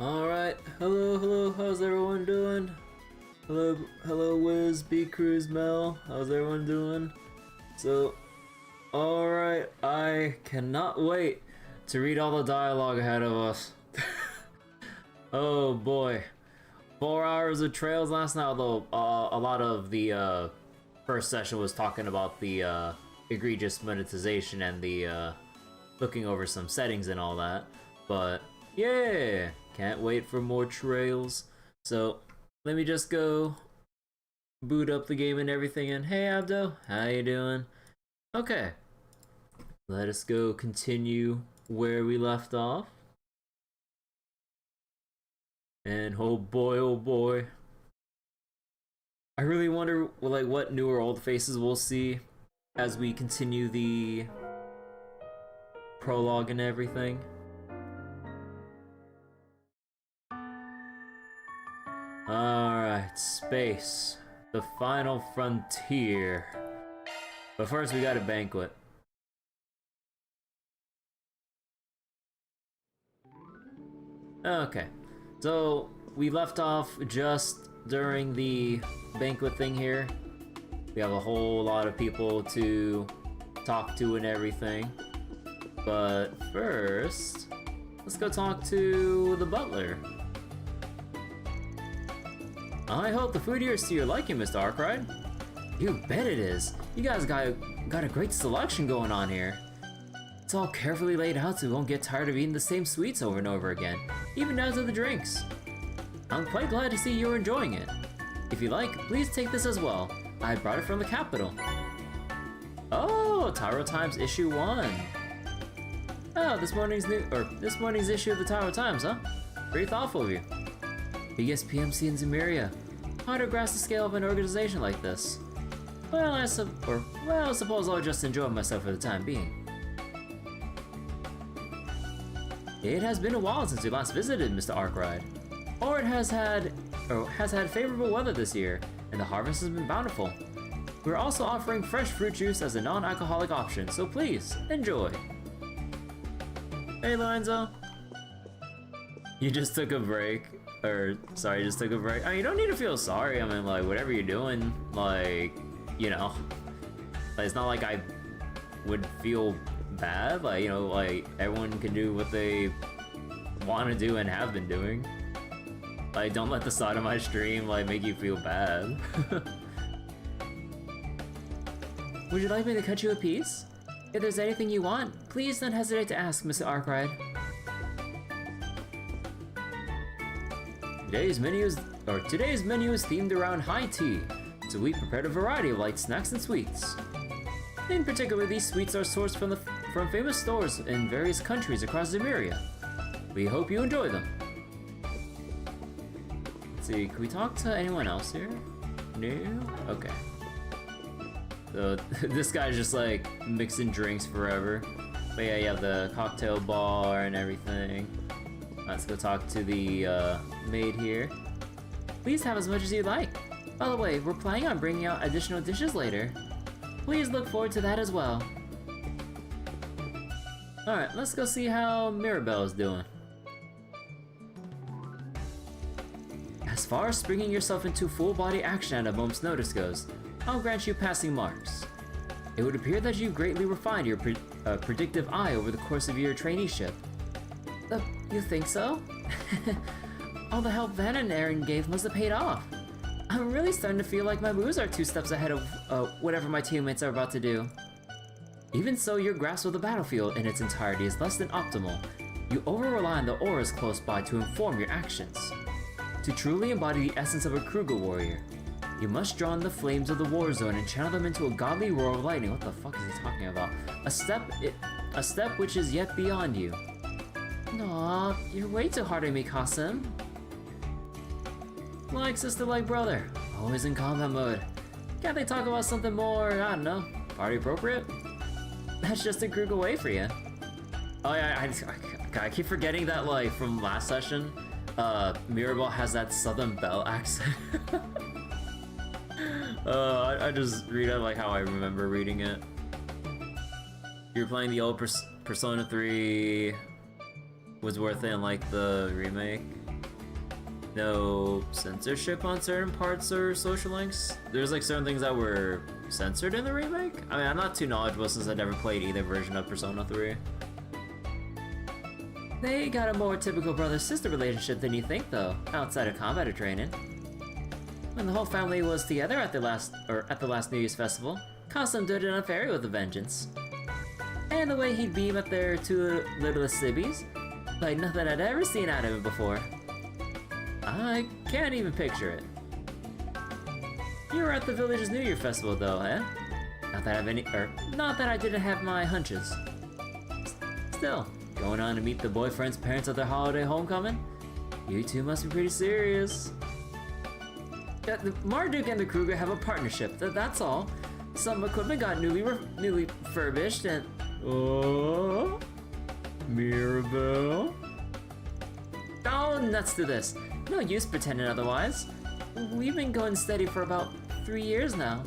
Alright, hello, how's everyone doing? Hello, Wiz, B Cruise, Mel, how's everyone doing? So, alright, I cannot wait to read all the dialogue ahead of us. Oh boy. 4 hours of trails last night, although a lot of the first session was talking about the egregious monetization and the looking over some settings and all that. But yeah, can't wait for more trails. So let me just go boot up the game and everything. And hey Abdo, how you doing? Okay, let us go continue where we left off. And oh boy, I really wonder like what new or old faces we'll see as we continue the prologue and everything. Alright, space. The final frontier. But first we got a banquet. Okay, so we left off just during the banquet thing here. We have a whole lot of people to talk to and everything. But first, let's go talk to the butler. I hope the food here is to your liking, Mr. Arkwright. You bet it is. You guys got a great selection going on here. It's all carefully laid out so we won't get tired of eating the same sweets over and over again, even down to the drinks. I'm quite glad to see you're enjoying it. If you like, please take this as well. I brought it from the capital. Oh, Tyrell Times issue 1. Oh, this morning's issue of the Tyrell Times, huh? Very thoughtful of you. Biggest PMC in Zemuria. Hard to grasp the scale of an organization like this. Well, I suppose I'll just enjoy myself for the time being. It has been a while since we last visited, Mr. Arkwright. Ord has had favorable weather this year, and the harvest has been bountiful. We're also offering fresh fruit juice as a non-alcoholic option, so please, enjoy. Hey, Lorenzo. You just took a break. Or, sorry, you just took a break. I mean, you don't need to feel sorry. I mean, like, whatever you're doing, like, you know. Like, it's not like I would feel bad. Like, you know, like, everyone can do what they want to do and have been doing. Like, don't let the side of my stream, like, make you feel bad. Would you like me to cut you a piece? If there's anything you want, please don't hesitate to ask, Mr. Arkwright. Today's menu is themed around high tea, so we prepared a variety of light snacks and sweets. In particular, these sweets are sourced from famous stores in various countries across Zemuria. We hope you enjoy them. Let's see, can we talk to anyone else here? No? Okay. So, this guy's just like mixing drinks forever. But yeah, you have the cocktail bar and everything. Let's go talk to the maid here. Please have as much as you like. By the way, we're planning on bringing out additional dishes later. Please look forward to that as well. Alright, let's go see how Mirabel is doing. As far as springing yourself into full-body action at a moment's notice goes, I'll grant you passing marks. It would appear that you greatly refined your predictive eye over the course of your traineeship. You think so? All the help Van and Aaron gave must have paid off. I'm really starting to feel like my moves are 2 steps ahead of whatever my teammates are about to do. Even so, your grasp of the battlefield in its entirety is less than optimal. You over-rely on the auras close by to inform your actions. To truly embody the essence of a Kruger warrior, you must draw in the flames of the war zone and channel them into a godly roar of lightning. What the fuck is he talking about? A step which is yet beyond you. Aw, you're way too hard on me, Kasim. Like sister, like brother. Always in combat mode. Can't they talk about something more, I don't know, party appropriate? That's just a Kruger way for you. Oh yeah, I keep forgetting that, like, from last session, Mirabel has that Southern Belle accent. I just read it like how I remember reading it. You're playing the old Persona 3 was worth it in like the remake. no censorship on certain parts or social links. There's like certain things that were censored in the remake. I mean, I'm not too knowledgeable since I never played either version of Persona 3. They got a more typical brother-sister relationship than you think though, outside of combat or training. When the whole family was together at the last New Year's festival, Kasim did it on Feri with a vengeance. And the way he'd beam at their two littlest sibbies, like nothing I'd ever seen out of him before. I can't even picture it. You were at the village's New Year festival though, eh? Not that I didn't have my hunches. Still, going on to meet the boyfriend's parents at their holiday homecoming? You two must be pretty serious. The Marduk and the Kruger have a partnership, that's all. Some equipment got newly refurbished and... Oh... Mirabel? Oh, nuts to this. No use pretending otherwise. We've been going steady for about 3 years now.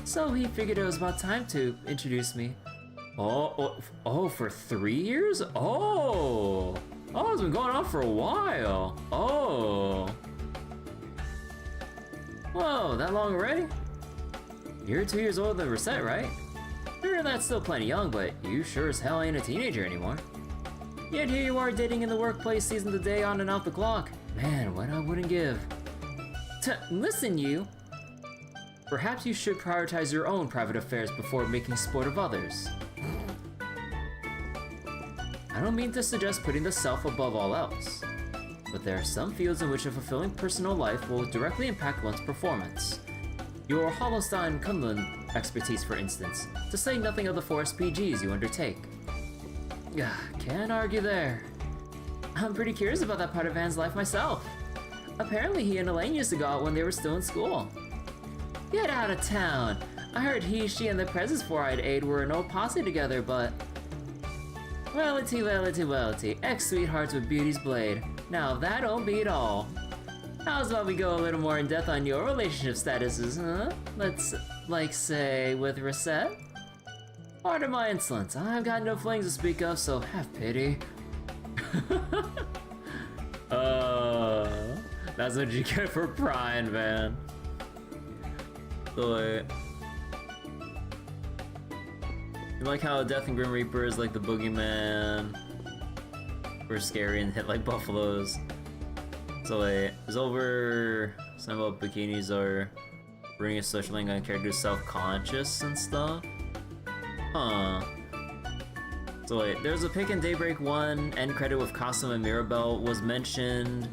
So he figured it was about time to introduce me. Oh, for 3 years? Oh, it's been going on for a while. Oh. Whoa, that long already? You're 2 years older than Risette, right? Sure, that's still plenty young, but you sure as hell ain't a teenager anymore. Yet here you are dating in the workplace, seizing the day on and off the clock. Man, what I wouldn't give. Listen, you. Perhaps you should prioritize your own private affairs before making sport of others. I don't mean to suggest putting the self above all else, but there are some fields in which a fulfilling personal life will directly impact one's performance. Your Holostine Kunlun expertise, for instance, to say nothing of the 4 SPGs you undertake. Can't argue there. I'm pretty curious about that part of Van's life myself. Apparently he and Elaine used to go out when they were still in school. Get out of town! I heard he, she, and the Prez's 4-eyed aide were an old posse together, but... Wellity, ex-sweethearts with beauty's blade. Now that don't beat all. How's about we go a little more in depth on your relationship statuses, huh? Let's, like, say, with Risette? Pardon my insolence, I've got no flings to speak of, so have pity. That's what you get for prying, man. So, you like how Death and Grim Reaper is like the boogeyman? We're scary and hit like buffaloes. So it's over some about bikinis are bringing a social link on characters self-conscious and stuff. Huh. So there's a pic in Daybreak 1, end credit with Kasim and Mirabel was mentioned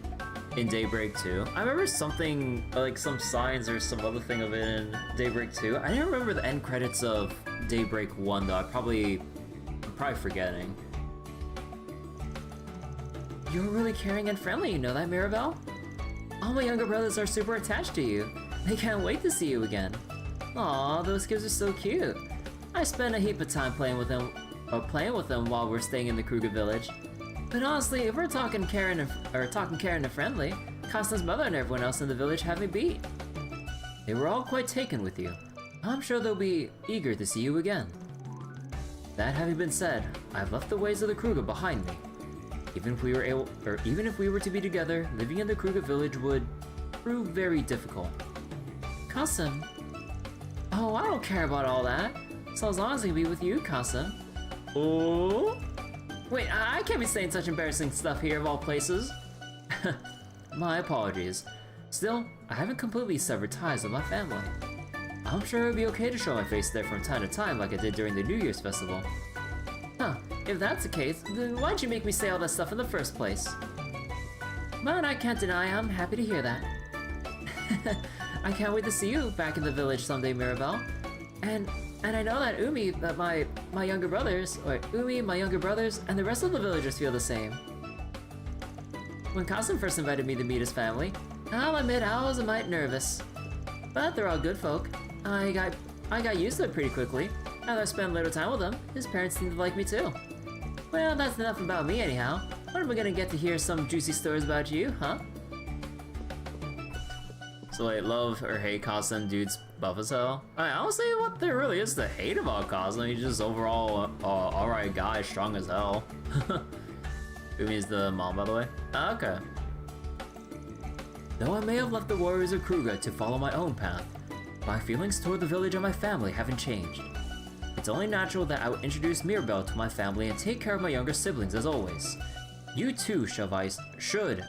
in Daybreak 2. I remember something, like some signs or some other thing of it in Daybreak 2. I didn't remember the end credits of Daybreak 1 though, I'm probably forgetting. You're really caring and friendly, you know that, Mirabel? All my younger brothers are super attached to you. They can't wait to see you again. Aw, those kids are so cute. I spend a heap of time playing with them while we're staying in the Kruger village. But honestly, if we're talking caring and friendly, Kasim's mother and everyone else in the village have me beat. They were all quite taken with you. I'm sure they'll be eager to see you again. That having been said, I've left the ways of the Kruger behind me. Even if we were to be together, living in the Kruger village would prove very difficult. Kasim? Oh, I don't care about all that. So as long as I can be with you, Kasim. Oh? Wait, I can't be saying such embarrassing stuff here of all places. My apologies. Still, I haven't completely severed ties with my family. I'm sure it would be okay to show my face there from time to time like I did during the New Year's festival. Huh, if that's the case, then why'd you make me say all that stuff in the first place? But I can't deny I'm happy to hear that. I can't wait to see you back in the village someday, Mirabel. And I know that my younger brothers, and the rest of the villagers feel the same. When Kasim first invited me to meet his family, I'll admit I was a mite nervous. But they're all good folk. I got used to it pretty quickly. Now that I spent a little time with them, his parents seem to like me too. Well, that's enough about me anyhow. When am I gonna get to hear some juicy stories about you, huh? So love or hate Kasim, dude's buff as hell. I don't see what there really is to hate about Kasim. He's just overall alright guy, strong as hell. Umi's the mom, by the way. Okay. Though I may have left the warriors of Kruger to follow my own path, my feelings toward the village and my family haven't changed. It's only natural that I would introduce Mirabel to my family and take care of my younger siblings as always. You too should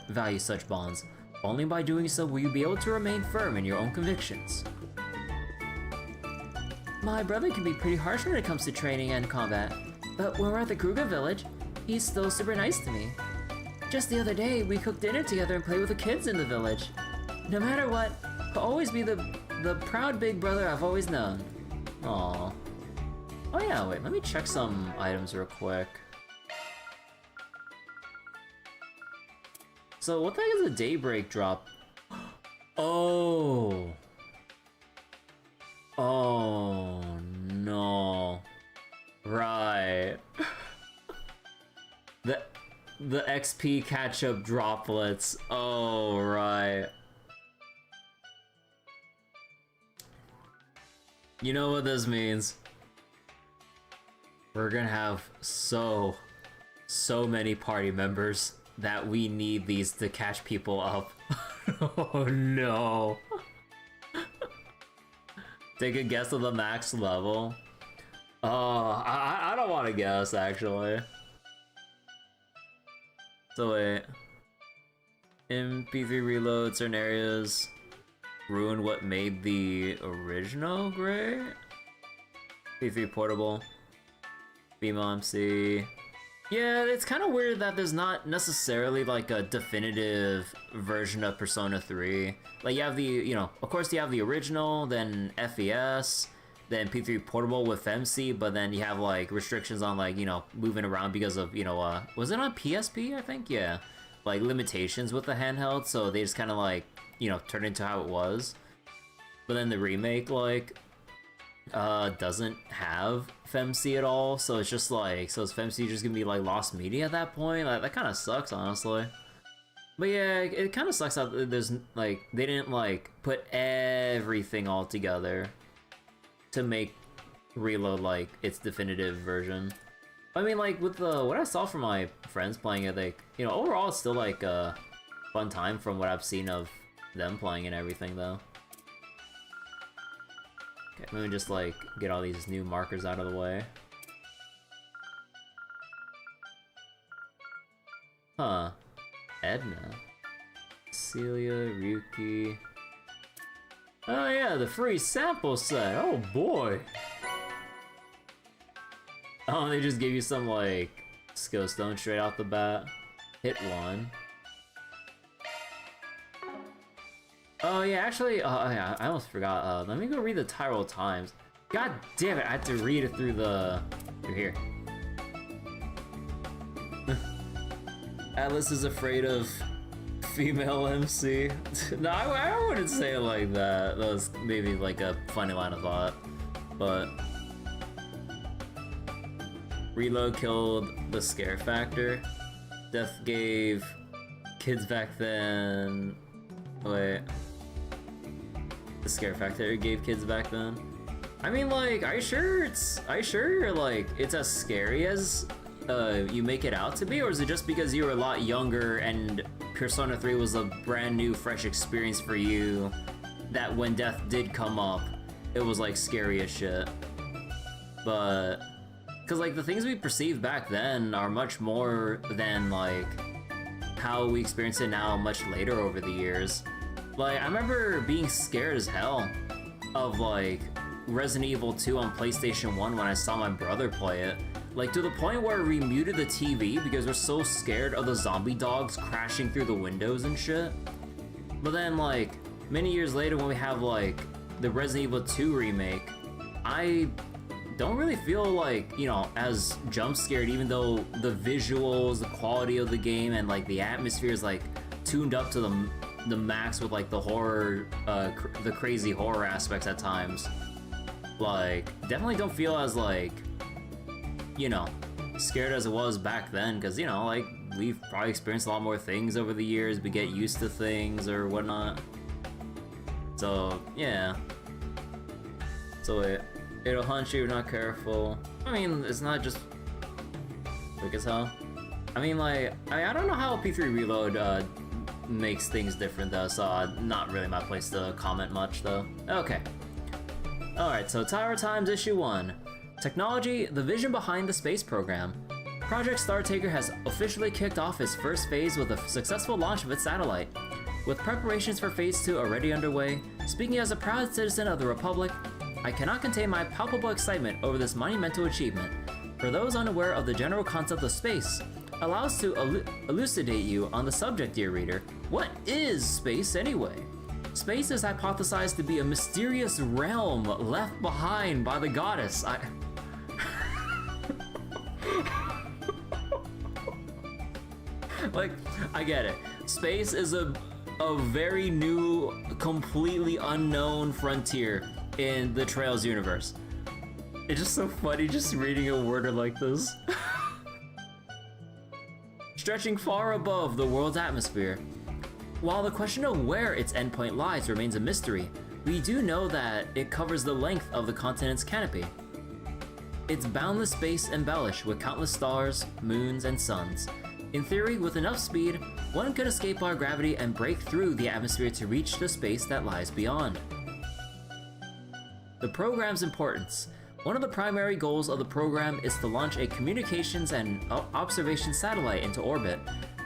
value such bonds. Only by doing so will you be able to remain firm in your own convictions. My brother can be pretty harsh when it comes to training and combat, but when we're at the Kruger village, he's still super nice to me. Just the other day, we cooked dinner together and played with the kids in the village. No matter what, he'll always be the proud big brother I've always known. Aww. Oh yeah, wait, let me check some items real quick. So what the heck is a daybreak drop? Oh. Oh no. Right. The XP catch-up droplets. Oh, right. You know what this means. We're gonna have so many party members that we need these to catch people up. Oh no. Take a guess of the max level. Oh, I don't want to guess actually. So wait. MP3 reload certain areas ruin what made the original great? P3 portable. Female MC. Yeah, it's kind of weird that there's not necessarily like a definitive version of Persona 3. Like you have the, you know, of course you have the original, then FES, then P3 portable with MC, but then you have like restrictions on like, you know, moving around because of, you know, was it on PSP, I think? Yeah. Like limitations with the handheld, so they just kind of like, you know, turned into how it was. But then the remake, like, doesn't have FemC at all, so it's just like, so is FemC just gonna be like lost media at that point? Like, that kind of sucks, honestly. But yeah, it kind of sucks that there's like, they didn't like put everything all together to make Reload like its definitive version. I mean, like with the what I saw from my friends playing it, like, you know, overall it's still like a fun time from what I've seen of them playing and everything though. Okay, let me just like get all these new markers out of the way. Huh. Edna. Celia, Ryuki. Oh yeah, the free sample set. Oh boy. Oh, they just gave you some like skill stone straight off the bat. Hit one. Oh yeah, actually, yeah, I almost forgot. Let me go read the Tyrell Times. God damn it, I have to read it through here. Atlas is afraid of female MC. No, I wouldn't say it like that. That was maybe like a funny line of thought. But Reload killed the scare factor. Death gave kids back then. Wait. The scare factor gave kids back then. I mean, like, are you sure like it's as scary as you make it out to be, or is it just because you were a lot younger and Persona 3 was a brand new, fresh experience for you that when death did come up, it was like scary as shit? But because like the things we perceived back then are much more than like how we experience it now much later over the years. Like, I remember being scared as hell of like Resident Evil 2 on PlayStation 1 when I saw my brother play it. Like, to the point where we muted the TV because we're so scared of the zombie dogs crashing through the windows and shit. But then, like, many years later when we have, like, the Resident Evil 2 remake, I don't really feel like, you know, as jump scared, even though the visuals, the quality of the game, and, like, the atmosphere is, like, tuned up to the max with, like, the horror, the crazy horror aspects at times. Like, definitely don't feel as, like, you know, scared as it was back then, because, you know, like, we've probably experienced a lot more things over the years, we get used to things or whatnot. So, yeah. So it'll hunt you if you're not careful. I mean, it's not just quick as hell. I mean, like, I don't know how P3 Reload makes things different though, so not really my place to comment much though. Okay. Alright, so Tower Times Issue 1. Technology, the vision behind the space program. Project Startaker has officially kicked off its first phase with a successful launch of its satellite. With preparations for Phase 2 already underway, speaking as a proud citizen of the Republic, I cannot contain my palpable excitement over this monumental achievement. For those unaware of the general concept of space, allow us to elucidate you on the subject, dear reader. What is space anyway? Space is hypothesized to be a mysterious realm left behind by the goddess. Like, I get it. Space is a very new, completely unknown frontier in the Trails universe. It's just so funny just reading a word like this. Stretching far above the world's atmosphere. While the question of where its endpoint lies remains a mystery, we do know that it covers the length of the continent's canopy. Its boundless space embellished with countless stars, moons, and suns. In theory, with enough speed, one could escape our gravity and break through the atmosphere to reach the space that lies beyond. The program's importance. One of the primary goals of the program is to launch a communications and observation satellite into orbit,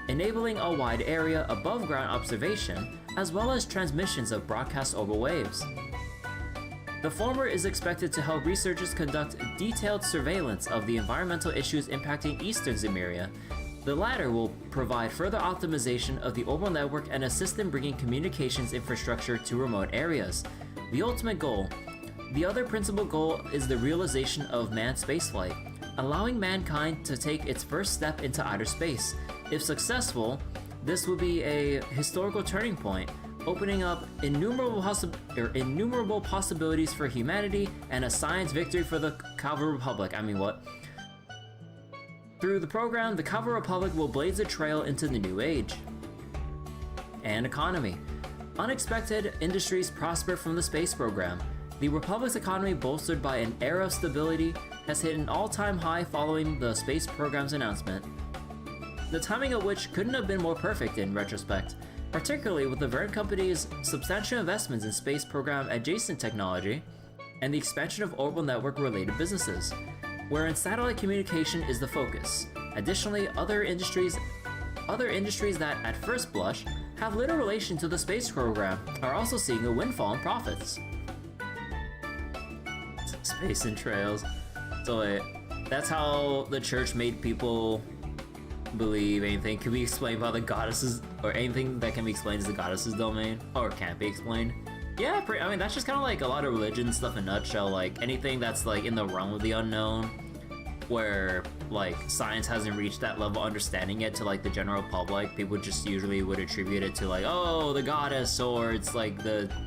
enabling a wide area above ground observation, as well as transmissions of broadcast orbital waves. The former is expected to help researchers conduct detailed surveillance of the environmental issues impacting Eastern Zemuria. The latter will provide further optimization of the orbital network and assist in bringing communications infrastructure to remote areas. The ultimate goal. The other principal goal is the realization of manned spaceflight, allowing mankind to take its first step into outer space. If successful, this will be a historical turning point, opening up innumerable possibilities for humanity and a science victory for the Cavalry Republic. I mean, what? Through the program, the Cavalry Republic will blaze a trail into the new age. And economy. Unexpected industries prosper from the space program. The Republic's economy, bolstered by an era of stability, has hit an all-time high following the space program's announcement. The timing of which couldn't have been more perfect in retrospect, particularly with the Verne Company's substantial investments in space program adjacent technology and the expansion of orbital network related businesses, wherein satellite communication is the focus. Additionally, other industries that at first blush have little relation to the space program are also seeing a windfall in profits. Space and Trails. So wait, that's how the church made people believe anything can be explained by the goddesses, or anything that can be explained as the goddesses' domain, or can't be explained. Yeah, I mean, that's just kind of like a lot of religion stuff in a nutshell, like anything that's like in the realm of the unknown, where like science hasn't reached that level of understanding yet to like the general public, people just usually would attribute it to like, oh, the goddess, or it's like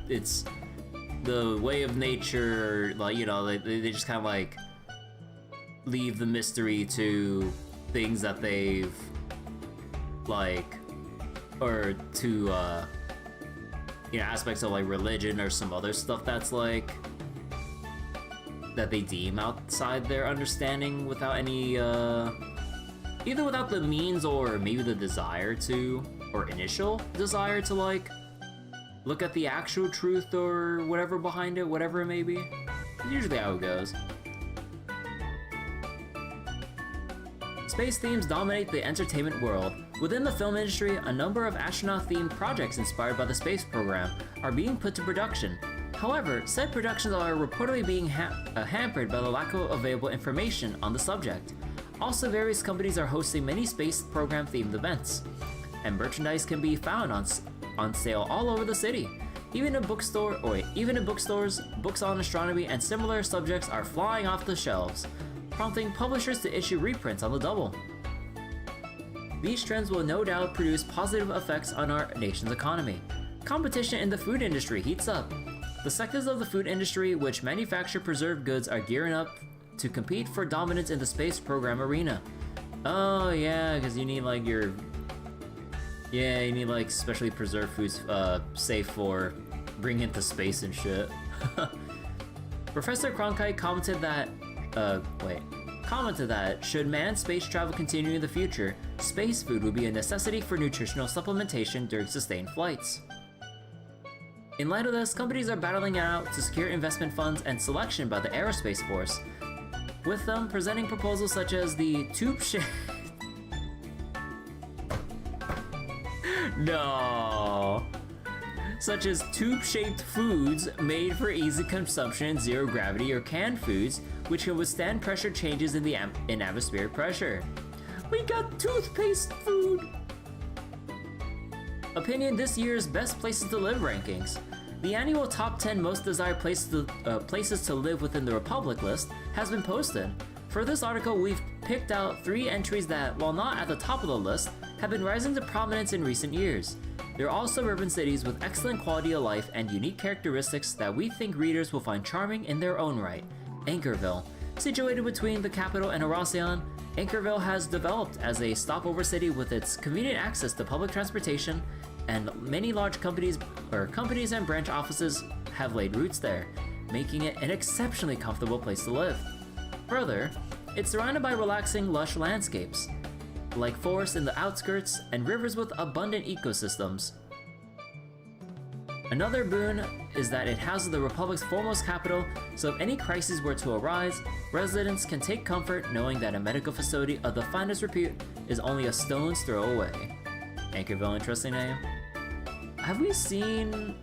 it's the way of nature, like, you know, they just kind of like leave the mystery to things that they've like, or to you know, aspects of like religion or some other stuff that's like that they deem outside their understanding without any either without the means or maybe the desire to, or initial desire to like look at the actual truth or whatever behind it, whatever it may be. It's usually how it goes. Space themes dominate the entertainment world. Within the film industry, a number of astronaut-themed projects inspired by the space program are being put to production. However, said productions are reportedly being hampered by the lack of available information on the subject. Also, various companies are hosting many space program-themed events, and merchandise can be found on sale all over the city. Even in bookstores, books on astronomy and similar subjects are flying off the shelves, prompting publishers to issue reprints on the double. These trends will no doubt produce positive effects on our nation's economy. Competition in the food industry heats up. The sectors of the food industry which manufacture preserved goods are gearing up to compete for dominance in the space program arena. Oh yeah, because you need like you need like specially preserved foods safe for bringing it to space and shit. Professor Cronkite commented commented that, should manned space travel continue in the future, space food would be a necessity for nutritional supplementation during sustained flights. In light of this, companies are battling it out to secure investment funds and selection by the Aerospace Force, with them presenting proposals such as the tube-shaped... No! Such as tube-shaped foods made for easy consumption in zero gravity, or canned foods which can withstand pressure changes in the atmospheric pressure. We got toothpaste food! Opinion this year's Best Places to Live rankings. The annual top 10 most desired places to live within the Republic list has been posted. For this article, we've picked out 3 entries that, while not at the top of the list, have been rising to prominence in recent years. They're all suburban cities with excellent quality of life and unique characteristics that we think readers will find charming in their own right. Anchorville. Situated between the capital and Orosion, Anchorville has developed as a stopover city with its convenient access to public transportation, and many large companies and branch offices have laid roots there, making it an exceptionally comfortable place to live. Further, it's surrounded by relaxing, lush landscapes, like forests in the outskirts and rivers with abundant ecosystems. Another boon is that it houses the Republic's foremost capital, so if any crises were to arise, residents can take comfort knowing that a medical facility of the finest repute is only a stone's throw away. Anchorville, interesting name. Have we seen...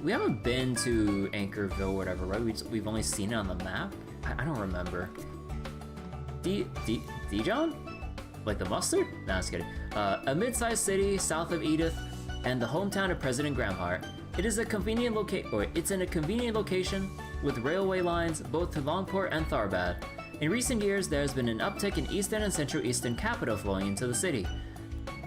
we haven't been to Anchorville or whatever, right? We've only seen it on the map? I don't remember. Dijon? Like the mustard? No, I was kidding. A mid-sized city south of Edith and the hometown of President Gramhart. It's in a convenient location with railway lines both to Longport and Tharbad. In recent years, there has been an uptick in eastern and central eastern capital flowing into the city,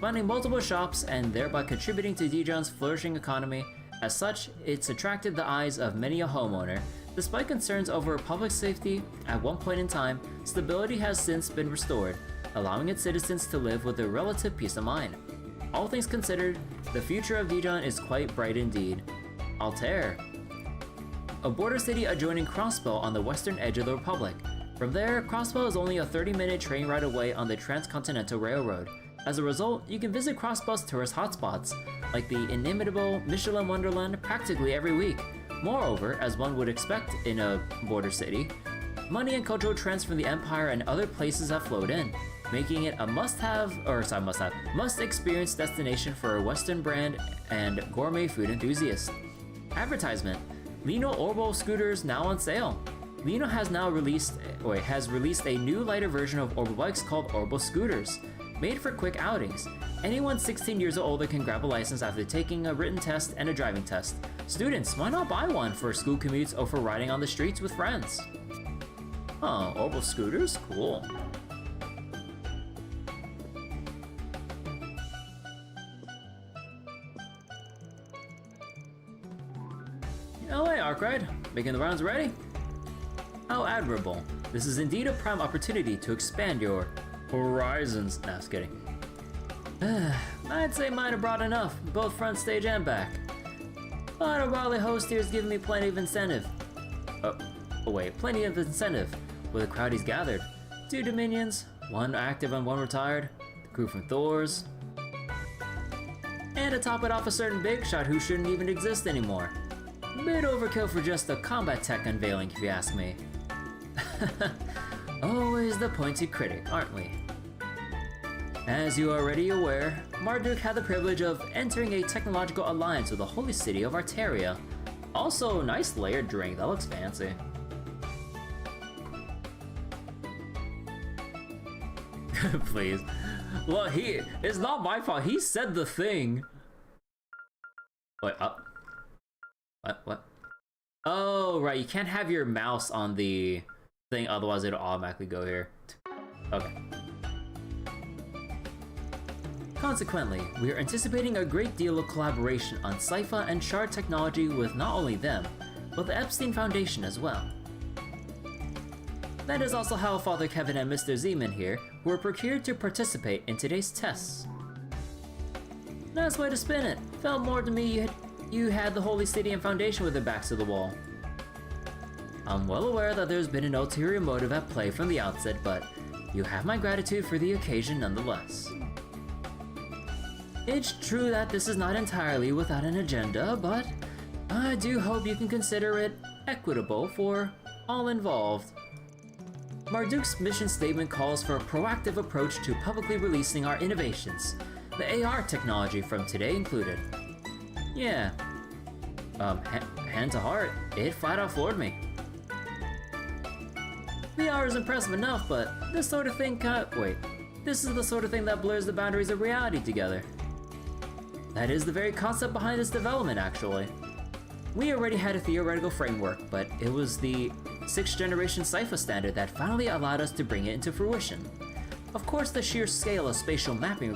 finding multiple shops and thereby contributing to Dijon's flourishing economy. As such, it's attracted the eyes of many a homeowner. Despite concerns over public safety at one point in time, stability has since been restored, allowing its citizens to live with a relative peace of mind. All things considered, the future of Dijon is quite bright indeed. Altair, a border city adjoining Crossbow on the western edge of the Republic. From there, Crossbow is only a 30-minute train ride away on the Transcontinental Railroad. As a result, you can visit Crossbow's tourist hotspots, like the inimitable Michelin Wonderland, practically every week. Moreover, as one would expect in a border city, money and cultural trends from the Empire and other places have flowed in, making it a must-experience destination for a Western brand and gourmet food enthusiasts. Advertisement: Lino Orbo scooters now on sale. Lino has released a new lighter version of Orbo bikes called Orbo scooters, made for quick outings. Anyone 16 years or older can grab a license after taking a written test and a driving test. Students, why not buy one for school commutes or for riding on the streets with friends? Oh, Orbo scooters? Cool. LA Arkwright, making the rounds ready? How admirable. This is indeed a prime opportunity to expand your horizons. Nah, just kidding. I'd say mine are broad enough, both front stage and back. But our Raleigh host here is giving me plenty of incentive. Plenty of incentive. With a crowd he's gathered. 2 Dominions, 1 active and 1 retired, the crew from Thor's, and to top it off, a certain big shot who shouldn't even exist anymore. Bit overkill for just a combat tech unveiling, if you ask me. Always the pointed critic, aren't we? As you are already aware, Marduk had the privilege of entering a technological alliance with the holy city of Arteria. Also, nice layered drink, that looks fancy. Please. Well, it's not my fault, he said the thing. Wait, up. What? Oh, right, you can't have your mouse on the thing, otherwise it'll automatically go here. Okay. Consequently, we are anticipating a great deal of collaboration on Sypha and Shard technology with not only them, but the Epstein Foundation as well. That is also how Father Kevin and Mr. Zeman here were procured to participate in today's tests. Nice way to spin it. Felt more to me you had the Holy City and Foundation with their backs to the wall. I'm well aware that there's been an ulterior motive at play from the outset, but you have my gratitude for the occasion nonetheless. It's true that this is not entirely without an agenda, but I do hope you can consider it equitable for all involved. Marduk's mission statement calls for a proactive approach to publicly releasing our innovations, the AR technology from today included. Yeah. Hand to heart, it flat out floored me. The AR is impressive enough, but this sort of thing this is the sort of thing that blurs the boundaries of reality together. That is the very concept behind this development, actually. We already had a theoretical framework, but it was the 6th generation Cypher standard that finally allowed us to bring it into fruition. Of course, the sheer scale of spatial mapping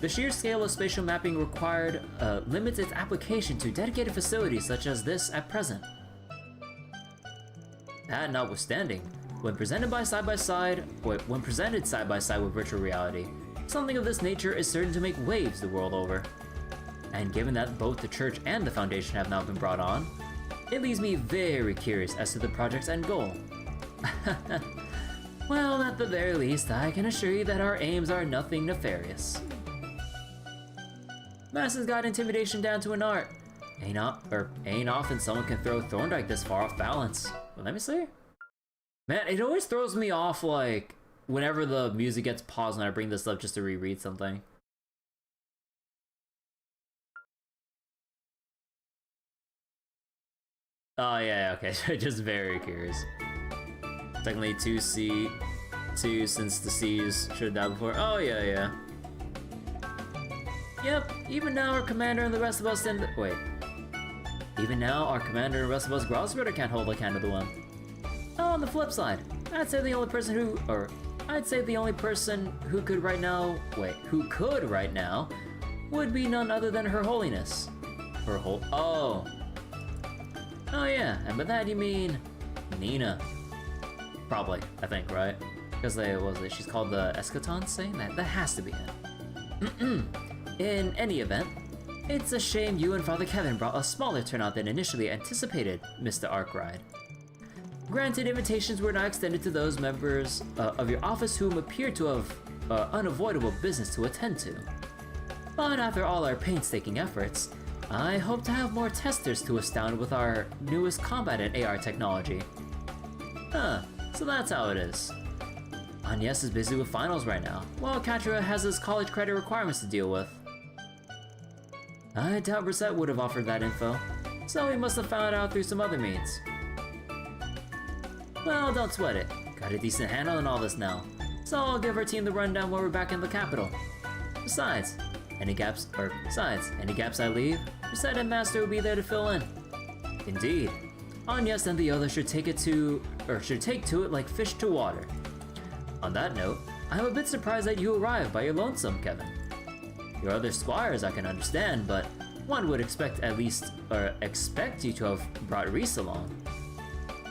The sheer scale of spatial mapping required limits its application to dedicated facilities such as this at present. That notwithstanding, when presented side by side with virtual reality, something of this nature is certain to make waves the world over. And given that both the Church and the Foundation have now been brought on, it leaves me very curious as to the project's end goal. Well, at the very least, I can assure you that our aims are nothing nefarious. Masses got intimidation down to an art. Ain't often someone can throw Thorndyke this far off balance. Well, let me see. Man, it always throws me off, like, whenever the music gets paused and I bring this up just to reread something. Oh yeah, okay, just very curious. Technically 2 since the C's should have died before. Oh yeah. Yep, even now our commander and the rest of us Even now our commander and the rest of us Grosritter can't hold a candle to him. Oh, on the flip side, I'd say the only person who could right now would be none other than Her Holiness. Oh yeah, and by that you mean Nina. Probably, I think, right? Because she's called the Eschaton saying that has to be it. In any event, it's a shame you and Father Kevin brought a smaller turnout than initially anticipated, Mr. Arkwright. Granted, invitations were not extended to those members of your office whom appeared to have unavoidable business to attend to. But after all our painstaking efforts, I hope to have more testers to astound with our newest combat and AR technology. So that's how it is. Agnes is busy with finals right now, while Katra has his college credit requirements to deal with. I doubt Risette would have offered that info, so he must have found out through some other means. Well, don't sweat it. Got a decent handle on all this now, so I'll give our team the rundown when we're back in the capital. Besides, any gaps I leave, Risette and Master will be there to fill in. Indeed, Agnes and the others should take to it like fish to water. On that note, I'm a bit surprised that you arrived by your lonesome, Kevin. Your other squires I can understand, but one would expect you to have brought Reese along.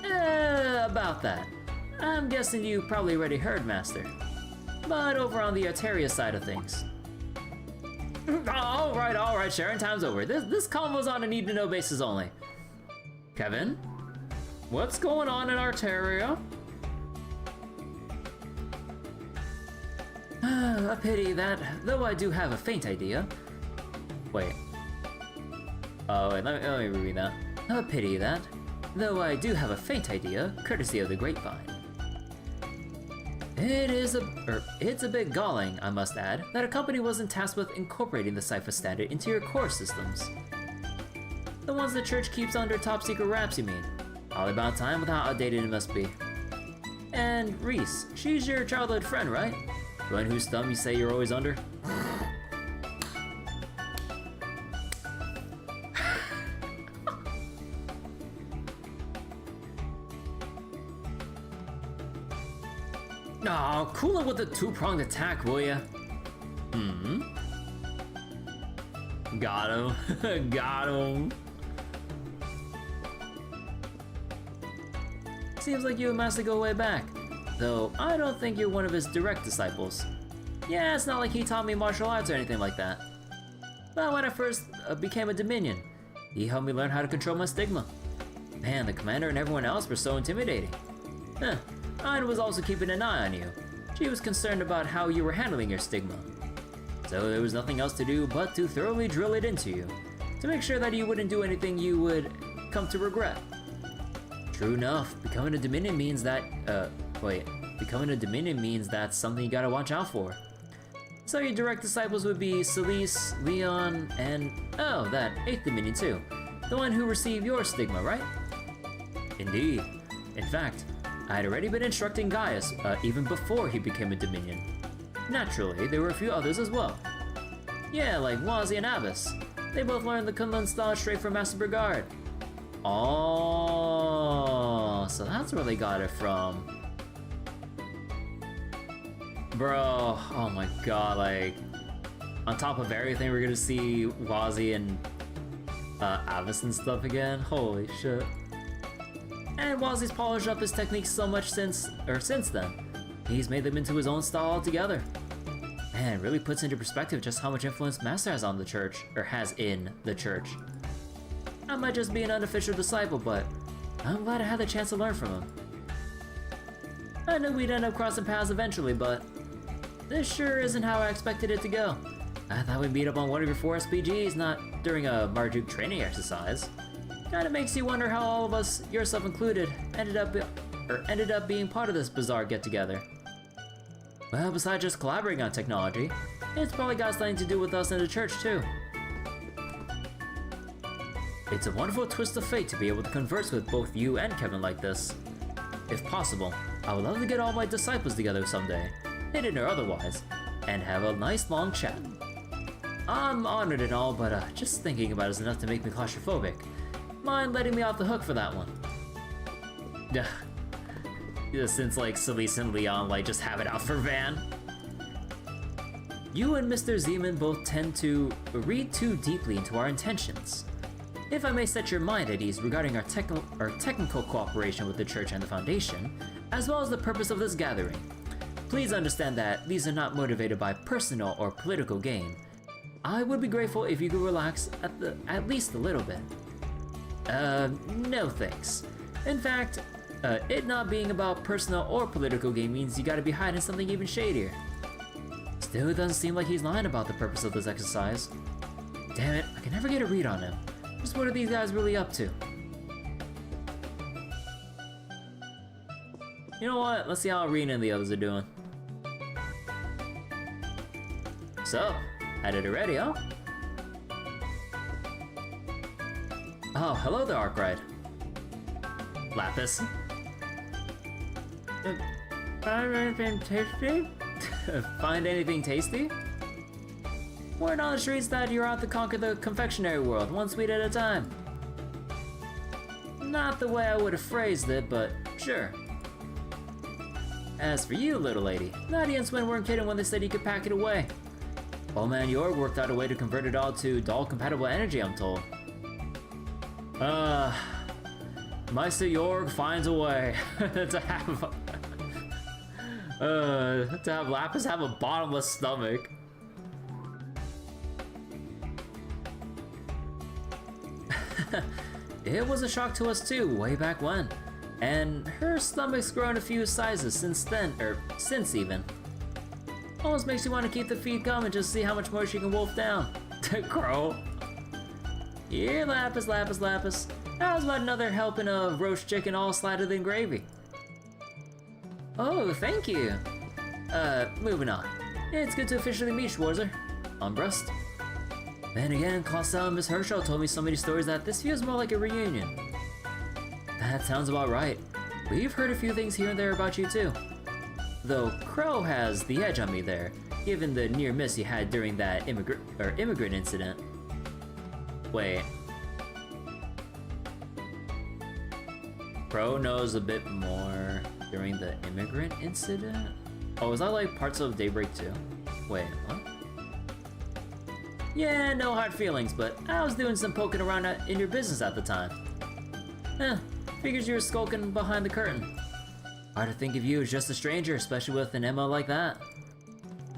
About that. I'm guessing you probably already heard, Master. But over on the Arteria side of things. Alright, sharing time's over. This convo's on a need-to-know basis only. Kevin? What's going on in Arteria? A pity that, though I do have a faint idea. Wait. Oh, wait, let me reread that. A pity that, though I do have a faint idea, courtesy of the grapevine. It's a bit galling, I must add, that a company wasn't tasked with incorporating the Cypher standard into your core systems. The ones the church keeps under top secret wraps, you mean? All about time with how outdated it must be. And Reese, she's your childhood friend, right? The one whose thumb you say you're always under? Aw, cool it with the two-pronged attack, will ya? Got him. Got him. Seems like you and Master go way back. Though, I don't think you're one of his direct disciples. Yeah, it's not like he taught me martial arts or anything like that. But when I first became a Dominion, He helped me learn how to control my stigma. Man, the commander and everyone else were so intimidating. Anna was also keeping an eye on you. She was concerned about how you were handling your stigma. So there was nothing else to do but to thoroughly drill it into you, to make sure that you wouldn't do anything you would come to regret. True enough, becoming a Dominion means that, becoming a Dominion means that's something you gotta watch out for. So your direct disciples would be Celeste, Leon, and, oh, that 8th Dominion too. The one who received your stigma, right? Indeed. In fact, I had already been instructing Gaius, even before he became a Dominion. Naturally, there were a few others as well. Yeah, like Wazi and Abbas. They both learned the Kunlun style straight from Master Bergard. Oh, so that's where they got it from. Bro, oh my god, like, on top of everything, we're gonna see Wazi and Abbas and stuff again. Holy shit. And Wazi's polished up his techniques so much since then. He's made them into his own style altogether. Man, it really puts into perspective just how much influence Master has on the church, or has in the church. I might just be an unofficial disciple, but I'm glad I had the chance to learn from him. I knew we'd end up crossing paths eventually, but this sure isn't how I expected it to go. I thought we'd meet up on one of your 4 SPGs, not during a Marduk training exercise. Kinda makes you wonder how all of us, yourself included, ended up being part of this bizarre get-together. Well, besides just collaborating on technology, it's probably got something to do with us in the church too. It's a wonderful twist of fate to be able to converse with both you and Kevin like this. If possible, I would love to get all my disciples together someday, hidden or otherwise, and have a nice long chat. I'm honored and all, but just thinking about it is enough to make me claustrophobic. Mind letting me off the hook for that one? Yeah, since like Celeste and Leon like just have it out for Van. You and Mr. Zeman both tend to read too deeply into our intentions. If I may set your mind at ease regarding our technical cooperation with the Church and the Foundation, as well as the purpose of this gathering, please understand that these are not motivated by personal or political gain. I would be grateful if you could relax at least a little bit. No thanks. In fact, it not being about personal or political gain means you gotta be hiding something even shadier. Still, it doesn't seem like he's lying about the purpose of this exercise. Damn it, I can never get a read on him. Just what are these guys really up to? You know what? Let's see how Rean and the others are doing. So, had it already, huh? Oh, hello there, Arkwright. Lapis. Find anything tasty? Find anything tasty? Word on the streets that you're out to conquer the confectionery world, one sweet at a time. Not the way I would have phrased it, but sure. As for you, little lady, Nadia and Swin weren't kidding when they said you could pack it away. Old man Yorg worked out a way to convert it all to doll-compatible energy, I'm told. Meister Yorg finds a way to have Lapis have a bottomless stomach. It was a shock to us too, way back when. And her stomach's grown a few sizes since then, since even. Almost makes you want to keep the feed coming just to see how much more she can wolf down. Crow. Here, Lapis, Lapis, Lapis. How's about another helping of roast chicken all slattered in gravy? Oh, thank you. Moving on. It's good to officially meet Schwarzer. Umbrust. Then again, Clausel and Miss Herschel told me so many stories that this feels more like a reunion. That sounds about right. We've heard a few things here and there about you too. Though Crow has the edge on me there, given the near miss you had during that immigrant incident. Wait. Crow knows a bit more during the immigrant incident? Oh, was that like parts of Daybreak too? Wait, what? Yeah, no hard feelings, but I was doing some poking around in your business at the time. Figures you were skulking behind the curtain. Hard to think of you as just a stranger, especially with an MO like that.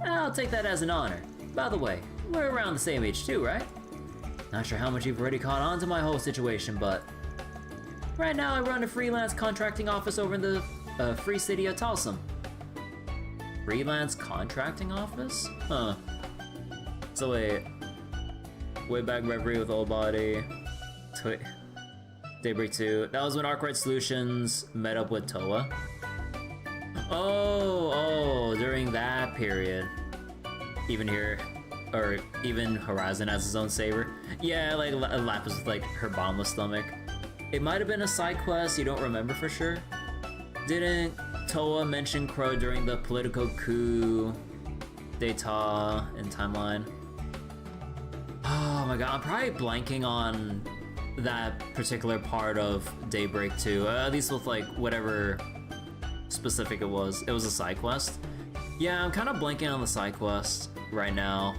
I'll take that as an honor. By the way, we're around the same age too, right? Not sure how much you've already caught on to my whole situation, but right now I run a freelance contracting office over in the free city of Talsum. Freelance contracting office? Huh. So wait. Way back reverie with Old Body. Daybreak 2. That was when Arkwright Solutions met up with Toa. Oh, during that period. Even here, or even Horizon has his own saber. Yeah, like Lapis with like her bombless stomach. It might have been a side quest, you don't remember for sure. Didn't Toa mention Crow during the political coup d'etat in timeline? Oh my god, I'm probably blanking on that particular part of Daybreak 2, at least with like whatever specific it was. It was a side quest. Yeah, I'm kind of blanking on the side quest right now.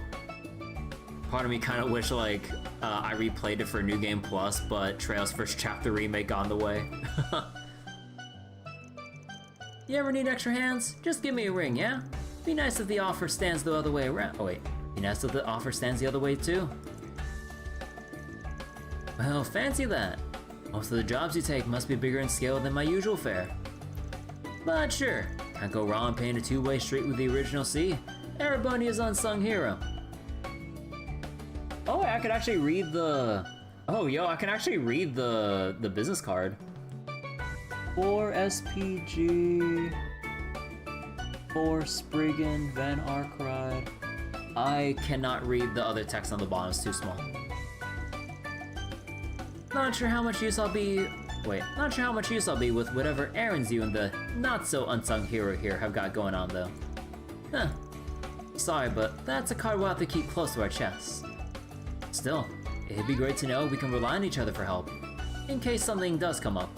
Part of me kind of wish like I replayed it for New Game Plus, but Trail's first chapter remake on the way. You ever need extra hands? Just give me a ring, yeah? Be nice if the offer stands the other way around. Oh wait, be nice if the offer stands the other way too. Well, fancy that. Most of the jobs you take must be bigger in scale than my usual fare. But sure, can't go wrong paying a two-way street with the original C. Erebonia's unsung hero. Oh, I could actually read the... Oh, yo, I can actually read the business card. For SPG... For Spriggan, Van Arkwright. I cannot read the other text on the bottom, it's too small. Not sure how much use I'll be... Wait, not sure how much use I'll be with whatever errands you and the not-so-unsung hero here have got going on, though. Huh. Sorry, but that's a card we'll have to keep close to our chests. Still, it'd be great to know we can rely on each other for help, in case something does come up.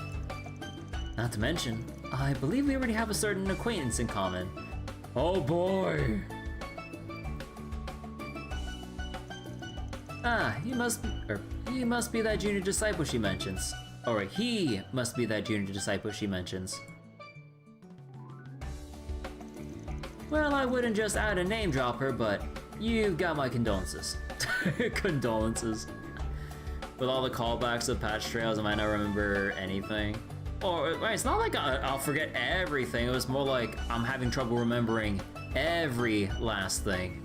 Not to mention, I believe we already have a certain acquaintance in common. Oh boy! Ah, he must be that junior disciple she mentions. Or he must be that junior disciple she mentions. Well, I wouldn't just add a name dropper, but you've got my condolences. Condolences. With all the callbacks of patch trails, I might not remember anything. Or, it's not like I'll forget everything, it was more like I'm having trouble remembering every last thing.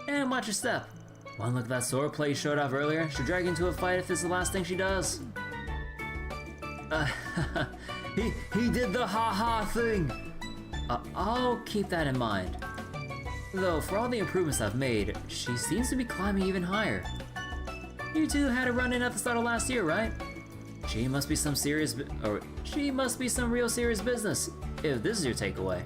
And watch your step. One look at that swordplay you showed off earlier. She'll drag you into a fight if this is the last thing she does. He did the ha-ha thing! I'll keep that in mind. Though, for all the improvements I've made, she seems to be climbing even higher. You two had a run-in at the start of last year, right? She must be some real serious business, if this is your takeaway.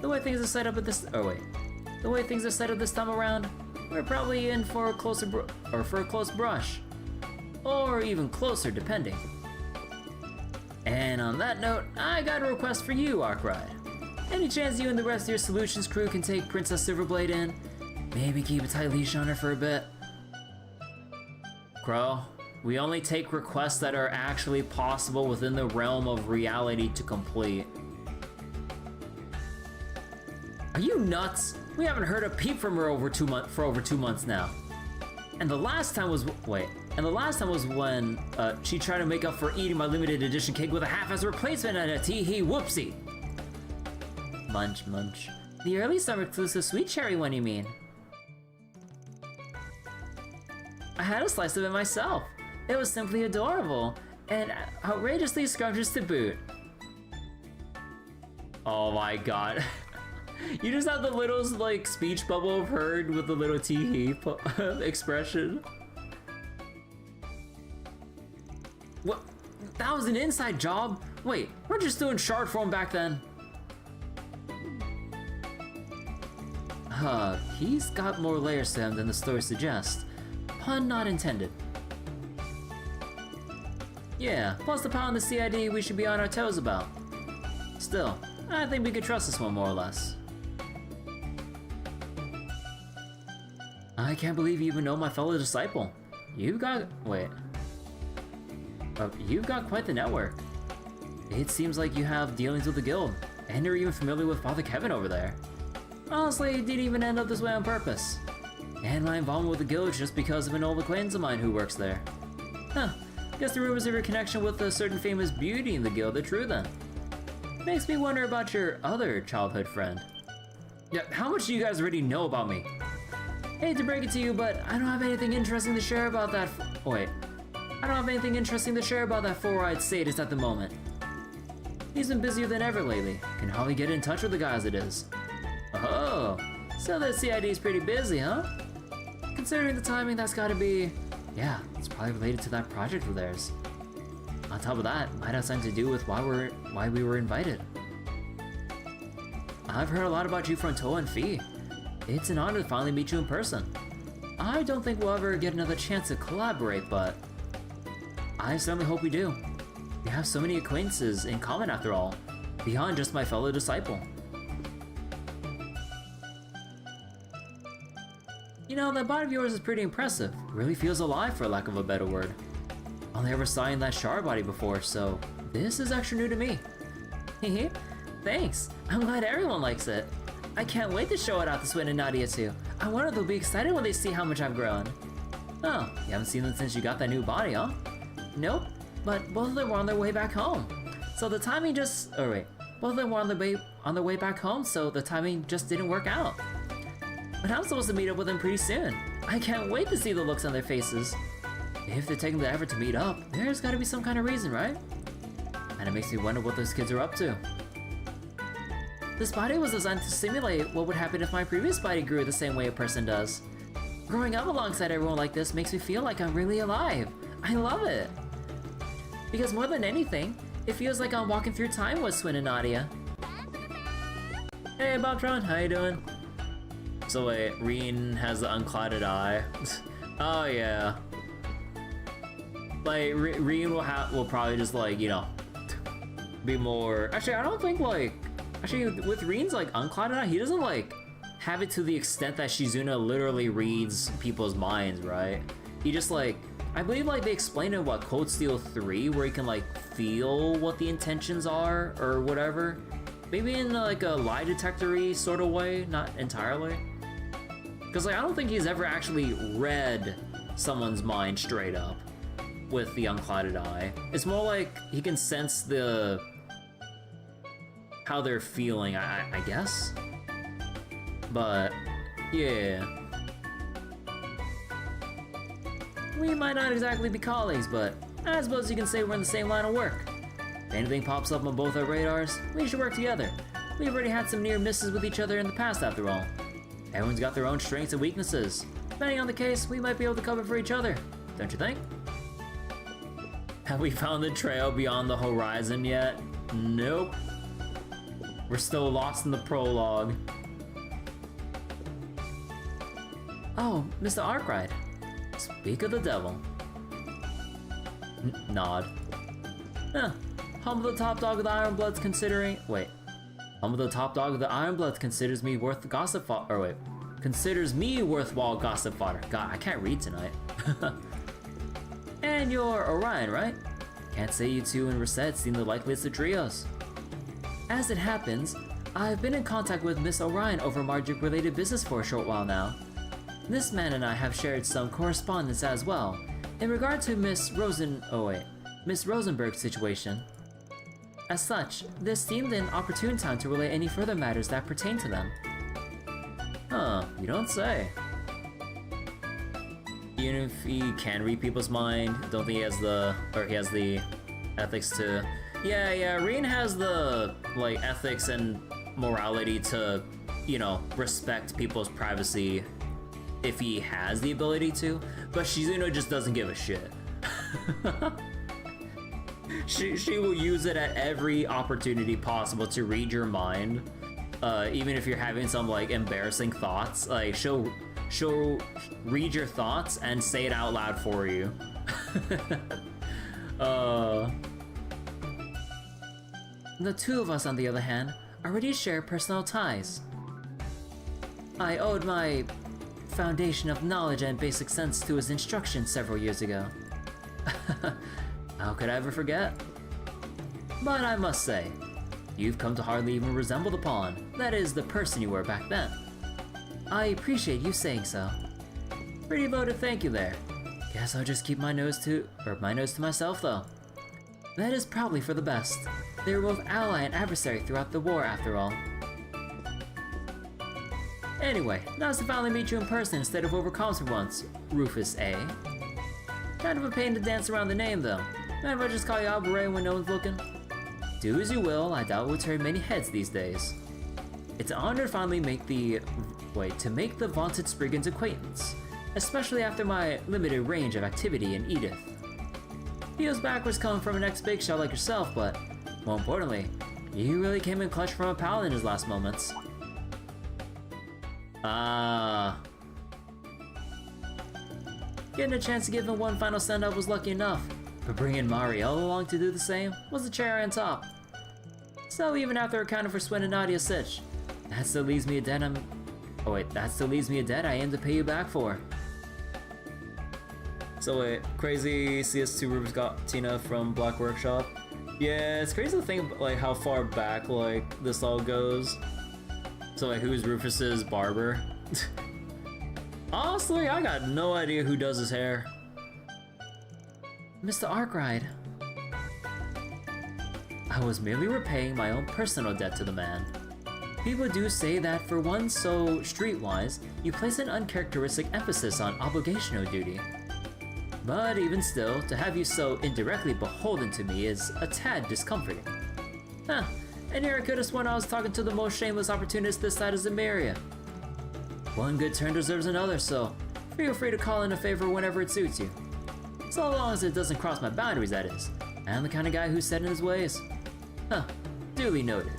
The way things are set up at this- The way things are set up this time around, we're probably in for a close brush. Or even closer, depending. And on that note, I got a request for you, Arkwright. Any chance you and the rest of your solutions crew can take Princess Silverblade in? Maybe keep a tight leash on her for a bit? Crow, we only take requests that are actually possible within the realm of reality to complete. Are you nuts? We haven't heard a peep from her for over 2 months now. And the last time was when she tried to make up for eating my limited edition cake with a half as a replacement and a tee-hee whoopsie. Munch, munch. The early summer exclusive sweet cherry one, you mean? I had a slice of it myself. It was simply adorable, and outrageously scrumptious to boot. Oh my god. You just have the little, like, speech bubble of her with the little tee-hee expression. What? That was an inside job? Wait, we're just doing shard form back then. He's got more layers to him than the story suggests. Pun not intended. Yeah, plus the pound in the CID we should be on our toes about. Still, I think we could trust this one more or less. I can't believe you even know my fellow disciple. You've got quite the network. It seems like you have dealings with the guild, and you're even familiar with Father Kevin over there. Honestly, it didn't even end up this way on purpose. And my involvement with the guild is just because of an old acquaintance of mine who works there. Huh, guess the rumors of your connection with a certain famous beauty in the guild are true then. Makes me wonder about your other childhood friend. Yeah, how much do you guys already know about me? Hate to break it to you, but I don't have anything interesting to share about that I don't have anything interesting to share about that four-eyed sadist at the moment. He's been busier than ever lately. Can hardly get in touch with the guy as it is. Oh, so the CID's pretty busy, huh? Considering the timing, that's gotta be... Yeah, it's probably related to that project of theirs. On top of that, might have something to do with why we were invited. I've heard a lot about you from Toa and Fee. It's an honor to finally meet you in person. I don't think we'll ever get another chance to collaborate, but I certainly hope we do. We have so many acquaintances in common after all, beyond just my fellow disciple. You know, that body of yours is pretty impressive. It really feels alive, for lack of a better word. Only ever saw you in that shard body before, so this is extra new to me. Hehe, thanks. I'm glad everyone likes it. I can't wait to show it out to Swin and Nadia too. I wonder if they'll be excited when they see how much I've grown. Oh, you haven't seen them since you got that new body, huh? Nope, but both of them were on their way back home. So the timing just... Oh wait, both of them were on their way back home, so the timing just didn't work out. But I'm supposed to meet up with them pretty soon. I can't wait to see the looks on their faces. If they're taking the effort to meet up, there's gotta be some kind of reason, right? And it makes me wonder what those kids are up to. This body was designed to simulate what would happen if my previous body grew the same way a person does. Growing up alongside everyone like this makes me feel like I'm really alive. I love it. Because more than anything, it feels like I'm walking through time with Swin and Nadia. Hey Bobtron, how you doing? So wait, Rean has the unclouded eye. Oh yeah. Like, Rean will probably just like, you know, be more... Actually, I don't think like... Actually, with Rean's like unclouded eye, he doesn't like have it to the extent that Shizuna literally reads people's minds, right? He just like... I believe like they explain in what, Cold Steel 3, where he can like feel what the intentions are or whatever. Maybe in like a lie detector-y sort of way, not entirely. Because like I don't think he's ever actually read someone's mind straight up with the unclouded eye. It's more like he can sense the... how they're feeling, I guess? But, yeah. We might not exactly be colleagues, but I suppose you can say we're in the same line of work. If anything pops up on both our radars, we should work together. We've already had some near misses with each other in the past, after all. Everyone's got their own strengths and weaknesses. Depending on the case, we might be able to cover for each other, don't you think? Have we found the trail beyond the horizon yet? Nope. We're still lost in the prologue. Oh, Mr. Arkwright. Speak of the devil. Nod. Huh. Humble the top dog of the Ironbloods considering... Wait. Humble the top dog of the Ironbloods considers me worth gossip fodder... Or wait. Considers me worthwhile gossip fodder. God, I can't read tonight. And you're Orion, right? Can't say you two and Risette seem the likeliest of trios. As it happens, I've been in contact with Miss Orion over magic-related business for a short while now. This man and I have shared some correspondence as well, in regard to Miss Rosenberg's situation. As such, this seemed an opportune time to relay any further matters that pertain to them. Huh, you don't say. Even if he can read people's mind, don't think he has the ethics to... Yeah, Rean has the, like, ethics and morality to, you know, respect people's privacy if he has the ability to, but Shizuna just doesn't give a shit. She will use it at every opportunity possible to read your mind, even if you're having some, like, embarrassing thoughts. Like, she'll read your thoughts and say it out loud for you. The two of us, on the other hand, already share personal ties. I owed my foundation of knowledge and basic sense to his instruction several years ago. How could I ever forget? But I must say, you've come to hardly even resemble the pawn, that is, the person you were back then. I appreciate you saying so. Pretty loaded thank you there. Guess I'll just keep my nose to myself though. That is probably for the best. They were both ally and adversary throughout the war after all. Anyway, nice to finally meet you in person instead of over comms for once, Rufus, eh? Kind of a pain to dance around the name though. Mind if I just call you Alberet when no one's looking? Do as you will, I doubt it will turn many heads these days. It's an honor to finally make the vaunted Spriggan's acquaintance, especially after my limited range of activity in Edith. Feels backwards coming from an ex-big shot like yourself, but more importantly, you really came in clutch from a paladin in his last moments. Getting a chance to give him one final send-up was lucky enough, but bringing Marielle along to do the same was the cherry on top. So even after accounting for Swin and Nadia's sitch, that still leaves me a debt I aim to pay you back for. So wait, crazy CS2 Rufus got Tina from Black Workshop. Yeah, it's crazy to think like how far back like this all goes. So like, who's Rufus's barber? Honestly, I got no idea who does his hair. Mr. Arkwright. I was merely repaying my own personal debt to the man. People do say that for one so streetwise, you place an uncharacteristic emphasis on obligational duty. But even still, to have you so indirectly beholden to me is a tad discomforting. Huh, and here I could have sworn I was talking to the most shameless opportunist this side of Zemeria. One good turn deserves another, so feel free to call in a favor whenever it suits you. So long as it doesn't cross my boundaries, that is. I'm the kind of guy who's set in his ways. Huh, duly noted.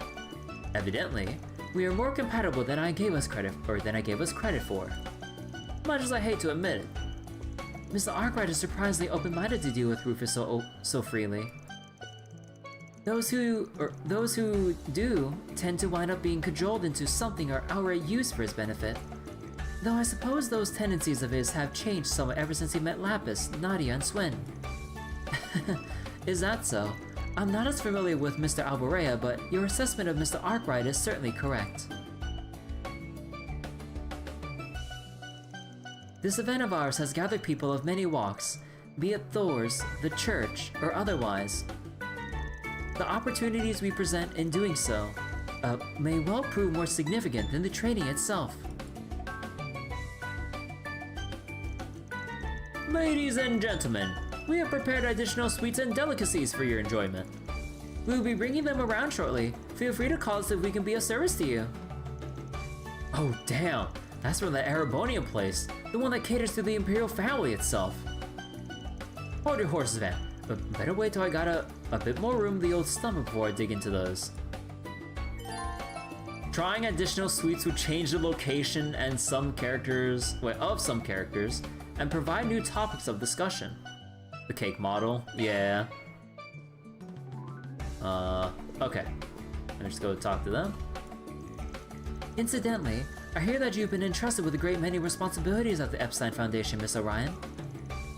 Evidently, we are more compatible than I gave us credit for. Much as I hate to admit it. Mr. Arkwright is surprisingly open-minded to deal with Rufus so freely. Those who do tend to wind up being cajoled into something or outright used for his benefit. Though I suppose those tendencies of his have changed somewhat ever since he met Lapis, Nadia, and Swin. Is that so? I'm not as familiar with Mr. Alborea, but your assessment of Mr. Arkwright is certainly correct. This event of ours has gathered people of many walks, be it Thor's, the church, or otherwise. The opportunities we present in doing so may well prove more significant than the training itself. Ladies and gentlemen, we have prepared additional sweets and delicacies for your enjoyment. We will be bringing them around shortly. Feel free to call us if we can be of service to you. Oh damn, that's from the Arabonian place, the one that caters to the Imperial family itself. Hold your horses, Van, but better wait till I got a bit more room in the old stomach before I dig into those. Trying additional sweets would change the location and of some characters, and provide new topics of discussion. The cake model, yeah. Okay. Let's go talk to them. Incidentally, I hear that you've been entrusted with a great many responsibilities at the Epstein Foundation, Miss Orion.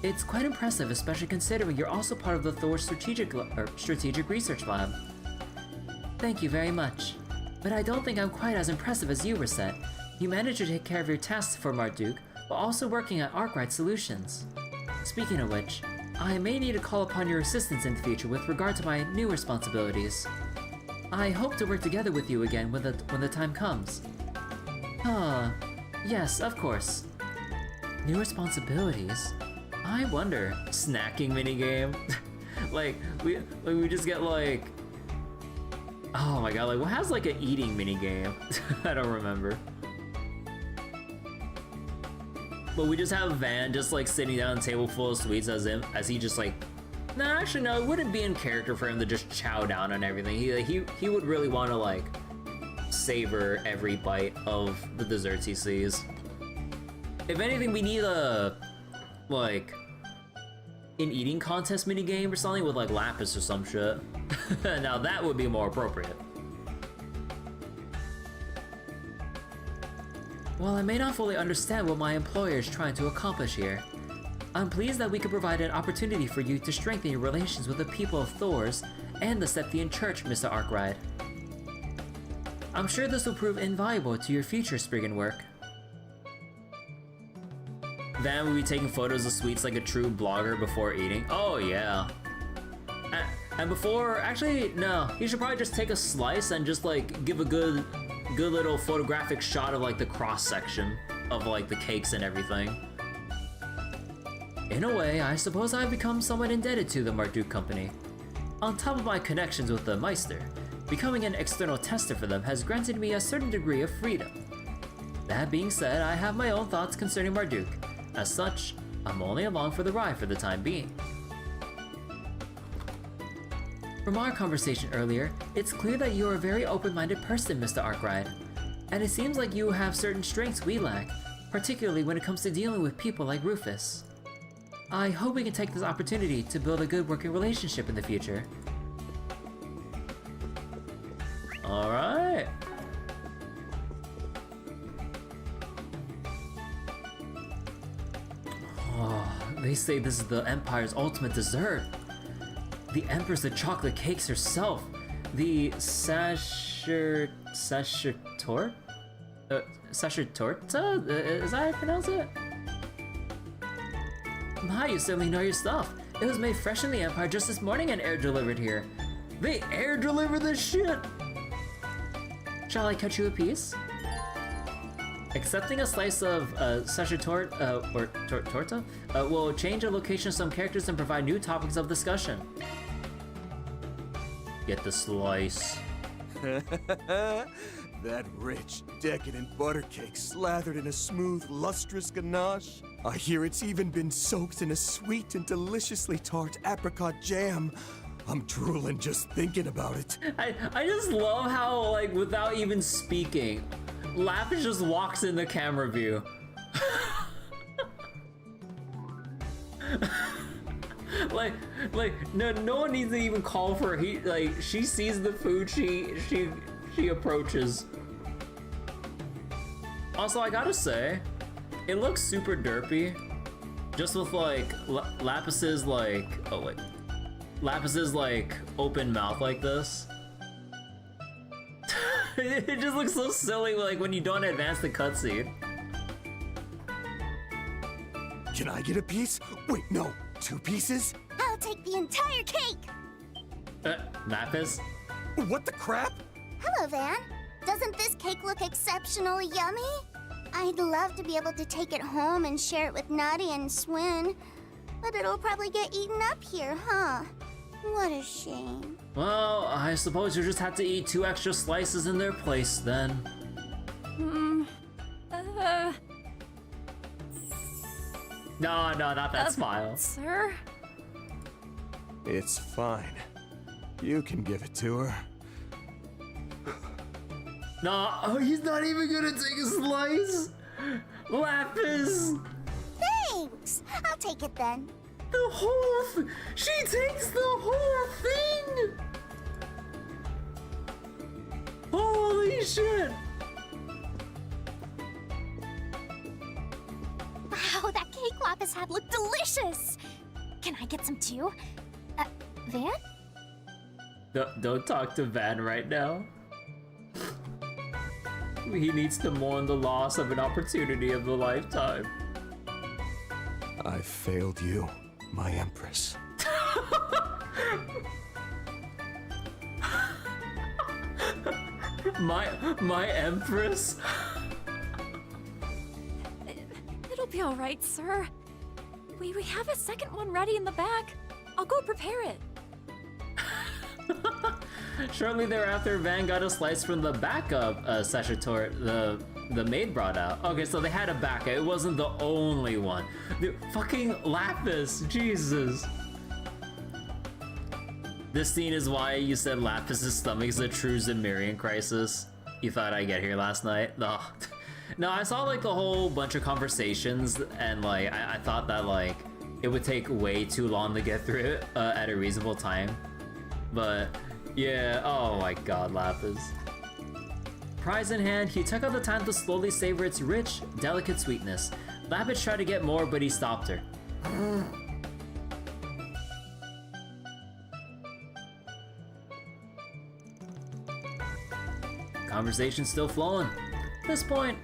It's quite impressive, especially considering you're also part of the Thor Strategic Research Lab. Thank you very much. But I don't think I'm quite as impressive as you, Risette. You managed to take care of your tasks for Marduk, while also working at Arkwright Solutions. Speaking of which, I may need to call upon your assistance in the future with regard to my new responsibilities. I hope to work together with you again when the time comes. Yes, of course. New responsibilities? I wonder. Snacking minigame? like, we just get like... Oh my god, like what has like an eating minigame? I don't remember. But we just have Van just like sitting down at a table full of sweets as he just like... No, actually no, it wouldn't be in character for him to just chow down on everything. He would really want to like savor every bite of the desserts he sees. If anything, we need a like an eating contest minigame or something with like Lapis or some shit. Now that would be more appropriate. While I may not fully understand what my employer is trying to accomplish here, I'm pleased that we could provide an opportunity for you to strengthen your relations with the people of Thor's and the Sethian Church, Mr. Arkwright. I'm sure this will prove invaluable to your future Spriggan work. Van would be taking photos of sweets like a true blogger before eating. Oh yeah. And before, actually, no, he should probably just take a slice and just like give a good little photographic shot of like the cross section of like the cakes and everything. In a way, I suppose I've become somewhat indebted to the Marduk Company. On top of my connections with the Meister, becoming an external tester for them has granted me a certain degree of freedom. That being said, I have my own thoughts concerning Marduk. As such, I'm only along for the ride for the time being. From our conversation earlier, it's clear that you are a very open-minded person, Mr. Arkwright. And it seems like you have certain strengths we lack, particularly when it comes to dealing with people like Rufus. I hope we can take this opportunity to build a good working relationship in the future. Alright. Oh, they say this is the Empire's ultimate dessert. The Empress of Chocolate Cakes herself. The Sachertorta? Sachertorta? Is that how you pronounce it? My, you certainly know your stuff. It was made fresh in the Empire just this morning and air delivered here. They air deliver this shit! Shall I cut you a piece? Accepting a slice of Sachertorta, or torta, will change the location of some characters and provide new topics of discussion. Get the slice. That rich, decadent butter cake slathered in a smooth, lustrous ganache. I hear it's even been soaked in a sweet and deliciously tart apricot jam. I'm drooling just thinking about it. I just love how, like, without even speaking, Lapis just walks in the camera view. No one needs to even call for her. Like, she sees the food, she approaches. Also, I gotta say, it looks super derpy, just with like Lapis's like, oh wait, Lapis's like open mouth like this. It just looks so silly, like when you don't advance the cutscene. Can I get a piece? Wait, no, 2 pieces? I'll take the entire cake! Lapis? What the crap? Hello, Van. Doesn't this cake look exceptionally yummy? I'd love to be able to take it home and share it with Naughty and Swin, but it'll probably get eaten up here, huh? What a shame. Well, I suppose you just have to eat 2 extra slices in their place then. No, not that smile. Sir? It's fine. You can give it to her. No, oh, he's not even gonna take a slice? Lapis! Thanks! I'll take it then. The whole she takes the whole thing! Holy shit! Wow, that cake Lapis had looked delicious! Can I get some too? Van? Don't talk to Van right now. He needs to mourn the loss of an opportunity of a lifetime. I failed you, my Empress. my Empress? It'll be all right, sir. We have a second one ready in the back. I'll go prepare it. Shortly thereafter, Van got a slice from the backup Sachertorta the maid brought out. Okay, so they had a backup. It wasn't the only one. The fucking Lapis, Jesus. This scene is why you said Lapis's stomach is a true Zemirian crisis. You thought I'd get here last night? No. No, I saw like a whole bunch of conversations and like I thought that like it would take way too long to get through it at a reasonable time. But yeah, oh my god, Lapis. Prize in hand, he took out the time to slowly savor its rich, delicate sweetness. Lapis tried to get more, but he stopped her. Conversation's still flowing. At this point,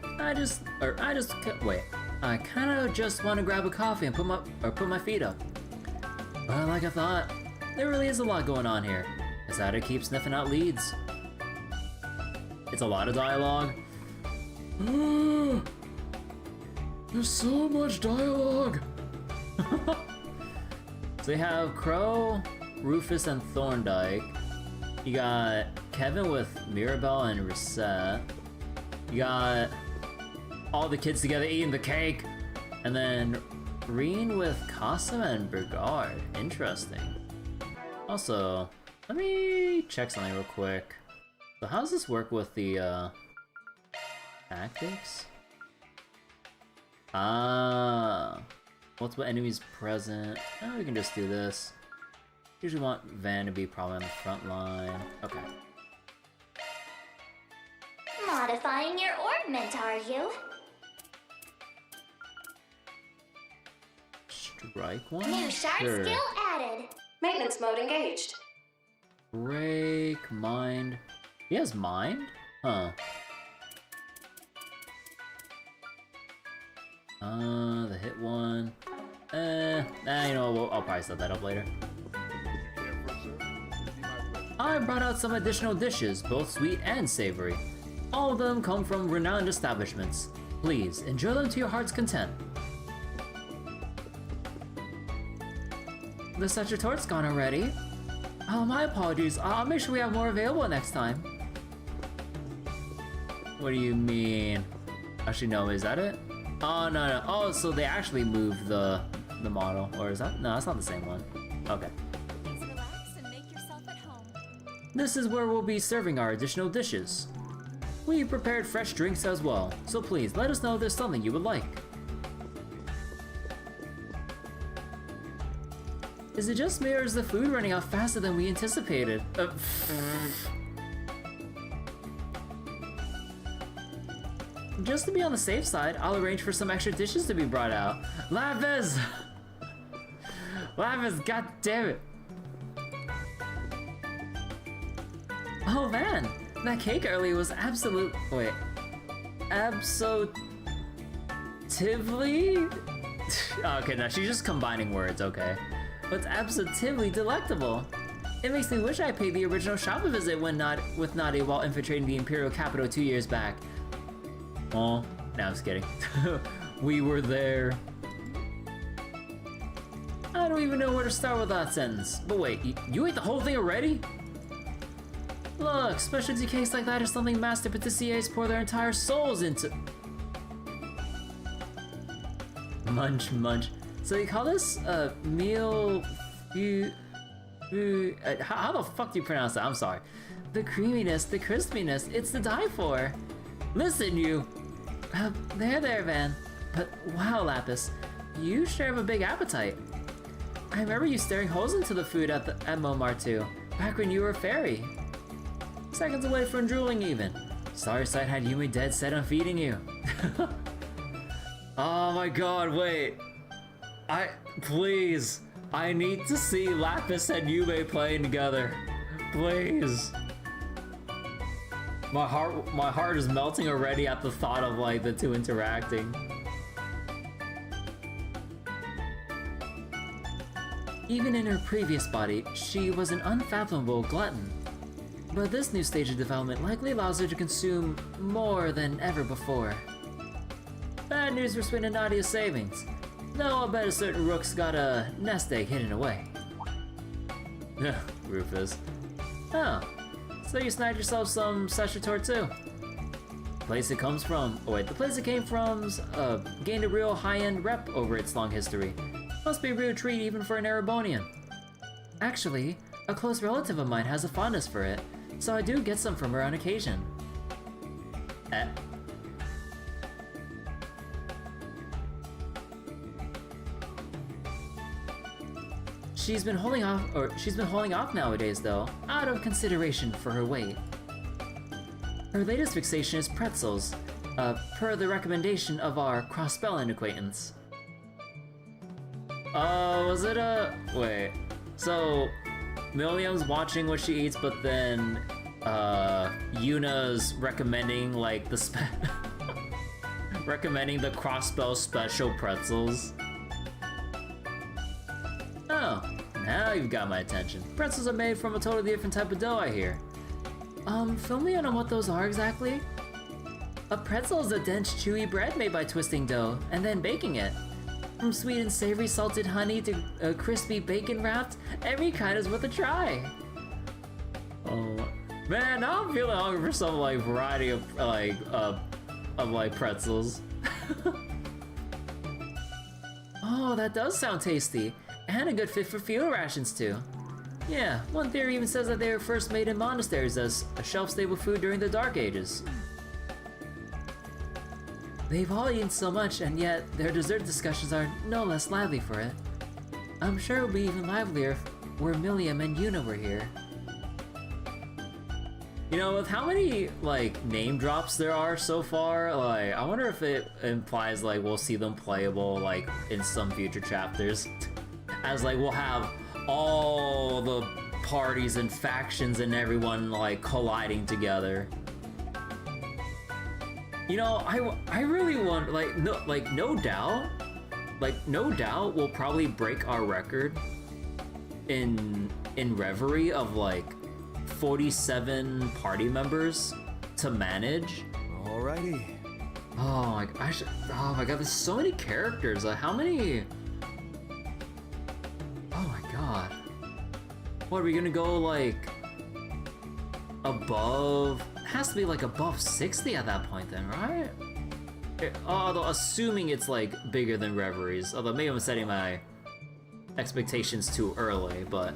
wait. I kinda just want to grab a coffee and put my feet up. But like I thought, there really is a lot going on here. Decided to keep sniffing out leads. It's a lot of dialogue. There's so much dialogue! So you have Crow, Rufus, and Thorndyke. You got Kevin with Mirabel and Risette. You got all the kids together eating the cake. And then Rean with Kasim and Bergard. Interesting. Also, let me check something real quick. So how does this work with the tactics? Multiple enemies present. Oh, we can just do this. Usually want Van to be probably on the front line. Okay. Modifying your orbment, are you? Strike one? New sharp Sure. skill added. Maintenance mode engaged. Break, mind. He has mind? Huh. The hit one. You know, I'll probably set that up later. I brought out some additional dishes, both sweet and savory. All of them come from renowned establishments. Please, enjoy them to your heart's content. The Such a Tort's gone already. Oh, my apologies. I'll make sure we have more available next time. What do you mean? Actually, no, is that it? Oh, no. Oh, so they actually moved the model. Or is that? No, that's not the same one. Okay. Please relax and make yourself at home. This is where we'll be serving our additional dishes. We prepared fresh drinks as well, so please let us know if there's something you would like. Is it just me or is the food running out faster than we anticipated? Just to be on the safe side, I'll arrange for some extra dishes to be brought out. Lapis! Lapis, god damn it! Oh man, that cake earlier was absolutely okay, now she's just combining words, okay. But it's absolutely delectable. It makes me wish I paid the original shop a visit with Naughty while infiltrating the Imperial capital 2 years back. Oh, no, I'm just kidding. We were there. I don't even know where to start with that sentence. But wait, you ate the whole thing already? Look, specialty cakes like that are something master patissiers pour their entire souls into. Munch, munch. So you call this a meal? How the fuck do you pronounce that? I'm sorry. The creaminess, the crispiness, it's to die for. Listen, you. There, Van. But wow, Lapis, you sure have a big appetite. I remember you staring holes into the food at Momar 2, back when you were Feri. Seconds away from drooling even. Sorry Sight had Yumi dead set on feeding you. Oh my god, wait. Please. I need to see Lapis and Yume playing together. Please. My heart is melting already at the thought of like the two interacting. Even in her previous body, she was an unfathomable glutton. But this new stage of development likely allows her to consume more than ever before. Bad news for Swin and Nadia's savings. Though I'll bet a certain rook's got a nest egg hidden away. Rufus. Oh, so you snagged yourself some Sashitort too? The place it comes from, the place it came from's gained a real high-end rep over its long history. Must be a real treat even for an Erebonian. Actually, a close relative of mine has a fondness for it, so I do get some from her on occasion. She's been holding off nowadays though, out of consideration for her weight. Her latest fixation is pretzels, per the recommendation of our cross-spelling acquaintance. Was it wait, so Milliam's watching what she eats, but then, Yuna's recommending, like, Recommending the crossbow special pretzels. Oh, now you've got my attention. Pretzels are made from a totally different type of dough, I hear. Fill me in on what those are exactly? A pretzel is a dense, chewy bread made by twisting dough and then baking it. From sweet and savory salted honey to crispy bacon wrapped, every kind is worth a try. Oh man, now I'm feeling hungry for some like variety of pretzels. Oh, that does sound tasty, and a good fit for field rations too. Yeah, one theory even says that they were first made in monasteries as a shelf-stable food during the Dark Ages. They've all eaten so much, and yet their dessert discussions are no less lively for it. I'm sure it would be even livelier if Miriam and Yuna were here. You know, with how many, like, name drops there are so far, like, I wonder if it implies, like, we'll see them playable, like, in some future chapters. As, like, we'll have all the parties and factions and everyone, like, colliding together. You know, I really want, no doubt we'll probably break our record in Reverie of, like, 47 party members to manage. Alrighty. Oh my god, there's so many characters. How many? Oh my god. What, are we gonna go like above? It has to be like above 60 at that point then, right? Although assuming it's like bigger than Reveries. Although maybe I'm setting my expectations too early, but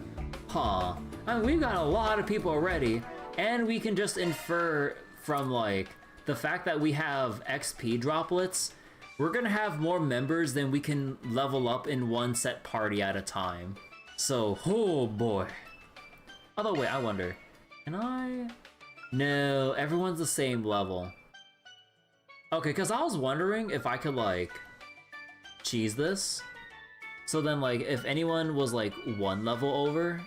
huh. I mean, we've got a lot of people already, and we can just infer from like the fact that we have XP droplets, we're gonna have more members than we can level up in one set party at a time. So, oh boy. Although wait, I wonder, can I? No, everyone's the same level. Okay, because I was wondering if I could like cheese this. So then like if anyone was like one level over,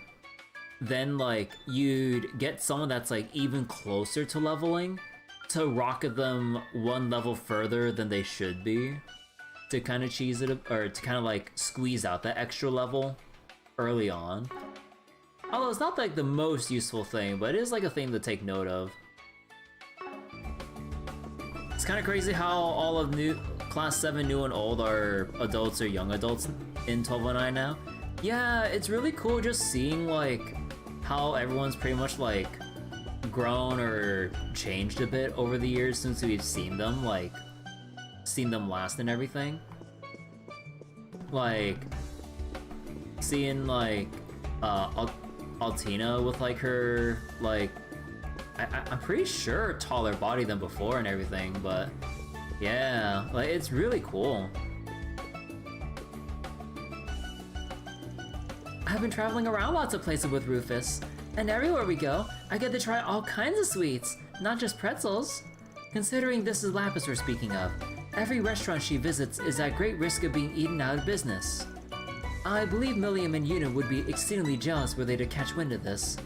then like you'd get someone that's like even closer to leveling to rocket them one level further than they should be to kind of cheese it, or to kind of like squeeze out that extra level early on. Although it's not like the most useful thing, but it is like a thing to take note of. It's kind of crazy how all of Class 7 new and old are adults or young adults in 1209 now. Yeah, it's really cool just seeing like how everyone's pretty much like grown or changed a bit over the years since we've seen them last and everything. Like seeing like Altina with like her like I'm pretty sure taller body than before and everything, but yeah, like it's really cool. I've been traveling around lots of places with Rufus, and everywhere we go, I get to try all kinds of sweets, not just pretzels. Considering this is Lapis we're speaking of, every restaurant she visits is at great risk of being eaten out of business. I believe Milliam and Yuna would be exceedingly jealous were they to catch wind of this.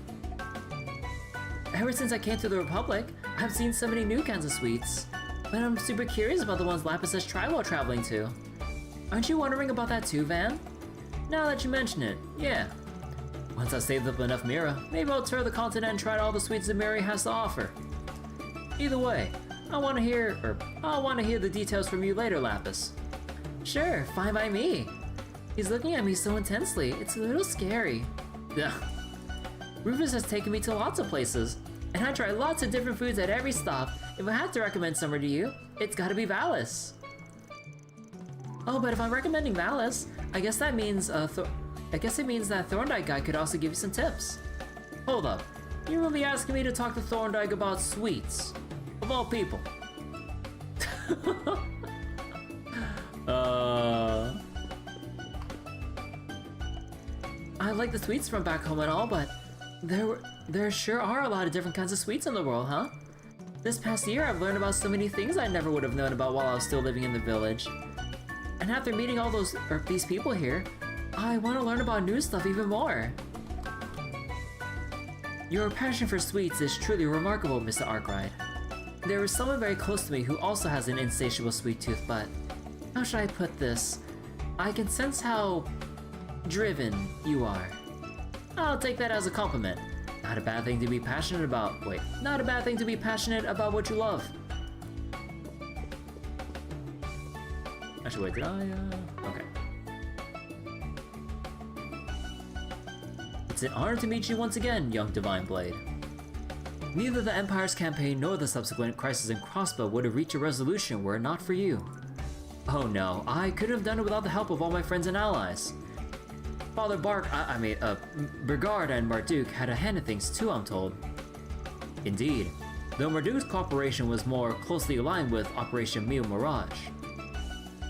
Ever since I came to the Republic, I've seen so many new kinds of sweets, but I'm super curious about the ones Lapis has tried while traveling too. Aren't you wondering about that too, Van? Now that you mention it, yeah. Once I saved up enough Mira, maybe I'll tour the continent and try all the sweets that Miri has to offer. Either way, I want to hear the details from you later, Lapis. Sure, fine by me. He's looking at me so intensely, it's a little scary. Yeah. Rufus has taken me to lots of places, and I try lots of different foods at every stop. If I had to recommend somewhere to you, it's gotta be Valis. Oh, but if I'm recommending Valis, I guess it means that Thorndyke guy could also give you some tips. Hold up, you're really asking me to talk to Thorndyke about sweets? Of all people. I like the sweets from back home and all, but there sure are a lot of different kinds of sweets in the world, huh? This past year I've learned about so many things I never would have known about while I was still living in the village. And after meeting all these people here, I want to learn about new stuff even more. Your passion for sweets is truly remarkable, Mr. Arkwright. There is someone very close to me who also has an insatiable sweet tooth, but how should I put this? I can sense how driven you are. I'll take that as a compliment. Not a bad thing to be passionate about. Wait, not a bad thing to be passionate about what you love. Actually, wait, did I? Okay. It's an honor to meet you once again, young Divine Blade. Neither the Empire's campaign nor the subsequent Crisis in Crossbow would have reached a resolution were it not for you. Oh no, I couldn't have done it without the help of all my friends and allies. Father Bergard and Marduk had a hand in things too, I'm told. Indeed, though Marduk's cooperation was more closely aligned with Operation Mio Mirage.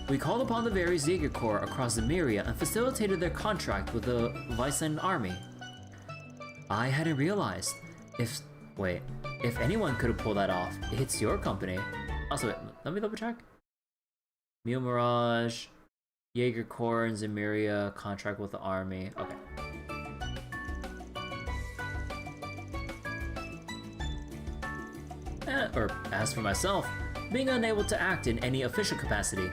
We called upon the various Jaeger Corps across the Myria and facilitated their contract with the Vysan army. I hadn't realized, if anyone could have pulled that off, it's your company. Also, wait, let me double check. Mio Mirage, Jaeger Corps and Zemuria, contract with the army. Okay. Or as for myself, being unable to act in any official capacity.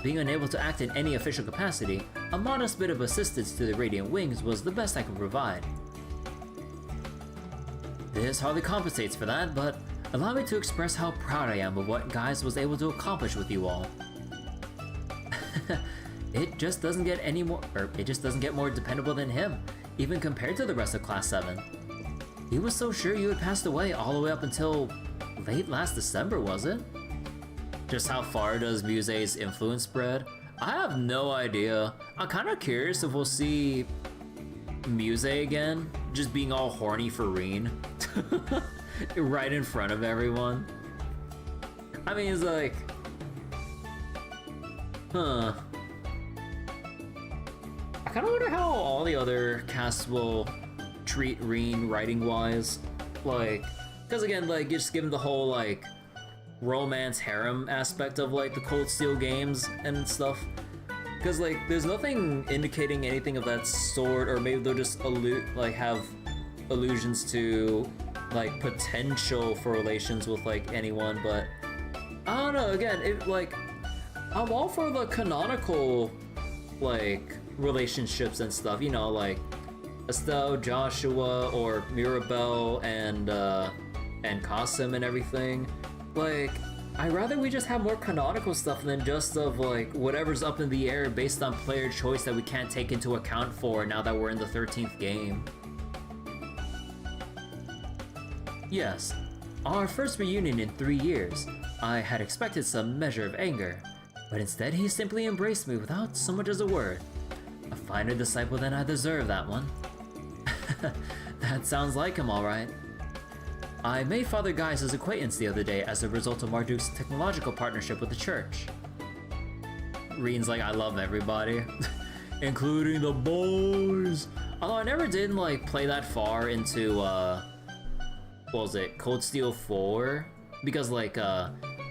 Being unable to act in any official capacity, a modest bit of assistance to the Radiant Wings was the best I could provide. This hardly compensates for that, but allow me to express how proud I am of what Guise was able to accomplish with you all. It just doesn't get more dependable than him, even compared to the rest of Class 7. He was so sure you had passed away all the way up until late last December, was it? Just how far does Muse's influence spread? I have no idea. I'm kind of curious if we'll see Muse again, just being all horny for Rean. Right in front of everyone. I mean, it's like... Huh. I kind of wonder how all the other casts will treat Rean writing-wise. Like, because again, like, just given the whole, like, romance harem aspect of, like, the Cold Steel games and stuff. Because, like, there's nothing indicating anything of that sort, or maybe they'll just have allusions to, like, potential for relations with, like, anyone, but I don't know, again, I'm all for the canonical, like, relationships and stuff, you know, like Estelle, Joshua, or Mirabel and Kasim and everything. Like, I'd rather we just have more canonical stuff than just of, like, whatever's up in the air based on player choice that we can't take into account for now that we're in the 13th game. Yes, our first reunion in 3 years. I had expected some measure of anger, but instead he simply embraced me without so much as a word. A finer disciple than I deserve, that one. That sounds like him, alright. I made Father Guise's acquaintance the other day as a result of Marduk's technological partnership with the church. Rean's like, I love everybody, including the boys. Although I never did, like, play that far into, what was it, Cold Steel 4? Because, like,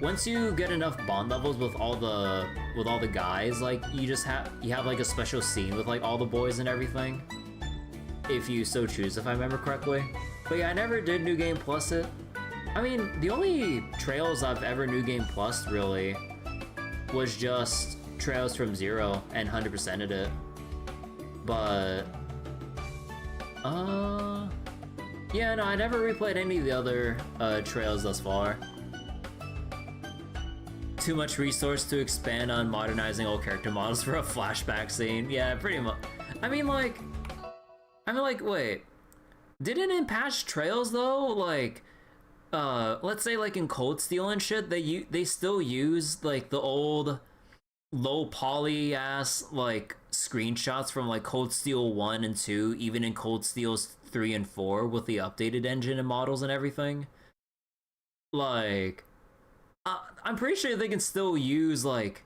once you get enough bond levels with all the guys, like, you have like a special scene with, like, all the boys and everything. If you so choose, if I remember correctly. But yeah, I never did New Game Plus it. I mean, the only Trails I've ever New Game Plus really was just Trails from Zero and 100%ed it. But yeah, no, I never replayed any of the other Trails thus far. Too much resource to expand on modernizing old character models for a flashback scene. Yeah, pretty much. I mean, like, wait. Didn't in patch Trails though, like, let's say like in Cold Steel and shit, they still use like the old low poly ass like screenshots from like Cold Steel 1 and 2, even in Cold Steels 3 and 4 with the updated engine and models and everything. Like, I'm pretty sure they can still use like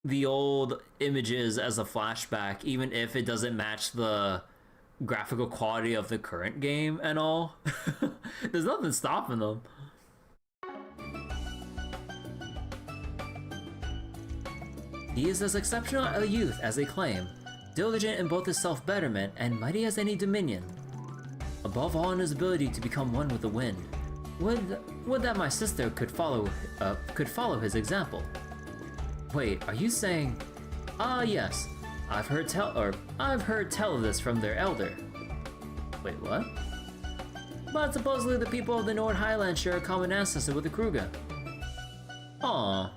the old images as a flashback, even if it doesn't match the graphical quality of the current game and all. There's nothing stopping them. He is as exceptional a youth as they claim, diligent in both his self-betterment and mighty as any dominion. Above all in his ability to become one with the wind. Would that my sister could follow his example. Wait, are you saying? Ah, yes. I've heard tell of this from their elder. Wait, what? But supposedly the people of the Nord Highlands share a common ancestor with the Kruger. Aww.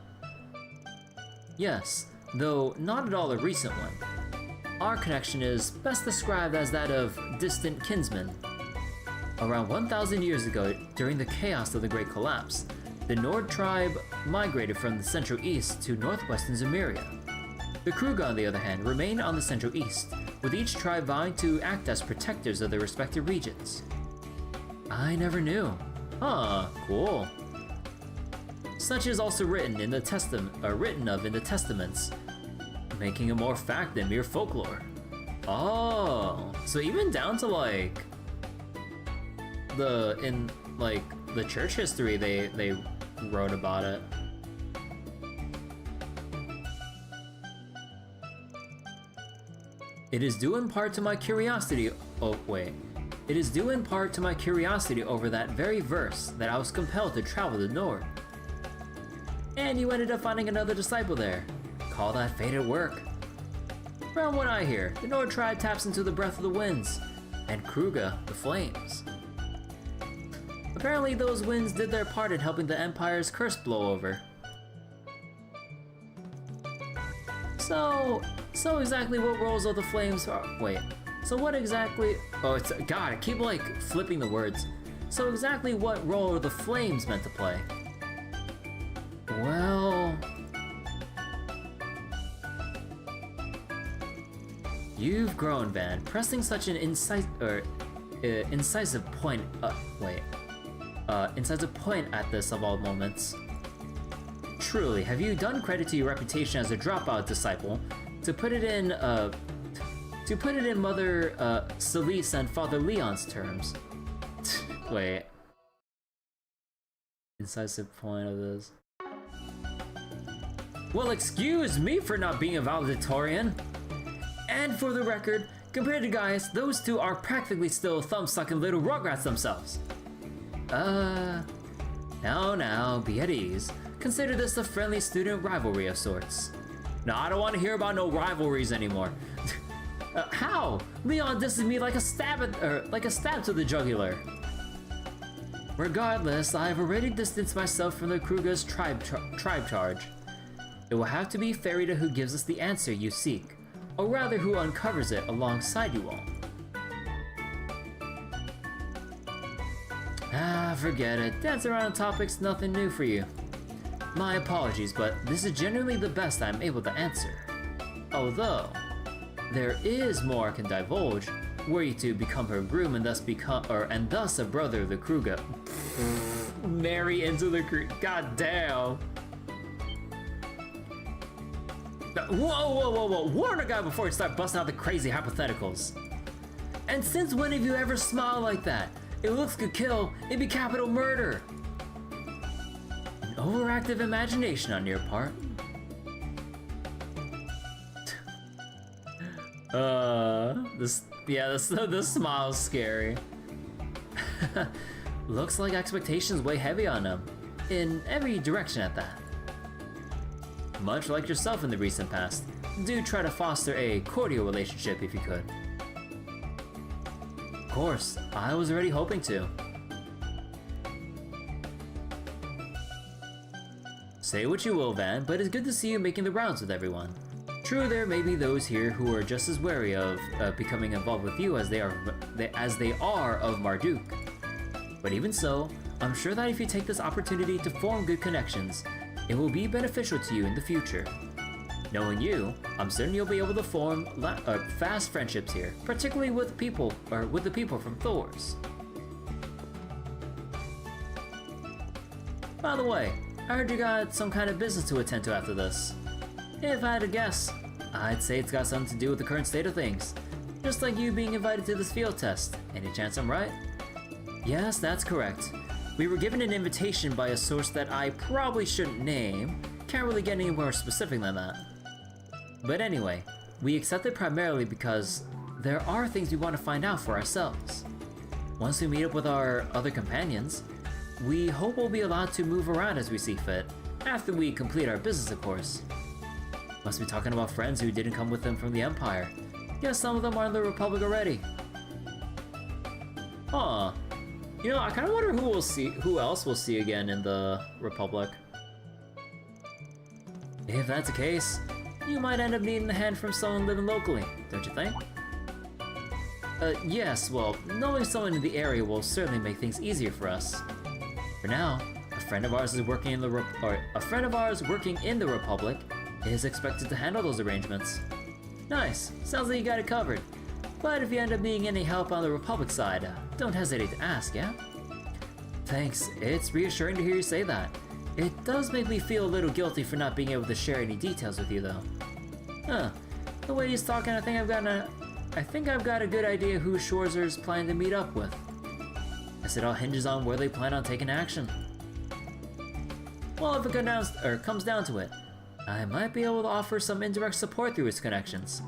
Yes, though not at all a recent one. Our connection is best described as that of distant kinsmen. Around 1,000 years ago, during the chaos of the Great Collapse, the Nord tribe migrated from the Central East to northwestern Zemuria. The Kruger, on the other hand, remained on the Central East, with each tribe vowing to act as protectors of their respective regions. I never knew. Huh, cool. Such is also written in the testaments, making it more fact than mere folklore. Oh, so even down to like the church history, they wrote about it. It is due in part to my curiosity. Oh wait. It is due in part to my curiosity over that very verse that I was compelled to travel to Nord. And you ended up finding another disciple there. Call that fate at work. From what I hear, the Nord tribe taps into the breath of the winds, and Kruger the flames. Apparently those winds did their part in helping the Empire's curse blow over. So exactly what roles of the flames are— wait, so what exactly— oh, it's— God, I keep like flipping the words. So exactly what role are the flames meant to play? Well— you've grown, Van, pressing such an incisive point— incisive point at this of all moments. Truly, have you done credit to your reputation as a dropout disciple, to put it in Mother Celise and Father Leon's terms. Wait. Incisive point of this. Well, excuse me for not being a valedictorian. And for the record, compared to Gaius, those two are practically still thumb-sucking little rugrats themselves. Now, be at ease. Consider this a friendly student rivalry of sorts. No, I don't want to hear about no rivalries anymore. How? Leon disses me like a stab to the jugular. Regardless, I have already distanced myself from the Kruger's tribe charge. It will have to be Feri who gives us the answer you seek, or rather who uncovers it alongside you all. Forget it. Dance around on topics, nothing new for you. My apologies, but this is generally the best I'm able to answer. Although, there is more I can divulge, were you to become her groom and thus a brother of the Kruger. Marry into the Kruger. God damn. Whoa. Warn a guy before you start busting out the crazy hypotheticals. And since when have you ever smiled like that? It looks could kill, it'd be capital murder. An overactive imagination on your part. This smile's scary. Looks like expectations weigh heavy on him. In every direction at that. Much like yourself in the recent past, do try to foster a cordial relationship if you could. Of course, I was already hoping to. Say what you will, Van, but it's good to see you making the rounds with everyone. True, there may be those here who are just as wary of becoming involved with you as they are of Marduk. But even so, I'm sure that if you take this opportunity to form good connections, it will be beneficial to you in the future. Knowing you, I'm certain you'll be able to form fast friendships here, particularly with the people from Thor's. By the way, I heard you got some kind of business to attend to after this. If I had to guess, I'd say it's got something to do with the current state of things. Just like you being invited to this field test. Any chance I'm right? Yes, that's correct. We were given an invitation by a source that I probably shouldn't name. Can't really get any more specific than that. But anyway, we accepted primarily because there are things we want to find out for ourselves. Once we meet up with our other companions, we hope we'll be allowed to move around as we see fit, after we complete our business, of course. Must be talking about friends who didn't come with them from the Empire. Yes, some of them are in the Republic already. Huh. You know, I kind of wonder who else we'll see again in the Republic. If that's the case, you might end up needing a hand from someone living locally, don't you think? Yes, well, knowing someone in the area will certainly make things easier for us. For now, a friend of ours working in the Republic is expected to handle those arrangements. Nice, sounds like you got it covered. But if you end up needing any help on the Republic side, don't hesitate to ask, yeah? Thanks, it's reassuring to hear you say that. It does make me feel a little guilty for not being able to share any details with you, though. Huh, the way he's talking, I think I've got a good idea who Schmoozer's planning to meet up with. Guess it all hinges on where they plan on taking action. Well, if it comes down to it, I might be able to offer some indirect support through his connections.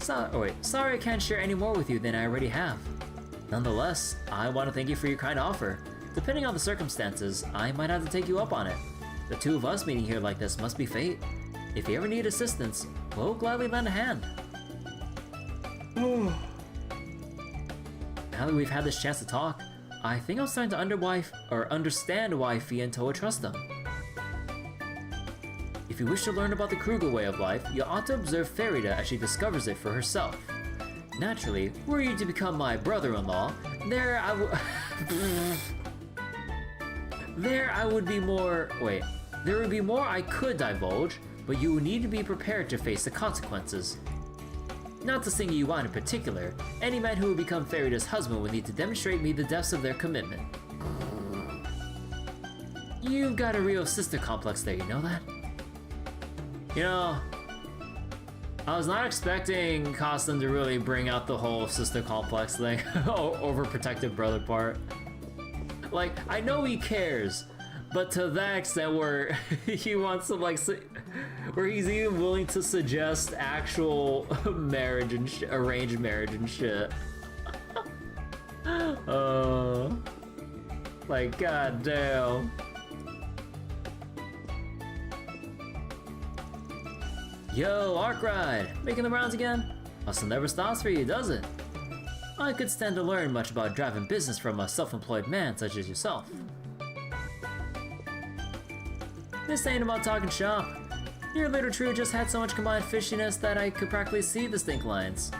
Sorry I can't share any more with you than I already have. Nonetheless, I want to thank you for your kind offer. Depending on the circumstances, I might have to take you up on it. The two of us meeting here like this must be fate. If you ever need assistance, we'll gladly lend a hand. Now that we've had this chance to talk, I think I'm starting to understand why Fee and Toa trust them. If you wish to learn about the Kruger way of life, you ought to observe Feri as she discovers it for herself. Naturally, were you to become my brother-in-law, there would be more I could divulge, but you would need to be prepared to face the consequences. Not to single you out in particular, any man who would become Ferida's husband would need to demonstrate me the depths of their commitment. You've got a real sister complex there, you know that? You know, I was not expecting Kasim to really bring out the whole sister complex thing, overprotective brother part. Like, I know he cares, but to that extent where he wants to where he's even willing to suggest actual marriage and arranged marriage and shit. Like, goddamn. Yo, Arkwright! Making the rounds again? Hustle never stops for you, does it? I could stand to learn much about driving business from a self-employed man such as yourself. This ain't about talking shop. Your little trio just had so much combined fishiness that I could practically see distinct lines.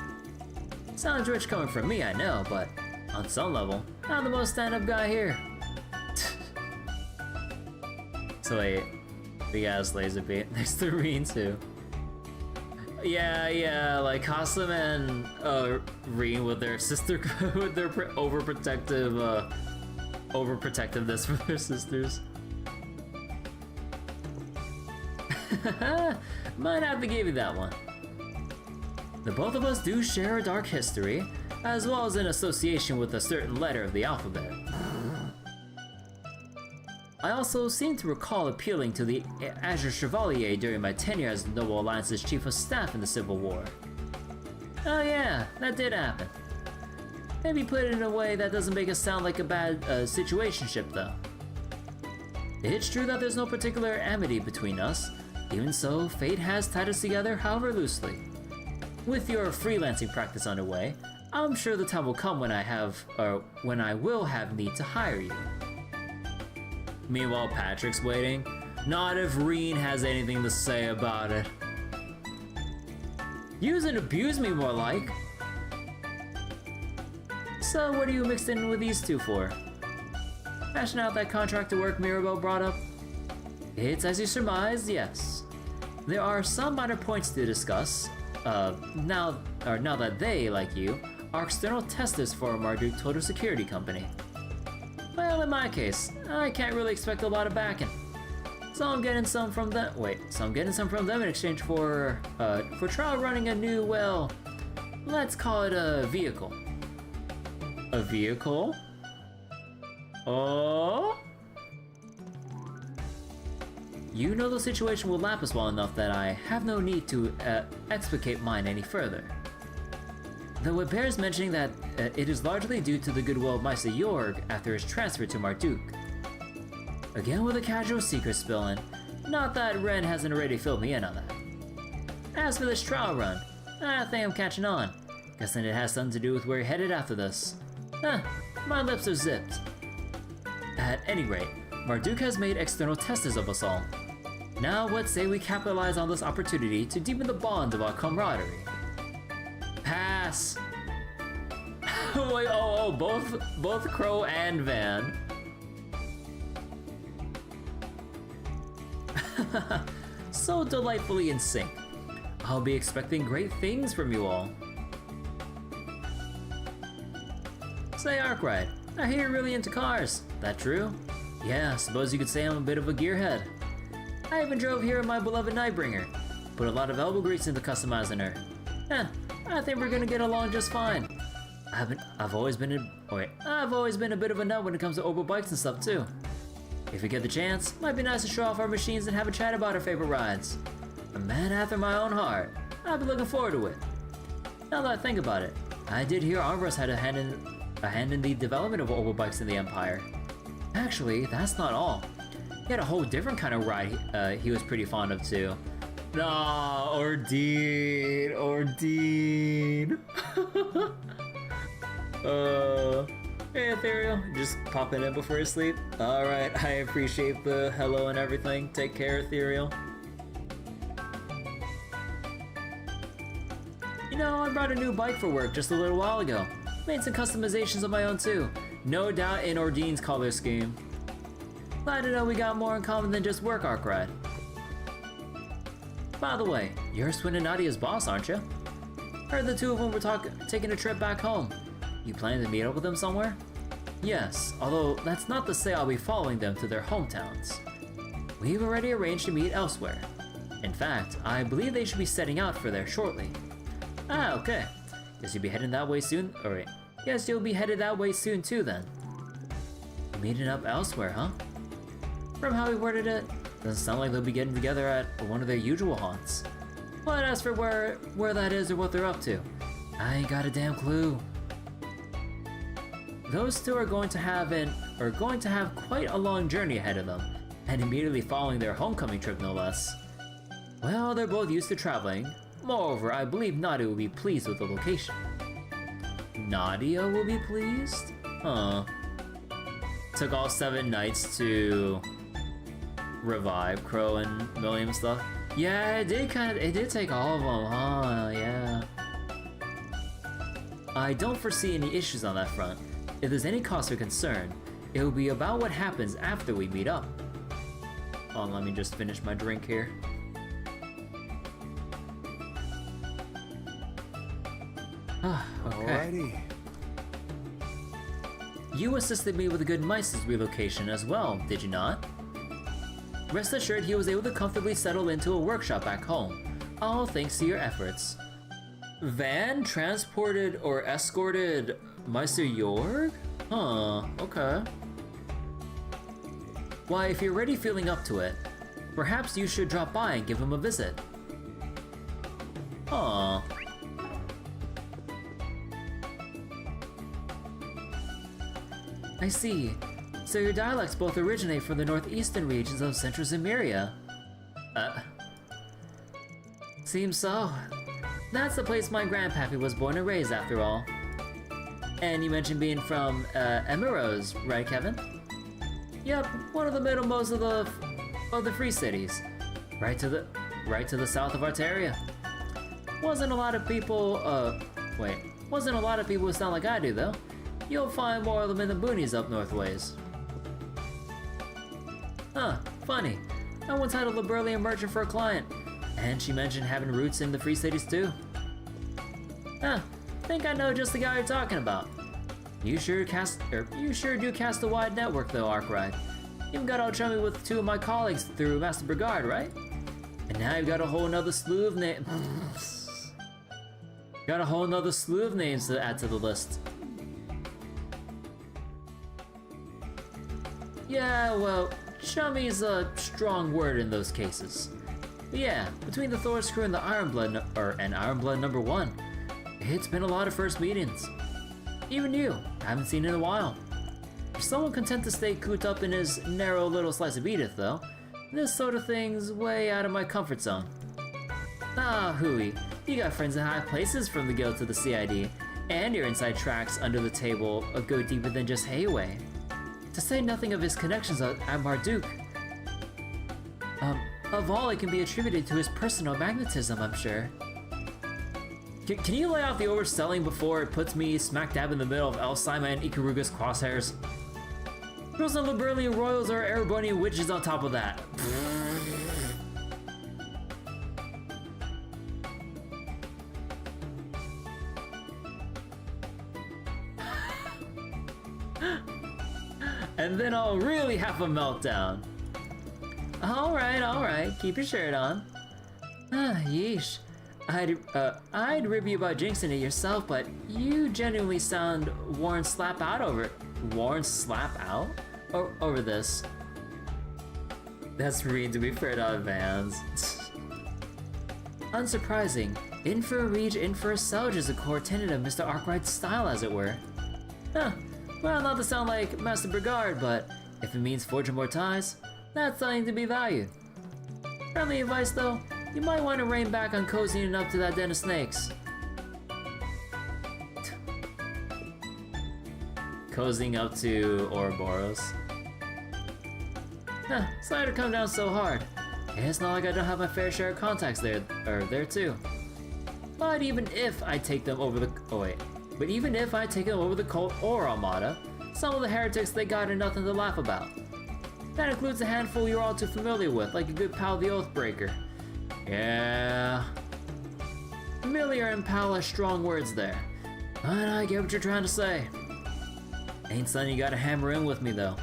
Sounds rich coming from me, I know, but on some level, I'm the most stand-up guy here. So wait, big ass laser beam next to Rean too. Yeah, like Kasim and Rean with their sister, with their overprotectiveness for their sisters. Might have to give you that one. The both of us do share a dark history, as well as an association with a certain letter of the alphabet. I also seem to recall appealing to the Azure Chevalier during my tenure as the Noble Alliance's Chief of Staff in the Civil War. Oh yeah, that did happen. Maybe put it in a way that doesn't make it sound like a bad situationship though. It's true that there's no particular amity between us. Even so, fate has tied us together, however loosely. With your freelancing practice underway, I'm sure the time will come when I will have need to hire you. Meanwhile, Patrick's waiting. Not if Rean has anything to say about it. Use and abuse me more like. So what are you mixed in with these two for? Hashing out that contract to work Mirabel brought up? It's as you surmised, yes. There are some minor points to discuss, now that they, like you, are external testers for a Marduk Total Security Company. Well, in my case, I can't really expect a lot of backing. So I'm getting some from them. In exchange for trial running a new, well, let's call it a vehicle. A vehicle? Oh? You know the situation with Lapis well enough that I have no need to explicate mine any further. Though it bears mentioning that it is largely due to the goodwill of Meister Jorg after his transfer to Marduk. Again with a casual secret spilling, not that Rean hasn't already filled me in on that. As for this trial run, I think I'm catching on. Guessing it has something to do with where you're headed after this. My lips are zipped. At any rate, Marduk has made external testers of us all. Now let's say we capitalize on this opportunity to deepen the bond of our camaraderie. Pass! Wait, both Crow and Van. So delightfully in sync. I'll be expecting great things from you all. Say, Arkwright, I hear you're really into cars. That true? Yeah, suppose you could say I'm a bit of a gearhead. I even drove here in my beloved Nightbringer. Put a lot of elbow grease into customizing her. I think we're gonna get along just fine. I've always been a bit of a nut when it comes to Obo bikes and stuff too. If we get the chance, might be nice to show off our machines and have a chat about our favorite rides. A man after my own heart. I've been looking forward to it. Now that I think about it, I did hear Armbrust had a hand in the development of Obo bikes in the Empire. Actually, that's not all. He had a whole different kind of ride he was pretty fond of too. Nah, Ordine. Hey Ethereal, just popping in before you sleep? Alright, I appreciate the hello and everything. Take care, Ethereal. You know, I brought a new bike for work just a little while ago. Made some customizations of my own too. No doubt in Ordine's color scheme. Glad to know we got more in common than just work, Arkwright. By the way, you're Swin and Nadia's boss, aren't you? Heard the two of them were taking a trip back home. You planning to meet up with them somewhere? Yes, although that's not to say I'll be following them to their hometowns. We've already arranged to meet elsewhere. In fact, I believe they should be setting out for there shortly. Ah, okay. Guess you'll be heading that way soon? Alright. Guess you'll be headed that way soon too then. Meeting up elsewhere, huh? From how he worded it, doesn't sound like they'll be getting together at one of their usual haunts. But as for where that is or what they're up to, I ain't got a damn clue. Those two are going to have quite a long journey ahead of them, and immediately following their homecoming trip no less. Well, they're both used to traveling. Moreover, I believe Nadia will be pleased with the location. Nadia will be pleased? Huh. Took all 7 nights to revive Crow and William and stuff. Yeah, it did take all of them, huh? Yeah. I don't foresee any issues on that front. If there's any cause for concern, it will be about what happens after we meet up. Hold on, let me just finish my drink here. Okay. Alrighty. You assisted me with a good Meister's relocation as well, did you not? Rest assured he was able to comfortably settle into a workshop back home, all thanks to your efforts. Van transported or escorted Meister Jorg? Huh, okay. Why, if you're already feeling up to it, perhaps you should drop by and give him a visit. Huh. I see. So your dialects both originate from the northeastern regions of Central Zemuria. Seems so. That's the place my grandpappy was born and raised, after all. And you mentioned being from, Emiros, right, Kevin? Yep, one of the middlemost of the Free Cities. Right to the south of Arteria. Wasn't a lot of people who sound like I do, though. You'll find more of them in the boonies up northways. Huh, funny. I once had a Liberlian merchant for a client, and she mentioned having roots in the Free Cities too. Huh, think I know just the guy you're talking about. You sure do cast a wide network though, Arkwright. Even got all chummy with 2 of my colleagues through Master Bergard, right? And now you've got a whole nother slew of names. Got a whole nother slew of names to add to the list. Yeah, well, chummy's a strong word in those cases. But yeah, between the Thor's crew and the Ironblood number 1, It's been a lot of first meetings. Even you, I haven't seen in a while. For someone content to stay cooped up in his narrow little slice of Edith, though, this sort of thing's way out of my comfort zone. Ah, hooey, you got friends in high places from the Guild to the CID, and your inside tracks under the table go deeper than just Hayway. To say nothing of his connections at Marduk. Of all, it can be attributed to his personal magnetism, I'm sure. Can you lay out the overselling before it puts me smack dab in the middle of Elsaima and Ikaruga's crosshairs? Those are Liberalian royals or Erebonian witches on top of that. And then I'll really have a meltdown. Alright, keep your shirt on. Ah, yeesh. I'd rib you about jinxing it yourself, but you genuinely sound worn slap out over it. Worn slap out? Over this. That's Rean, to be fair, not Vans. Unsurprising. In for a reach, in for a selge is a core tenet of Mr. Arkwright's style, as it were. Huh. Well, not to sound like Master Bergard, but if it means forging more ties, that's something to be valued. Friendly advice though, you might want to rein back on cozying up to that den of snakes. Cozying up to Ouroboros. Huh, sorry to come down so hard. It's not like I don't have my fair share of contacts there too. But even if I take them over the cult or Armada, some of the heretics they got are nothing to laugh about. That includes a handful you're all too familiar with, like a good pal the Oathbreaker. Yeah. Familiar and pal are strong words there. And I get what you're trying to say. Ain't something you gotta hammer in with me though.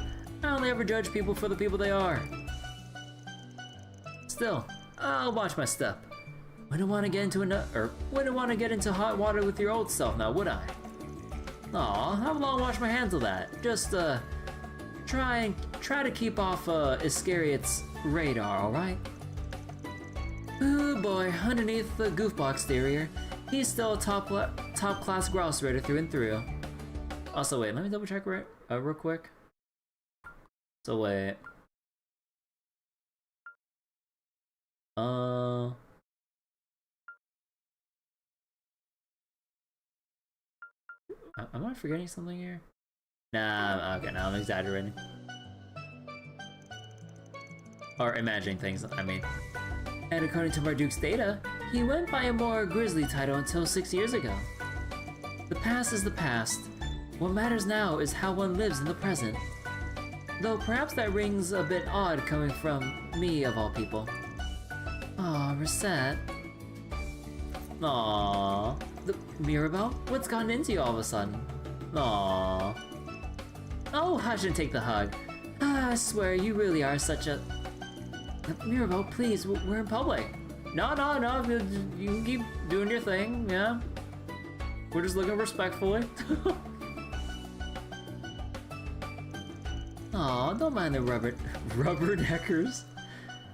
I only ever judge people for the people they are. Still, I'll watch my step. Wouldn't want to get into hot water with your old self now, would I? Aw, I've long washed my hands of that. Just try to keep off Iscariot's radar, alright? Ooh boy, underneath the goofball exterior, he's still a top class grouse raider through and through. Also wait, let me double check real quick. So wait. Am I forgetting something here? Nah, okay, now I'm exaggerating. Or imagining things, I mean. And according to Marduk's data, he went by a more grisly title until 6 years ago. The past is the past. What matters now is how one lives in the present. Though perhaps that rings a bit odd coming from me of all people. Aw, Risette. Aww. The Mirabel? What's gotten into you all of a sudden? Aww. Oh, hush and take the hug. I swear, you really are such a... Mirabel, please, we're in public. No, you can keep doing your thing, yeah? We're just looking respectfully. Aw, don't mind the rubberneckers.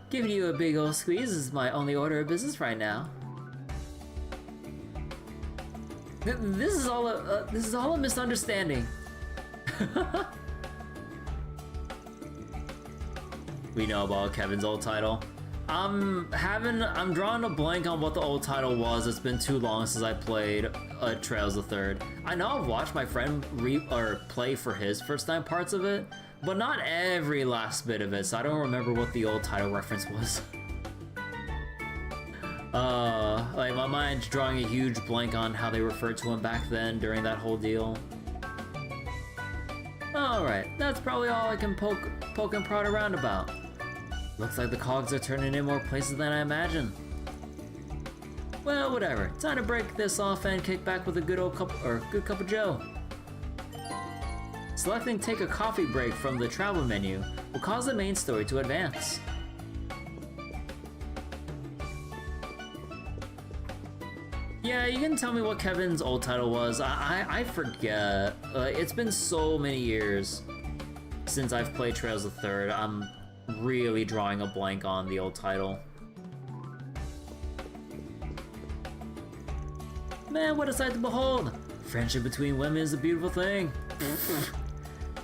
Giving you a big ol' squeeze is my only order of business right now. This is all a misunderstanding. We know about Kevin's old title. I'm drawing a blank on what the old title was. It's been too long since I played Trails of Third. I know I've watched my friend play for his first time parts of it, but not every last bit of it, so I don't remember what the old title reference was. Like my mind's drawing a huge blank on how they referred to him back then during that whole deal. Alright, that's probably all I can poke and prod around about. Looks like the cogs are turning in more places than I imagined. Well, whatever. Time to break this off and kick back with a good cup of joe. Selecting take a coffee break from the travel menu will cause the main story to advance. Yeah, you can tell me what Kevin's old title was. I forget. It's been so many years since I've played Trails of Third. I'm really drawing a blank on the old title. Man, what a sight to behold! Friendship between women is a beautiful thing.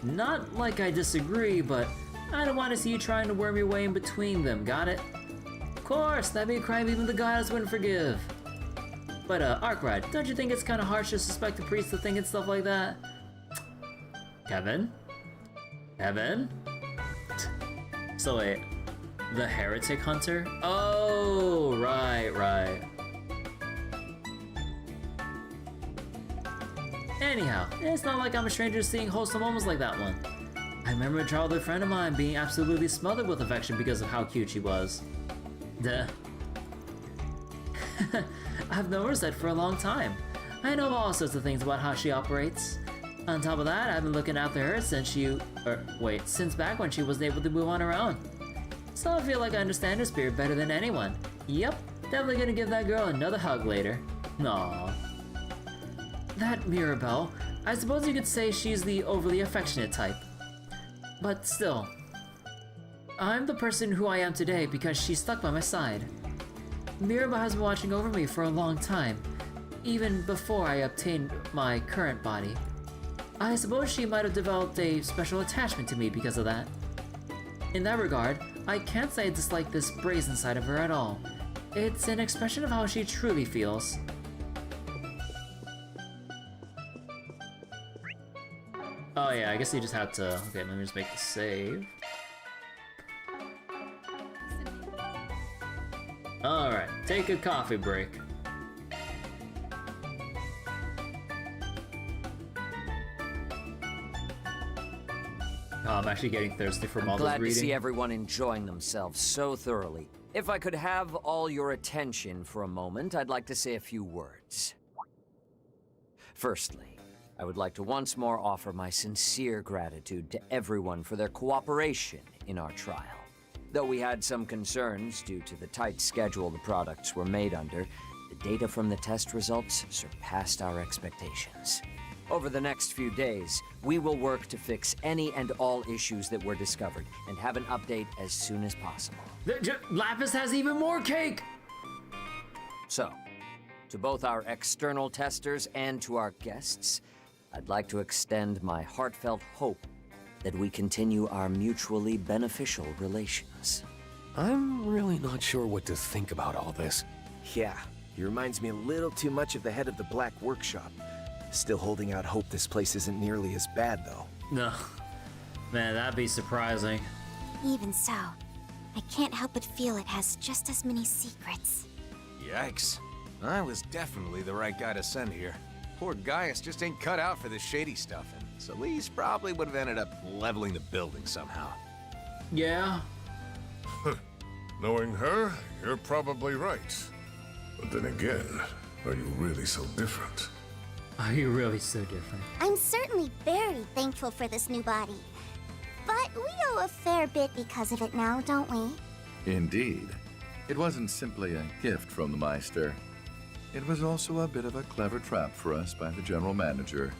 Not like I disagree, but I don't want to see you trying to worm your way in between them, got it? Of course, that'd be a crime even the goddess wouldn't forgive. But, Arkwright, don't you think it's kind of harsh to suspect the priest of thinking stuff like that? Kevin? Kevin? So wait, the heretic hunter? Oh, right. Anyhow, it's not like I'm a stranger to seeing wholesome moments like that one. I remember a childhood friend of mine being absolutely smothered with affection because of how cute she was. Duh. I've known Risette for a long time. I know all sorts of things about how she operates. On top of that, I've been looking after her since back when she wasn't able to move on her own. So I feel like I understand her spirit better than anyone. Yep, definitely gonna give that girl another hug later. Aww. That Mirabel, I suppose you could say she's the overly affectionate type. But still, I'm the person who I am today because she stuck by my side. Mirabel has been watching over me for a long time, even before I obtained my current body. I suppose she might have developed a special attachment to me because of that. In that regard, I can't say I dislike this brazen side of her at all. It's an expression of how she truly feels. Oh yeah, I guess you just have to... Okay, let me just make the save. Alright, take a coffee break. Oh, I'm actually getting thirsty from all this reading. Glad to see everyone enjoying themselves so thoroughly. If I could have all your attention for a moment, I'd like to say a few words. Firstly, I would like to once more offer my sincere gratitude to everyone for their cooperation in our trial. Though we had some concerns due to the tight schedule the products were made under, the data from the test results surpassed our expectations. Over the next few days, we will work to fix any and all issues that were discovered and have an update as soon as possible. Lapis has even more cake! So, to both our external testers and to our guests, I'd like to extend my heartfelt hope that we continue our mutually beneficial relations. I'm really not sure what to think about all this. Yeah, he reminds me a little too much of the head of the Black Workshop. Still holding out hope this place isn't nearly as bad, though. No. Man, that'd be surprising. Even so, I can't help but feel it has just as many secrets. Yikes. I was definitely the right guy to send here. Poor Gaius just ain't cut out for this shady stuff, and Celise probably would have ended up leveling the building somehow. Yeah. Knowing her, you're probably right. But then again, are you really so different? Are you really so different? I'm certainly very thankful for this new body. But we owe a fair bit because of it now, don't we? Indeed. It wasn't simply a gift from the Meister. It was also a bit of a clever trap for us by the general manager,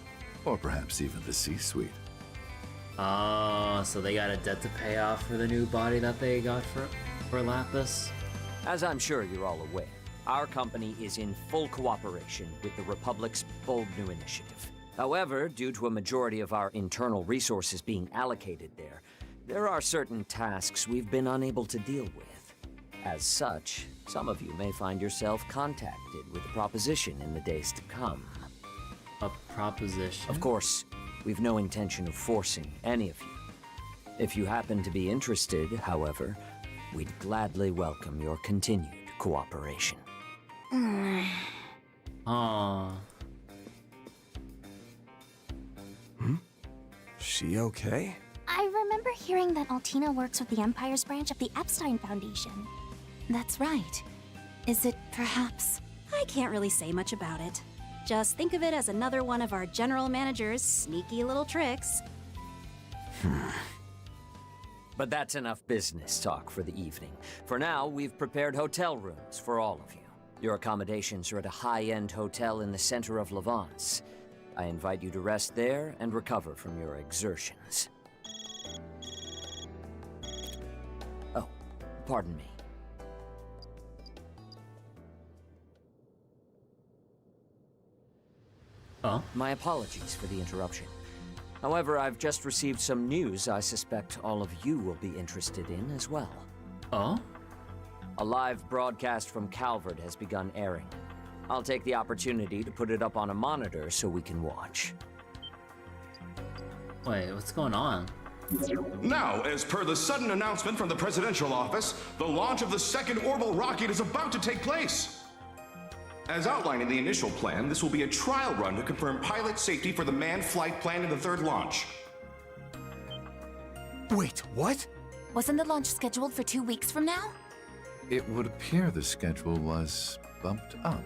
or perhaps even the C-suite. Oh, so they got a debt to pay off for the new body that they got for Lapis? As I'm sure you're all aware, our company is in full cooperation with the Republic's bold new initiative. However, due to a majority of our internal resources being allocated there are certain tasks we've been unable to deal with. As such, some of you may find yourself contacted with a proposition in the days to come. A proposition? Of course, we've no intention of forcing any of you. If you happen to be interested, however, we'd gladly welcome your continued cooperation. Aww. She okay? I remember hearing that Altina works with the Empire's branch of the Epstein Foundation. That's right. Is it perhaps... I can't really say much about it. Just think of it as another one of our general manager's sneaky little tricks. But that's enough business talk for the evening. For now, we've prepared hotel rooms for all of you. Your accommodations are at a high-end hotel in the center of Levance. I invite you to rest there and recover from your exertions. Oh, pardon me. Oh? My apologies for the interruption. However, I've just received some news I suspect all of you will be interested in as well. Oh? A live broadcast from Calvert has begun airing. I'll take the opportunity to put it up on a monitor so we can watch. Wait, what's going on? Now, as per the sudden announcement from the presidential office, the launch of the second orbital rocket is about to take place. As outlined in the initial plan, this will be a trial run to confirm pilot safety for the manned flight planned in the third launch. Wait, what? Wasn't the launch scheduled for 2 weeks from now? It would appear the schedule was bumped up.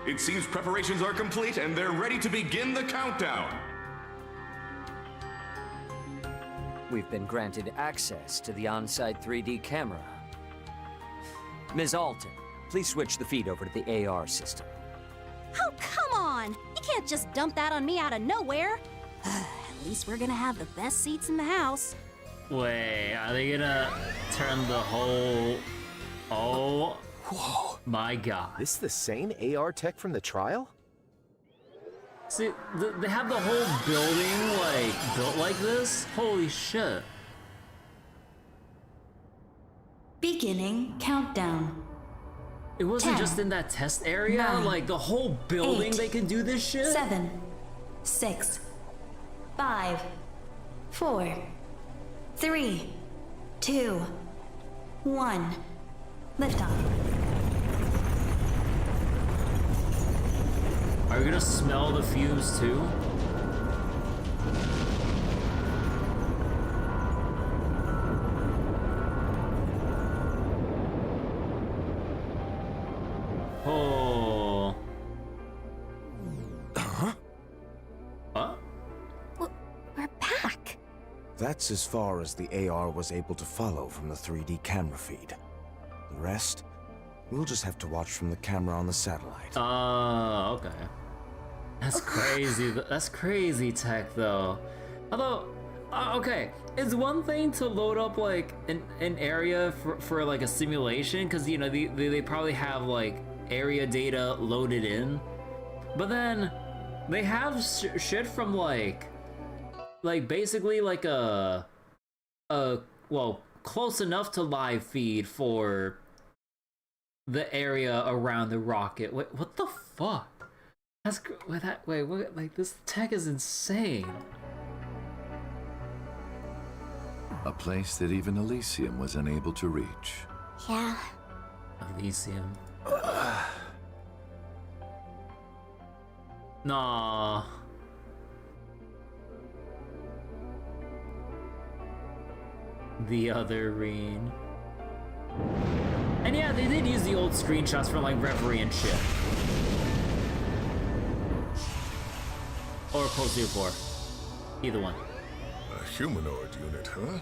It seems preparations are complete and they're ready to begin the countdown. We've been granted access to the on-site 3D camera. Ms. Alton, please switch the feed over to the AR system. Oh, come on! You can't just dump that on me out of nowhere. At least we're gonna have the best seats in the house. Wait, are they gonna turn the whole... Oh... Whoa. My god. This the same AR tech from the trial? See, they have the whole building, like, built like this? Holy shit. Beginning countdown. It wasn't 10, just in that test area? 9, like, the whole building 8, they can do this shit? 7, 6, 5, 4, 3, 2, 1. Liftoff. Are we gonna smell the fumes too? Oh. Huh? Huh? We're back. That's as far as the AR was able to follow from the 3D camera feed. The rest, we'll just have to watch from the camera on the satellite. Okay. That's crazy. That's crazy tech, though. Although, okay, it's one thing to load up like an area for like a simulation, because you know they probably have like area data loaded in, but then they have shit from like basically like a well, close enough to live feed for the area around the rocket. Wait, what the fuck? That's wait, what? Like, this tech is insane. A place that even Elysium was unable to reach. Yeah. Elysium. Nah. The other Rean. And yeah, they did use the old screenshots from like Reverie and shit. Or Postal 4. Either one. A humanoid unit, huh?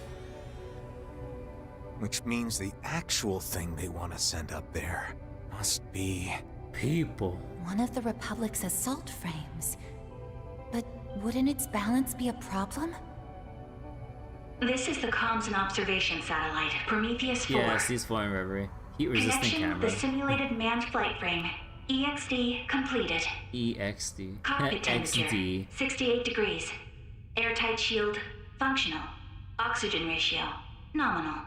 Which means the actual thing they want to send up there must be... people. One of the Republic's assault frames. But wouldn't its balance be a problem? This is the comms and observation satellite, Prometheus 4. Yes, he's flying Reverie. Heat-resistant Connection camera. with the simulated manned flight frame. EXD completed. EXD. Cockpit temperature, 68 degrees. Airtight shield, functional. Oxygen ratio, nominal.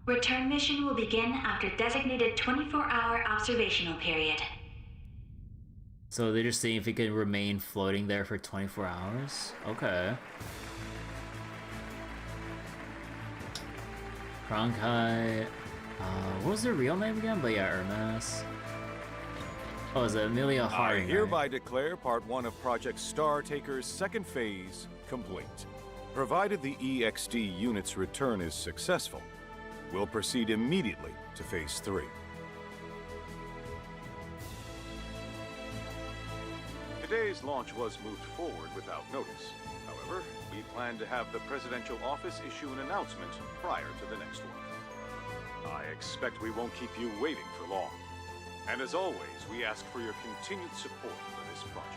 Return mission will begin after designated 24-hour observational period. So they're just seeing if it can remain floating there for 24 hours? Okay. Cronkite. What was their real name again? But yeah, Hermes. Oh, is it Amelia Harding? I hereby declare Part 1 of Project Star Taker's second phase complete. Provided the EXD unit's return is successful, we'll proceed immediately to Phase 3. Today's launch was moved forward without notice. However, we plan to have the Presidential Office issue an announcement prior to the next one. I expect we won't keep you waiting for long. And as always, we ask for your continued support for this project.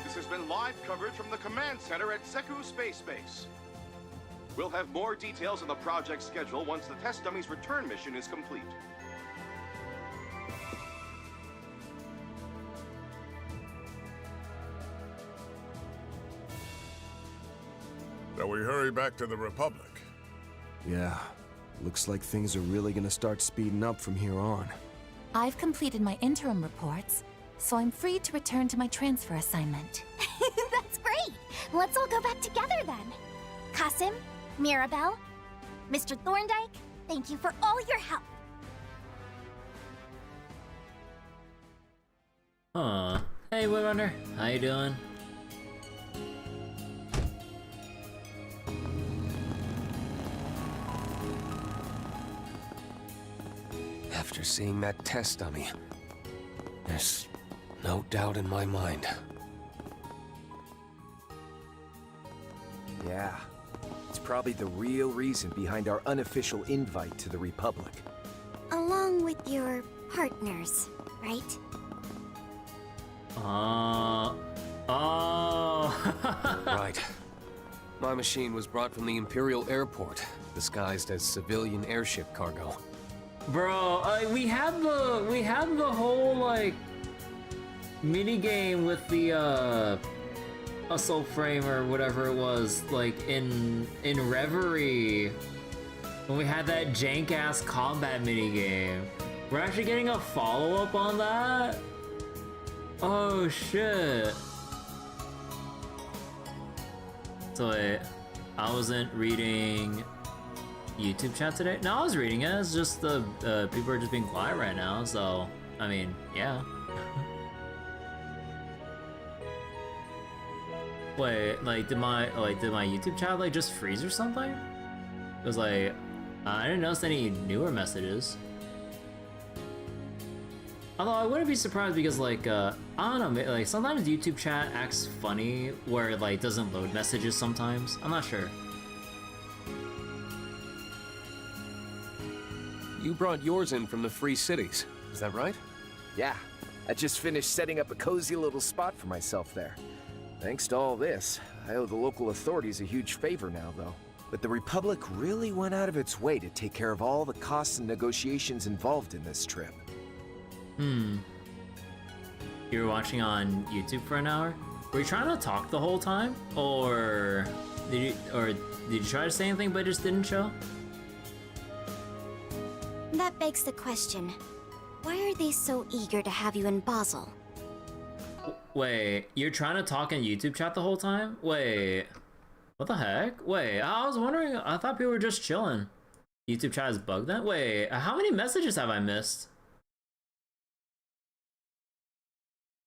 This has been live coverage from the command center at Seku Space Base. We'll have more details on the project schedule once the test dummy's return mission is complete. we hurry back to the Republic? Yeah, looks like things are really gonna start speeding up from here on. I've completed my interim reports, so I'm free to return to my transfer assignment. That's great! Let's all go back together then. Kasim, Mirabel, Mr. Thorndyke, thank you for all your help. Huh. Hey, Windrunner. How you doing? After seeing that test dummy, there's no doubt in my mind. Yeah, it's probably the real reason behind our unofficial invite to the Republic. Along with your partners, right? Oh. Right. My machine was brought from the Imperial Airport, disguised as civilian airship cargo. Bro, we had the whole like mini game with the assault frame or whatever it was, like in Reverie, when we had that jank ass combat mini game. We're actually getting a follow up on that. Oh shit. So wait, I wasn't reading YouTube chat today? No, I was reading it. It's just the people are just being quiet right now, so I mean, yeah. Wait, like did my YouTube chat like just freeze or something? It was like I didn't notice any newer messages. Although I wouldn't be surprised because like I don't know, like sometimes YouTube chat acts funny where it like doesn't load messages sometimes. I'm not sure. You brought yours in from the Free Cities, is that right? Yeah, I just finished setting up a cozy little spot for myself there. Thanks to all this, I owe the local authorities a huge favor now, though. But the Republic really went out of its way to take care of all the costs and negotiations involved in this trip. You were watching on YouTube for an hour? Were you trying to talk the whole time? Or did you try to say anything but just didn't show? That begs the question, why are they so eager to have you in Basel? Wait, you're trying to talk in YouTube chat the whole time? Wait, what the heck? Wait, I was wondering, I thought people were just chilling. YouTube chat is bugged then? Wait, how many messages have I missed?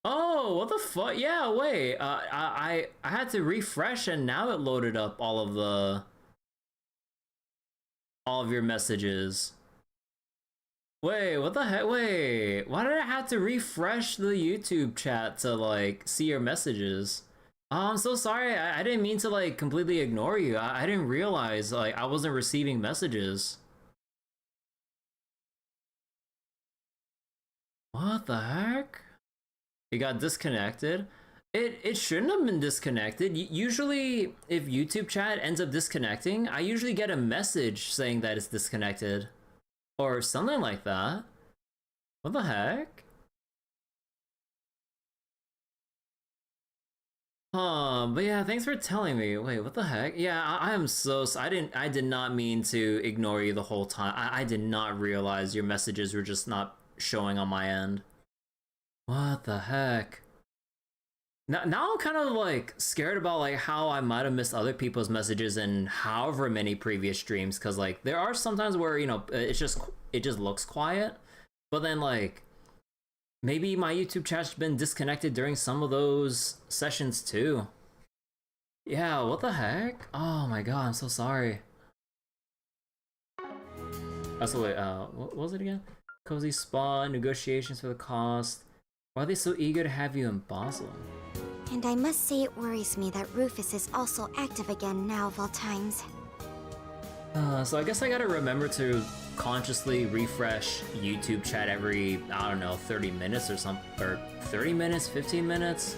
Oh, what the fuck? Yeah, wait, I had to refresh and now it loaded up all of your messages. Wait, what the heck? Wait, why did I have to refresh the YouTube chat to like see your messages? Oh, I'm so sorry. I didn't mean to like completely ignore you. I didn't realize like I wasn't receiving messages. What the heck? You got disconnected? It shouldn't have been disconnected. Usually if YouTube chat ends up disconnecting, I usually get a message saying that it's disconnected. Or something like that. What the heck? But yeah, thanks for telling me. Wait, what the heck? Yeah, I am so I did not mean to ignore you the whole time. I did not realize your messages were just not showing on my end. What the heck? Now I'm kind of like scared about like how I might have missed other people's messages in however many previous streams, because like there are sometimes where, you know, it just looks quiet, but then like maybe my YouTube chat's been disconnected during some of those sessions too. Yeah, what the heck? Oh my god, I'm so sorry. Oh, so wait, what was it again? Cozy spa, negotiations for the cost. Why are they so eager to have you in Basel? And I must say it worries me that Rufus is also active again now of all times. So I guess I gotta remember to consciously refresh YouTube chat every, I don't know, 30 minutes or something, or 30 minutes, 15 minutes?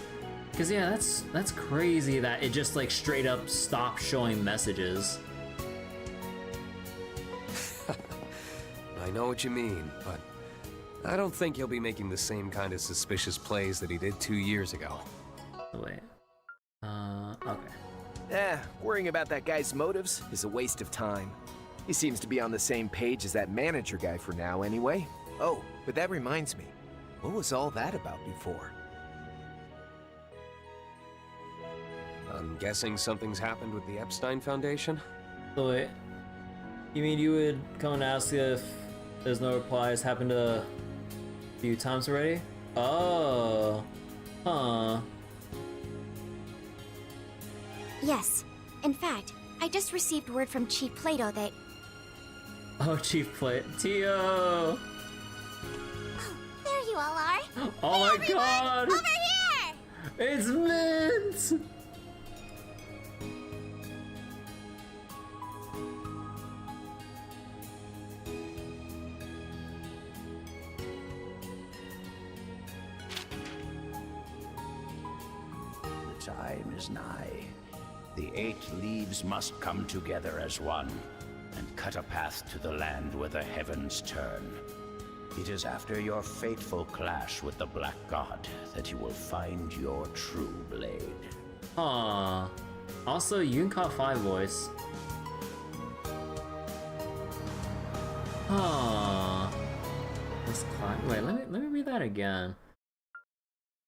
Cause yeah, that's crazy that it just like straight up stopped showing messages. I know what you mean, but I don't think he'll be making the same kind of suspicious plays that he did 2 years ago. Wait. Okay. We're Worrying about that guy's motives is a waste of time. He seems to be on the same page as that manager guy for now anyway. Oh, but that reminds me. What was all that about before? I'm guessing something's happened with the Epstein Foundation? So wait, you mean you would come and ask if there's no replies? Happened a few times already? Oh, huh. Yes. In fact, I just received word from Chief Plato that... Oh, Chief Plato. Tio! There you all are. Oh my everyone, god! Over here! It's Mint! The time is nigh. The 8 leaves must come together as one and cut a path to the land where the heavens turn. It is after your fateful clash with the Black God that you will find your true blade. Huh. Also, Yunka 5 voice. Huh. Let's climb. Wait, let me read that again.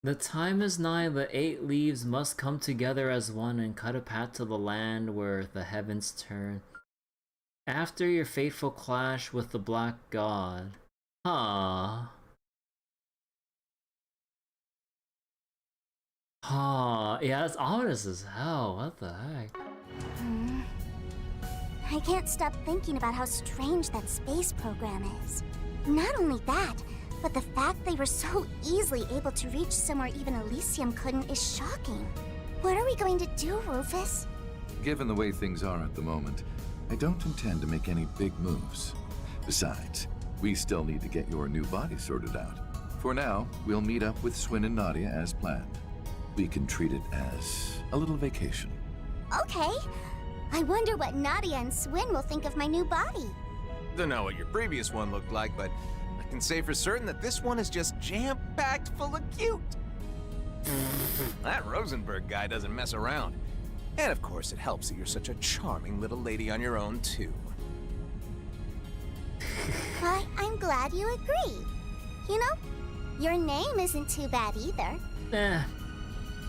The time is nigh, the 8 leaves must come together as one and cut a path to the land where the heavens turn. After your fateful clash with the Black God. Huh. Huh. Yeah, it's ominous as hell. What the heck? I can't stop thinking about how strange that space program is. Not only that, but the fact they were so easily able to reach somewhere even Elysium couldn't is shocking. What are we going to do, Rufus? Given the way things are at the moment, I don't intend to make any big moves. Besides, we still need to get your new body sorted out. For now, we'll meet up with Swin and Nadia as planned. We can treat it as a little vacation. Okay. I wonder what Nadia and Swin will think of my new body. Don't know what your previous one looked like, but I can say for certain that this one is just jam-packed full of cute. That Rosenberg guy doesn't mess around. And of course, it helps that you're such a charming little lady on your own, too. Why, I'm glad you agree. You know, your name isn't too bad either.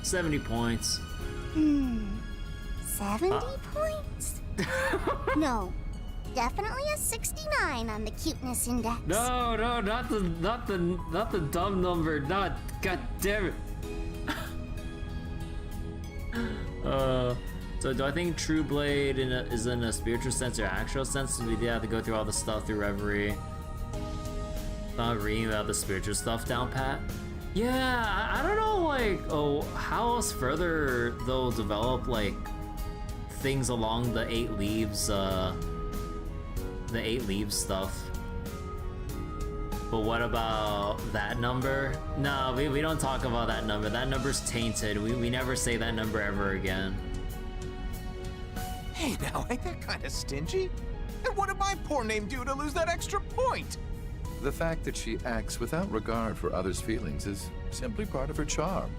70 points. 70 points? No, definitely a 69 on the cuteness index. No, not the dumb number. Not, god damn it. So do I think True Blade is in a spiritual sense or actual sense? We did have to go through all the stuff through Reverie. Not reading about the spiritual stuff down pat. Yeah, I don't know, like, how else further they'll develop, like, things along the 8 leaves, the 8 leaves stuff. But what about that number? No, we don't talk about that number. That number's tainted. We never say that number ever again. Hey, now, ain't that kind of stingy? And what did my poor name do to lose that extra point? The fact that she acts without regard for others' feelings is simply part of her charm.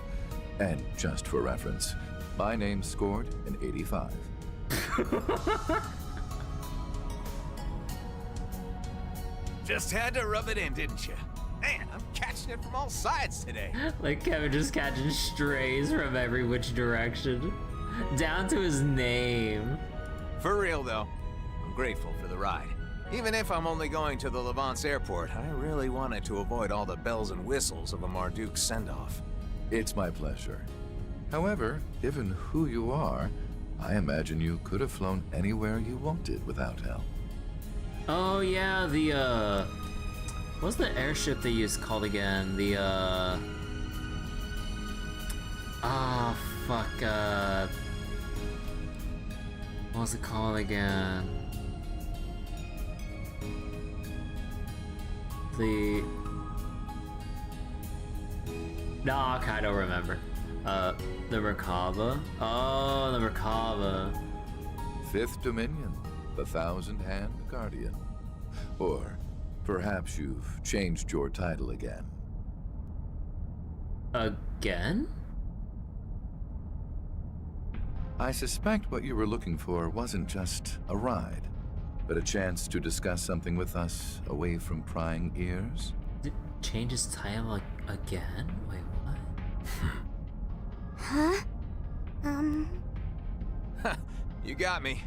And just for reference, my name scored an 85. Just had to rub it in, didn't you? Man, I'm catching it from all sides today. Like Kevin just catching strays from every which direction. Down to his name. For real, though, I'm grateful for the ride. Even if I'm only going to the Levance airport, I really wanted to avoid all the bells and whistles of a Marduk send-off. It's my pleasure. However, given who you are, I imagine you could have flown anywhere you wanted without help. Oh yeah, the what's the airship they used called again? The what was it called again? No, I don't remember. The Merkaba. Oh, the Merkaba. 5th Dominion, the Thousand-Hand Guardian. Or perhaps you've changed your title again. Again? I suspect what you were looking for wasn't just a ride, but a chance to discuss something with us away from prying ears? Change his title again? Wait, what? Huh? You got me.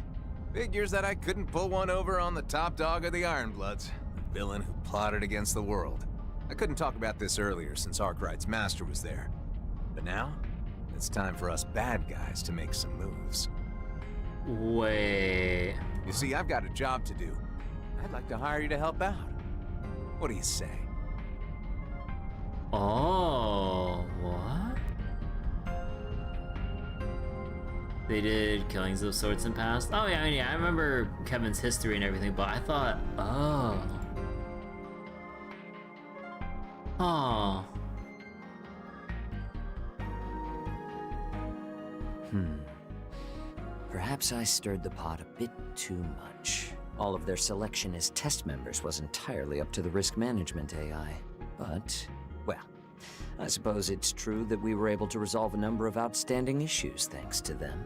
Figures that I couldn't pull one over on the top dog of the Ironbloods, the villain who plotted against the world. I couldn't talk about this earlier since Arkwright's master was there. But now, it's time for us bad guys to make some moves. Wait. You see, I've got a job to do. I'd like to hire you to help out. What do you say? Oh, what? They did killings of sorts in past. Oh yeah, I mean, yeah, I remember Kevin's history and everything, but I thought, oh. Oh. Perhaps I stirred the pot a bit too much. All of their selection as test members was entirely up to the risk management AI. But, well, I suppose it's true that we were able to resolve a number of outstanding issues thanks to them.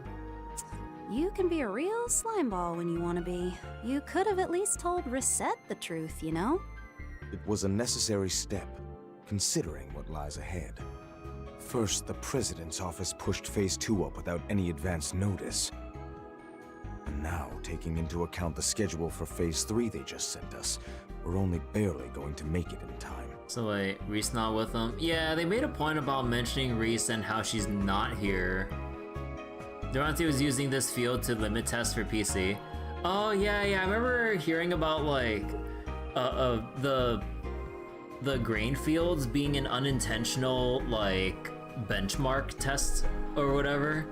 You can be a real slimeball when you want to be. You could have at least told Risette the truth, you know? It was a necessary step, considering what lies ahead. First, the President's office pushed Phase 2 up without any advance notice. And now, taking into account the schedule for Phase 3 they just sent us, we're only barely going to make it in time. So wait, Reese not with them? Yeah, they made a point about mentioning Reese and how she's not here. Durante was using this field to limit tests for PC. Oh yeah, I remember hearing about like the grain fields being an unintentional like benchmark test or whatever,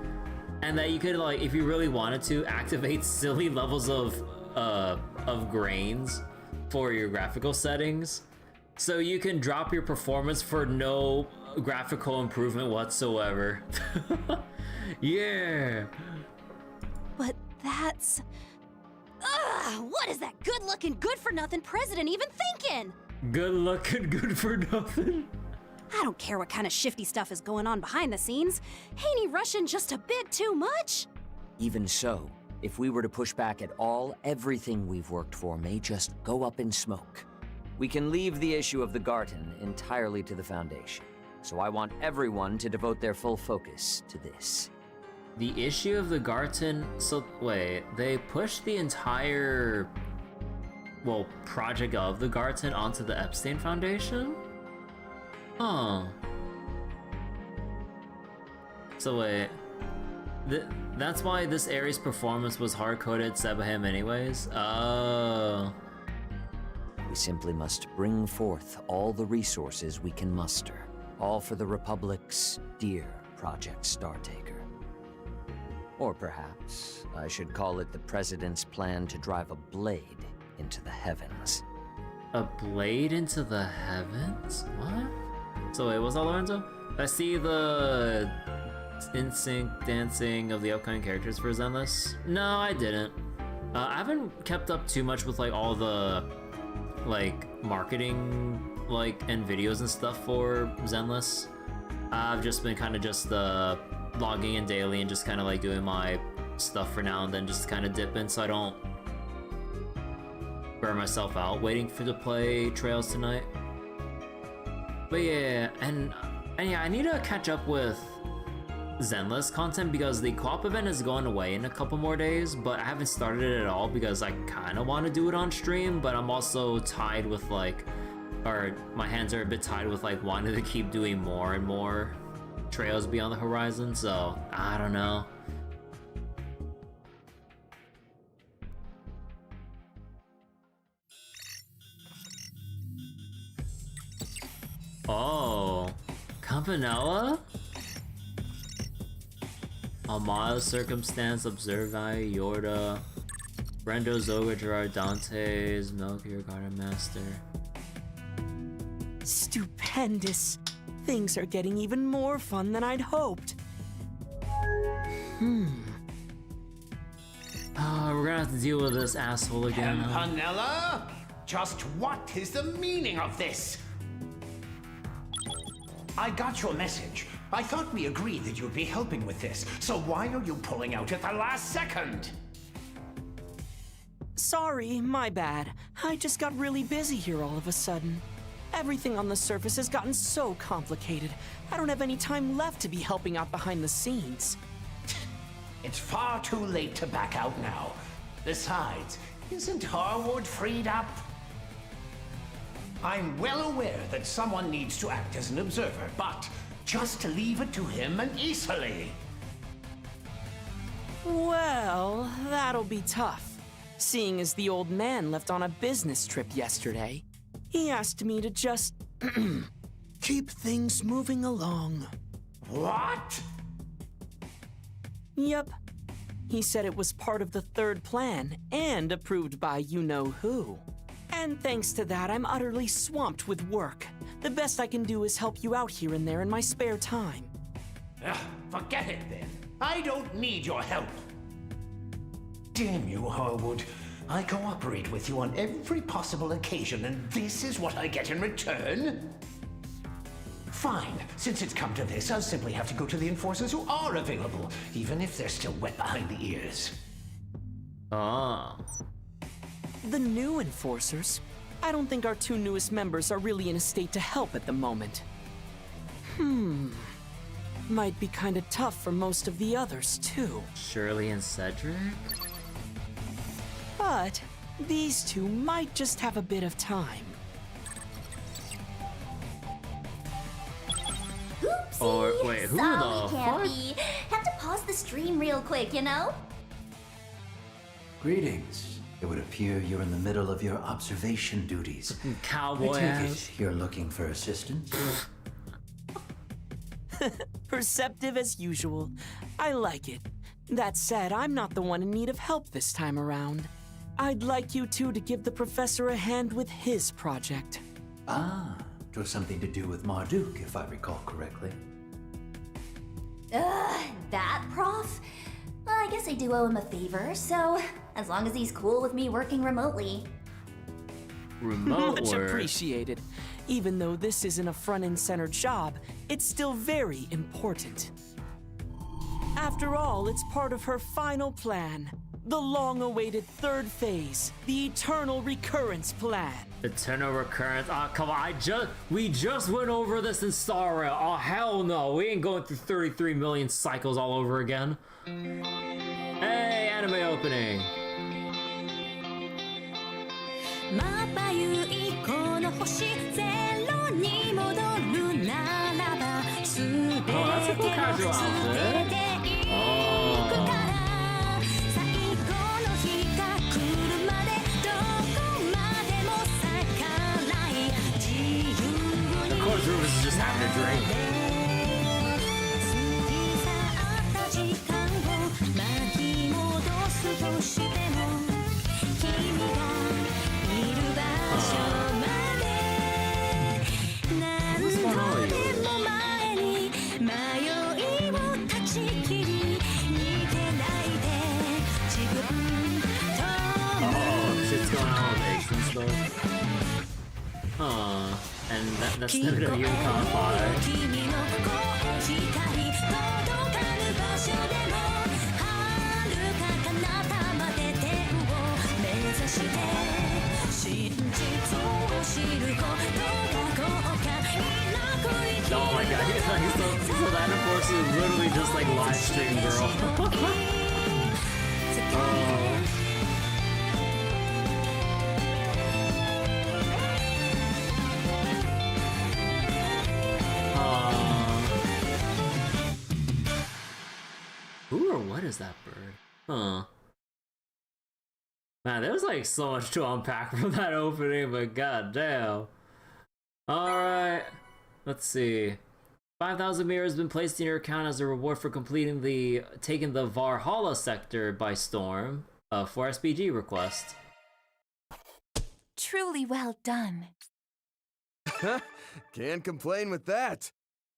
and that you could like, if you really wanted to, activate silly levels of grains for your graphical settings, so you can drop your performance for no graphical improvement whatsoever. Yeah. But that's... Ugh, what is that good-looking, good-for-nothing president even thinking? Good looking, good for nothing. I don't care what kind of shifty stuff is going on behind the scenes. Ain't he rushing just a bit too much? Even so, if we were to push back at all, everything we've worked for may just go up in smoke. We can leave the issue of the Garten entirely to the Foundation, so I want everyone to devote their full focus to this. The issue of the Garten, so wait, they pushed the entire, well, project of the Garten onto the Epstein Foundation? Huh. So wait, that's why this Ares performance was hard-coded Sebahim anyways? Oh. We simply must bring forth all the resources we can muster, all for the Republic's dear Project Startaker. Or perhaps I should call it the President's plan to drive a blade into the heavens. A blade into the heavens? What? So wait, what's that, Lorenzo? I see the in-sync dancing of the upcoming characters for Zenless. No, I didn't. I haven't kept up too much with like all the like marketing like and videos and stuff for Zenless. I've just been kind of just logging in daily and just kind of like doing my stuff for now and then, just kind of dip in so I don't burn myself out waiting to play Trails tonight. But yeah, and yeah, I need to catch up with Zenless content because the co-op event is going away in a couple more days, but I haven't started it at all because I kind of want to do it on stream, but I'm also tied with like, or my hands are a bit tied with like wanting to keep doing more and more Trails Beyond the Horizon, so I don't know. Oh, Campanella? Amada, Circumstance, Observi, Yorda, Brendo, Zoga, Gerard, Dantes, Melchior, Garden Master. Stupendous. Things are getting even more fun than I'd hoped. Oh, we're gonna have to deal with this asshole again. Campanella? Just what is the meaning of this? I got your message. I thought we agreed that you'd be helping with this, so why are you pulling out at the last second? Sorry, my bad. I just got really busy here all of a sudden. Everything on the surface has gotten so complicated. I don't have any time left to be helping out behind the scenes. It's far too late to back out now. Besides, isn't Harwood freed up? I'm well aware that someone needs to act as an observer, but just to leave it to him and easily. Well, that'll be tough, seeing as the old man left on a business trip yesterday. He asked me to just keep things moving along. What? Yep. He said it was part of the third plan and approved by you-know-who. And thanks to that, I'm utterly swamped with work. The best I can do is help you out here and there in my spare time. Forget it then. I don't need your help. Damn you, Harwood. I cooperate with you on every possible occasion, and this is what I get in return? Fine. Since it's come to this, I'll simply have to go to the enforcers who are available, even if they're still wet behind the ears. Ah. The new enforcers? I don't think our two newest members are really in a state to help at the moment. Might be kinda tough for most of the others, too. Shirley and Cedric? But these two might just have a bit of time. Oopsie! Or, wait, who Sorry, the Campy. Have to pause the stream real quick, you know? Greetings. It would appear you're in the middle of your observation duties. Cowboy I take ass. it you're looking for assistance? Perceptive as usual. I like it. That said, I'm not the one in need of help this time around. I'd like you two to give the professor a hand with his project. Ah, it was something to do with Marduk, if I recall correctly. That prof? Well, I guess I do owe him a favor, so as long as he's cool with me working remotely. Remote Much work. appreciated. Even though this isn't a front-and-center job, it's still very important. After all, it's part of her final plan. The long-awaited third phase, the eternal recurrence plan. Eternal recurrence. Oh, come on. We just went over this in Star Rail. Oh, hell no. We ain't going through 33 million cycles all over again. Hey, anime opening. Oh, that's a cool casual outfit. Oh. Of course, Rufus is just having a drink. What's going on with you? Oh, shit's going on with Ace and stuff. Aw, and that's the Yukon fire. Oh my god, so that unfortunately is literally just like live stream girl. Who or what is that bird? Huh. Man, there's like so much to unpack from that opening, but goddamn. Alright. Let's see. 5,000 mirrors has been placed in your account as a reward for taking the Valhalla sector by storm for SPG request. Truly well done. Can't complain with that.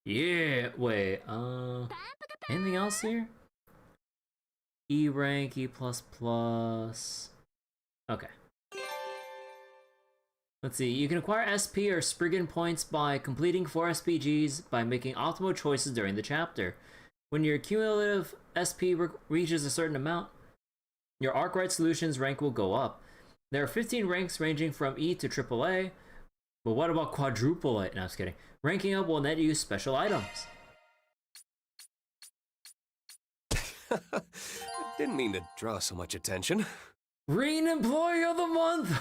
Yeah, wait, anything else here? E rank, E++. Okay. Let's see, you can acquire SP or Spriggan points by completing 4 SPGs by making optimal choices during the chapter. When your cumulative SP reaches a certain amount, your Arkwright Solutions rank will go up. There are 15 ranks ranging from E to AAA, but what about quadruple A? No, I'm just kidding. Ranking up will net you special items. Didn't mean to draw so much attention. Rean Employee of the Month!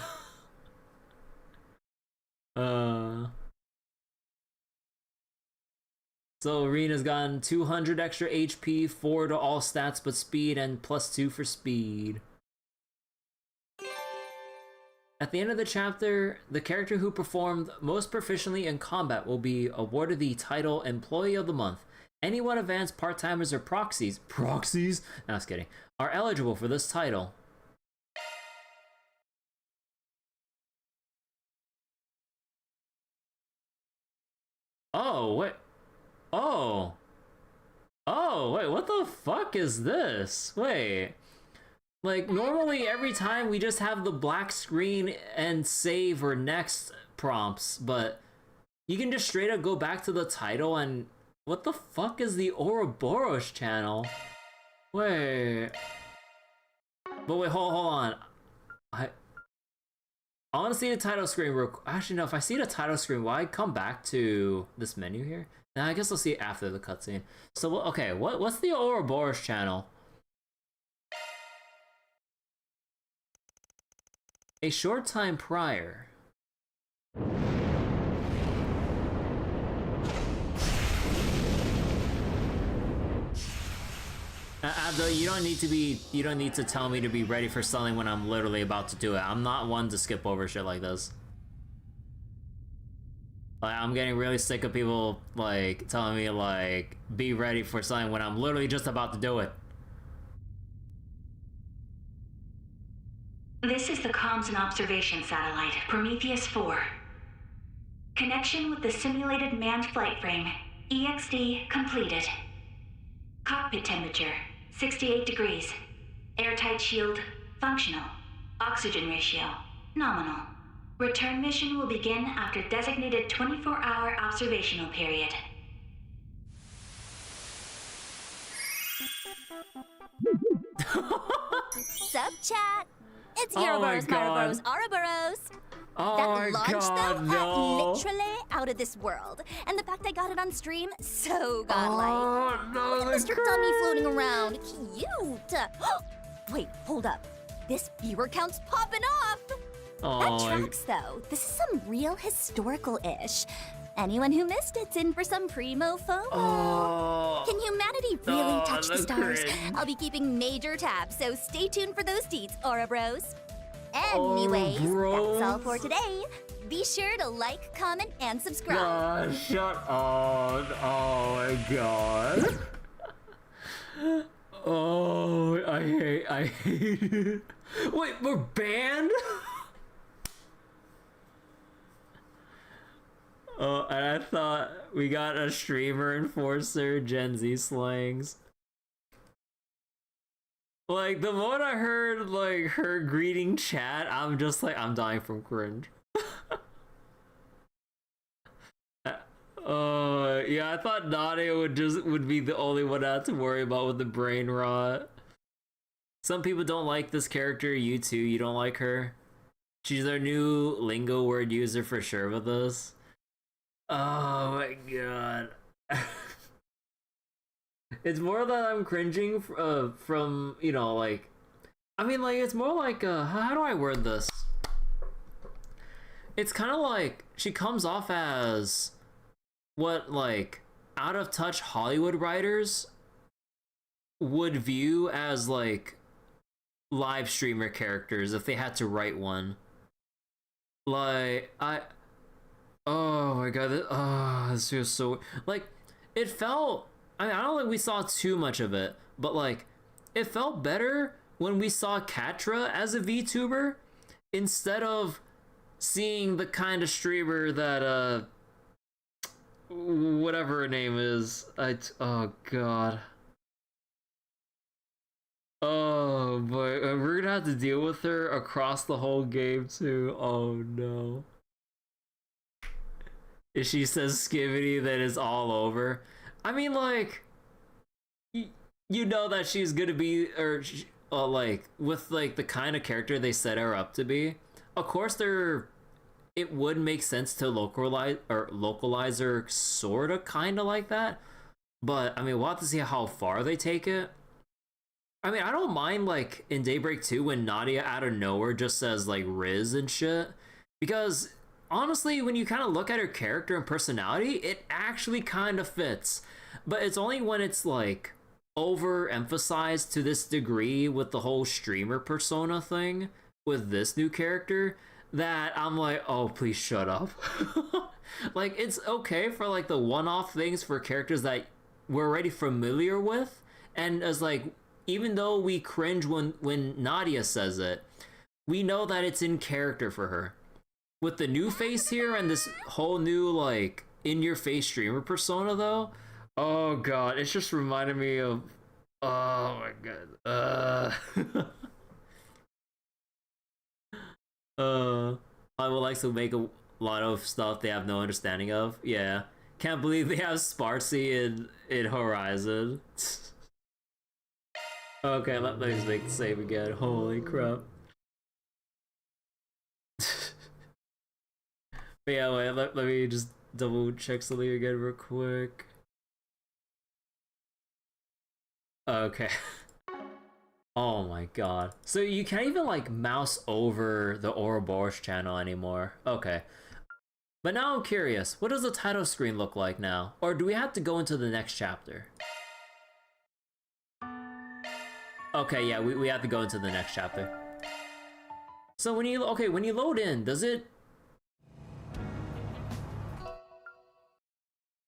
So Rean has gotten 200 extra HP, 4 to all stats but speed, and +2 for speed. At the end of the chapter, the character who performed most proficiently in combat will be awarded the title Employee of the Month. Anyone advanced part-timers or proxies, no, just kidding, are eligible for this title. Oh, wait. Oh, wait, what the fuck is this? Wait. Like, normally every time we just have the black screen and save or next prompts, but you can just straight up go back to the title and... What the fuck is the Ouroboros channel? Wait. But wait, hold on. I want to see the title screen real quick. Actually, no, if I see the title screen, will I come back to this menu here? Now, I guess I'll see it after the cutscene. So, okay, what's the Ouroboros channel? A short time prior. Abdo, you don't need to tell me to be ready for something when I'm literally about to do it. I'm not one to skip over shit like this. Like, I'm getting really sick of people, like, telling me, like, be ready for something when I'm literally just about to do it. This is the Comms and Observation Satellite, Prometheus 4. Connection with the simulated manned flight frame, EXD completed. Cockpit temperature, 68 degrees. Airtight shield, functional. Oxygen ratio, nominal. Return mission will begin after designated 24-hour observational period. Sup, chat? It's Ouroboros, Ouroboros, Ouroboros. That launch, though, literally out of this world. And the fact I got it on stream, so godlike. Oh, no, look at Mr. Dummy floating around. Cute. Wait, hold up. This viewer count's popping off. That tracks, though. This is some real historical-ish. Anyone who missed it's in for some primo FOMO. Can humanity really touch the stars? I'll be keeping major tabs, so stay tuned for those deets, Ouroboros. Anyways, that's all for today. Be sure to like, comment, and subscribe. Shut up. Oh my god. Oh, I hate it. Wait, we're banned? Oh, and I thought we got a streamer enforcer, Gen Z slangs. Like, the moment I heard, like, her greeting chat, I'm just like, I'm dying from cringe. Yeah, I thought Nadia would be the only one I had to worry about with the brain rot. Some people don't like this character, you too, you don't like her. She's our new lingo word user for sure with us. Oh my god. It's more that I'm cringing from, you know, like... I mean, like, it's more like, how do I word this? It's kind of like, she comes off as what, like, out-of-touch Hollywood writers would view as, like, live streamer characters if they had to write one. Like, oh my god, this feels so... Like, it felt... I mean, I don't think we saw too much of it, but, like, it felt better when we saw Katra as a VTuber instead of seeing the kind of streamer that, whatever her name is. Oh god. Oh boy, we're gonna have to deal with her across the whole game too. Oh no. If she says skivity, then it's all over. I mean, like, you know that she's gonna be, or like, with like the kind of character they set her up to be. Of course, it would make sense to localize her sorta, kinda like that. But I mean, we'll have to see how far they take it. I mean, I don't mind, like, in Daybreak 2 when Nadia out of nowhere just says, like, Riz and shit. Because, honestly, when you kind of look at her character and personality, it actually kind of fits. But it's only when it's, like, overemphasized to this degree with the whole streamer persona thing with this new character that I'm like, oh, please shut up. Like, it's okay for, like, the one-off things for characters that we're already familiar with. And as, like, even though we cringe when Nadia says it, we know that it's in character for her. With the new face here and this whole new, like, in-your-face streamer persona, though, oh god, it's just reminded me of... Oh my god. I would like to make a lot of stuff they have no understanding of. Yeah. Can't believe they have Sparsy in Horizon. Okay, let me just make the save again. Holy crap. But yeah, wait, let me just double check something again real quick. Okay. Oh my god. So you can't even like mouse over the Ouroboros channel anymore. Okay. But now I'm curious, what does the title screen look like now? Or do we have to go into the next chapter? Okay, yeah, we have to go into the next chapter. So when you load in, does it...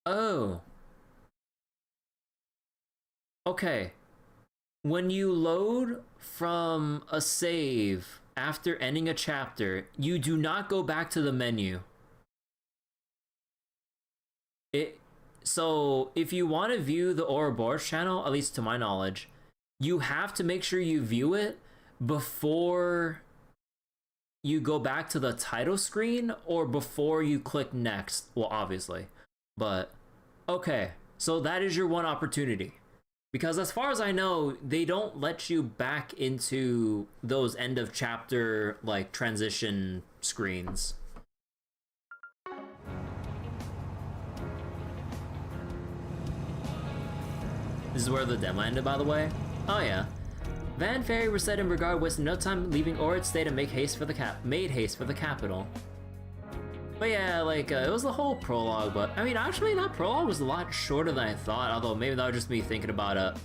Oh. Okay. When you load from a save after ending a chapter, you do not go back to the menu. So if you want to view the Ouroboros channel, at least to my knowledge, you have to make sure you view it before you go back to the title screen or before you click next. Well, obviously. But, okay. So that is your one opportunity. Because as far as I know, they don't let you back into those end of chapter, like, transition screens. This is where the demo ended, by the way. Oh yeah. Van, Feri, Risette, and Bergard wasted no time leaving Orid State and made haste for the capital. But yeah, like, it was the whole prologue, but I mean, actually, that prologue was a lot shorter than I thought, although maybe that was just me thinking about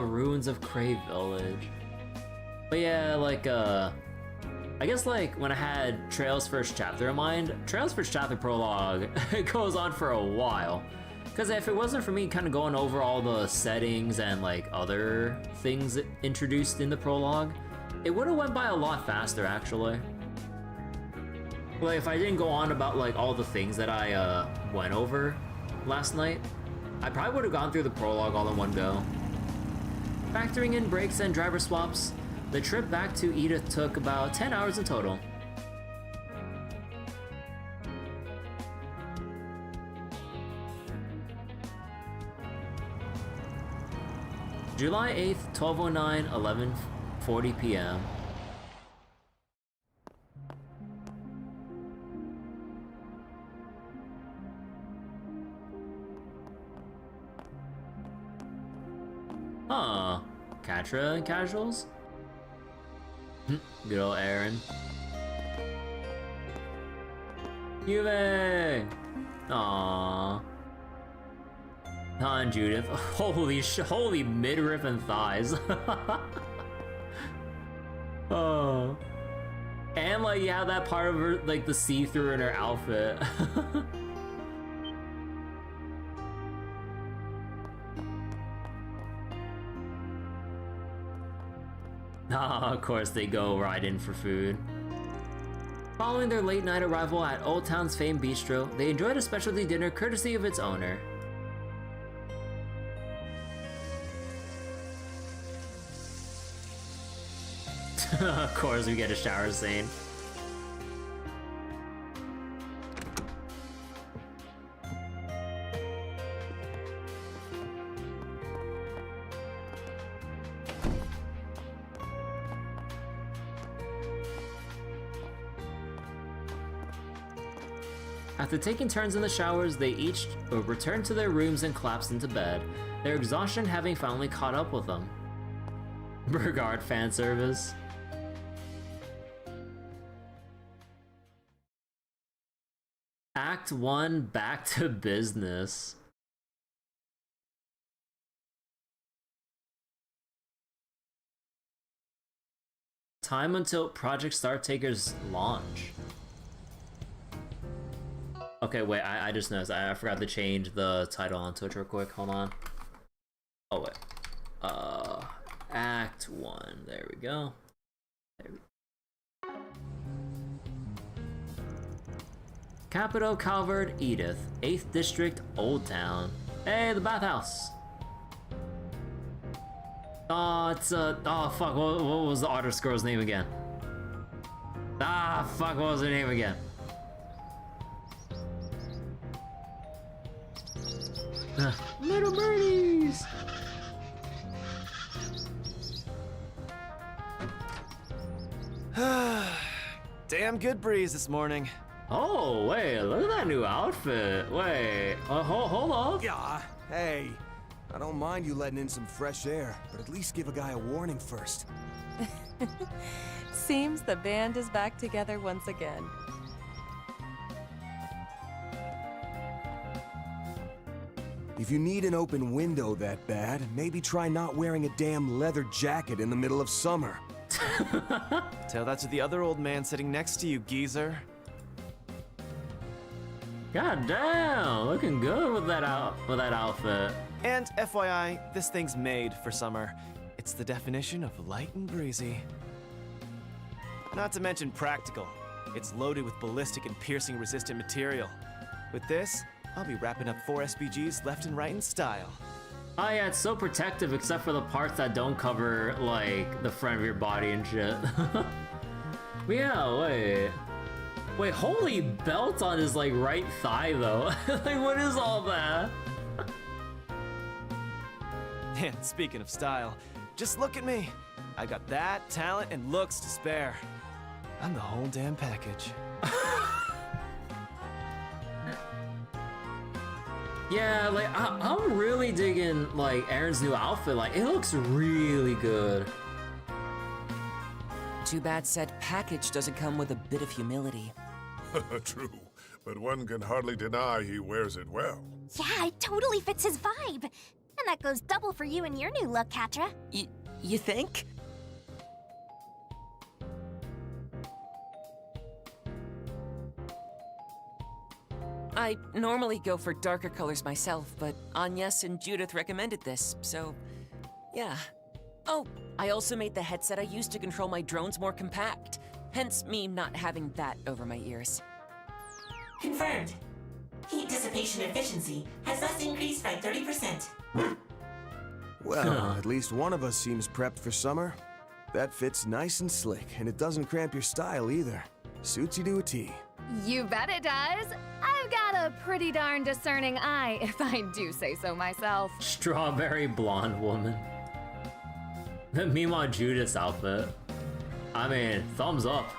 Ruins of Crave Village. But yeah, like, I guess, like, when I had Trail's first chapter in mind, Trail's first chapter prologue, it goes on for a while. Because if it wasn't for me kind of going over all the settings and, like, other things introduced in the prologue, it would have went by a lot faster, actually. Like, if I didn't go on about, like, all the things that I went over last night, I probably would have gone through the prologue all in one go. Factoring in breaks and driver swaps, the trip back to Edith took about 10 hours in total. July 8th, 12:09, 11:40 p.m. Huh. Katra and casuals? Good old Aaron. Juve! Aww. Han Judith. Holy midriff and thighs. Oh. And like, yeah, that part of her, like the see-through in her outfit. Of course they go right in for food. Following their late night arrival at Old Town's famed bistro, they enjoyed a specialty dinner courtesy of its owner. Of course we get a shower scene. After taking turns in the showers, they each returned to their rooms and collapsed into bed, their exhaustion having finally caught up with them. Bergard fan service. Act 1, back to business. Time until Project Startaker's launch. Okay, wait, I just noticed I forgot to change the title on Twitch real quick. Hold on. Oh, wait. Act 1. There we go. There we go. Capito Calvert, Edith, 8th District, Old Town. Hey, the Bathhouse. Oh, it's oh fuck, what was the artist girl's name again? Ah, fuck, what was her name again? Little birdies! Damn good breeze this morning. Oh, wait, look at that new outfit. Wait, hold up. Yeah, hey. I don't mind you letting in some fresh air, but at least give a guy a warning first. Seems the band is back together once again. If you need an open window that bad, maybe try not wearing a damn leather jacket in the middle of summer. Tell that to the other old man sitting next to you, geezer. God damn, looking good with that outfit. And FYI, this thing's made for summer. It's the definition of light and breezy. Not to mention practical. It's loaded with ballistic and piercing resistant material. With this, I'll be wrapping up 4 SPGs left and right in style. Oh yeah, it's so protective except for the parts that don't cover, like, the front of your body and shit. Yeah, wait. Wait, holy belt on his, like, right thigh, though. Like, what is all that? And speaking of style, just look at me. I got that, talent, and looks to spare. I'm the whole damn package. Yeah, like, I'm really digging, like, Aaron's new outfit. Like, it looks really good. Too bad said package doesn't come with a bit of humility. True, but one can hardly deny he wears it well. Yeah, it totally fits his vibe. And that goes double for you and your new look, Katra. You think? I normally go for darker colors myself, but Agnes and Judith recommended this, so yeah. Oh, I also made the headset I use to control my drones more compact, hence me not having that over my ears. Confirmed. Heat dissipation efficiency has thus increased by 30%. Well, at least one of us seems prepped for summer. That fits nice and slick, and it doesn't cramp your style either. Suits you to a T. You bet it does. I've got a pretty darn discerning eye, if I do say so myself. Strawberry blonde woman. Meanwhile, Judith's outfit. I mean, thumbs up.